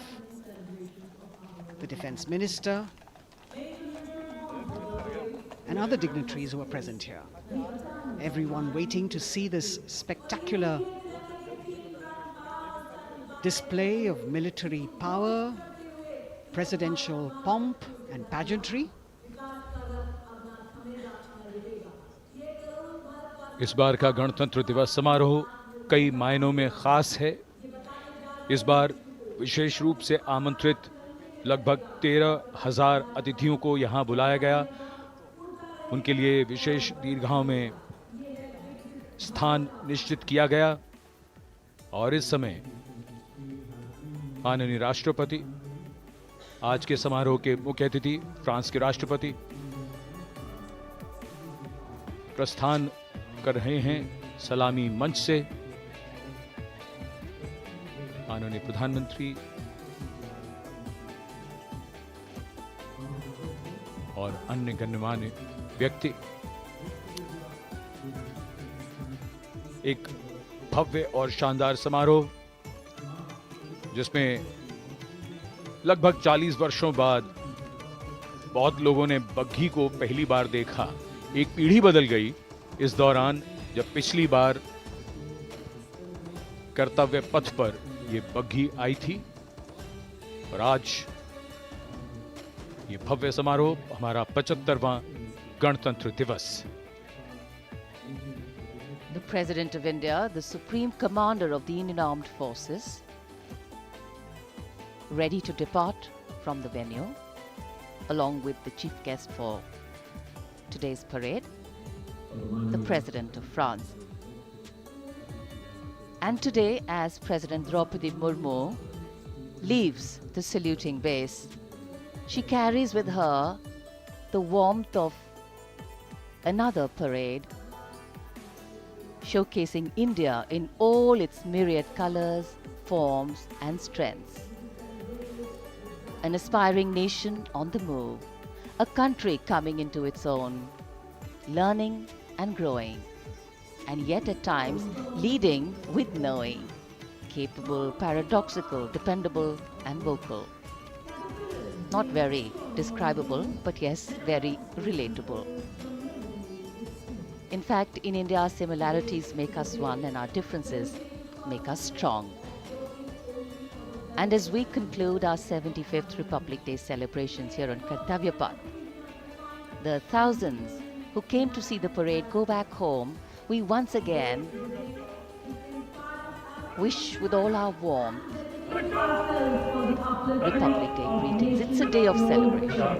the Defence Minister, and other dignitaries who are present here. Everyone waiting to see this spectacular display of military power, presidential pomp and pageantry. इस बार का गणतंत्र दिवस समारोह कई मायनों में खास है। इस बार विशेष रूप से आमंत्रित लगभग 13,000 अतिथियों को यहां बुलाया गया। उनके लिए विशेष दीर्घाओं में स्थान निश्चित किया गया और इस समय माननीय राष्ट्रपति, आज के समारोह के मुख्य अतिथि फ्रांस के राष्ट्रपति, प्रस्थान कर रहे हैं सलामी मंच से। माननीय प्रधानमंत्री और अन्य गण्यमान्य व्यक्ति एक भव्य और शानदार समारोह जिसमें लगभग 40 वर्षों बाद बहुत लोगों ने बग्घी को पहली बार देखा। एक पीढ़ी बदल गई इस दौरान, जब पिछली बार कर्तव्य पथ पर यह बग्घी आई थी और आज ये भव्य समारोह हमारा 75वां गणतंत्र दिवस। The President of India, the Supreme Commander of the Indian Armed Forces, ready to depart from the venue, along with the chief guest for today's parade, the President of France. And today, as President Draupadi Murmu leaves the saluting base, she carries with her the warmth of another parade, showcasing India in all its myriad colors, forms and strengths. An aspiring nation on the move, a country coming into its own, learning and growing, and yet at times leading with knowing, capable, paradoxical, dependable and vocal. Not very describable, but yes, very relatable. In fact, in India, our similarities make us one and our differences make us strong. And as we conclude our 75th Republic Day celebrations here on Kartavya Path, the thousands who came to see the parade go back home, we once again wish with all our warmth Republic Day greetings. It's a day of celebration.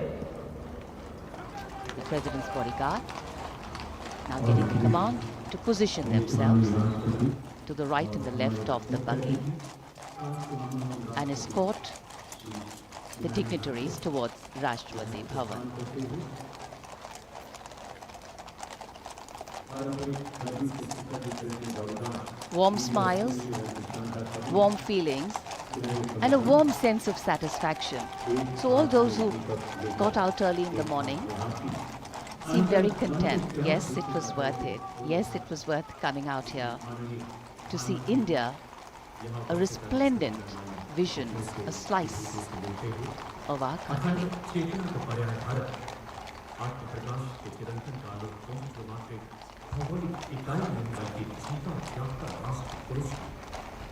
The President's bodyguard now getting the command to position themselves to the right and the left of the buggy and escort the dignitaries towards Rashtrapati Bhavan. Warm smiles, warm feelings, and a warm sense of satisfaction. So all those who got out early in the morning seem very content. Yes, it was worth it. Yes, it was worth coming out here to see India, a resplendent vision, a slice of our country.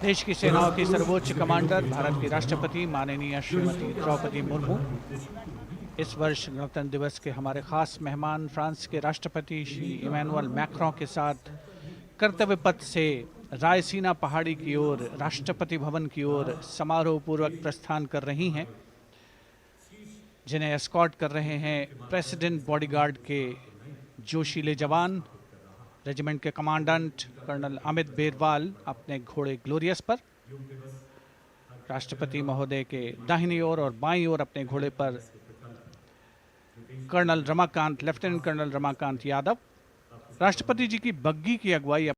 देश की सेनाओं की सर्वोच्च commander Bharat की राष्ट्रपति माननीय श्रीमती द्रौपदी मुर्मू इस वर्ष गणतंत्र दिवस के हमारे खास मेहमान फ्रांस के राष्ट्रपति श्री इमैनुअल मैक्रों के साथ कर्तव्य पथ से रायसीना पहाड़ी की ओर राष्ट्रपति भवन की ओर समारोह पूर्वक प्रस्थान कर रही हैं, जिन्हें एस्कॉर्ट कर रहे हैं प्रेसिडेंट बॉडीगार्ड के जोशीले जवान, रेजिमेंट के कमांडेंट कर्नल अमित बेरवाल अपने घोड़े ग्लोरियस पर। राष्ट्रपति महोदय के दाहिनी ओर और बाईं ओर अपने घोड़े पर colonel Ramakant, lieutenant colonel Ramakant Yadav राष्ट्रपति जी की बग्गी की अगुवाई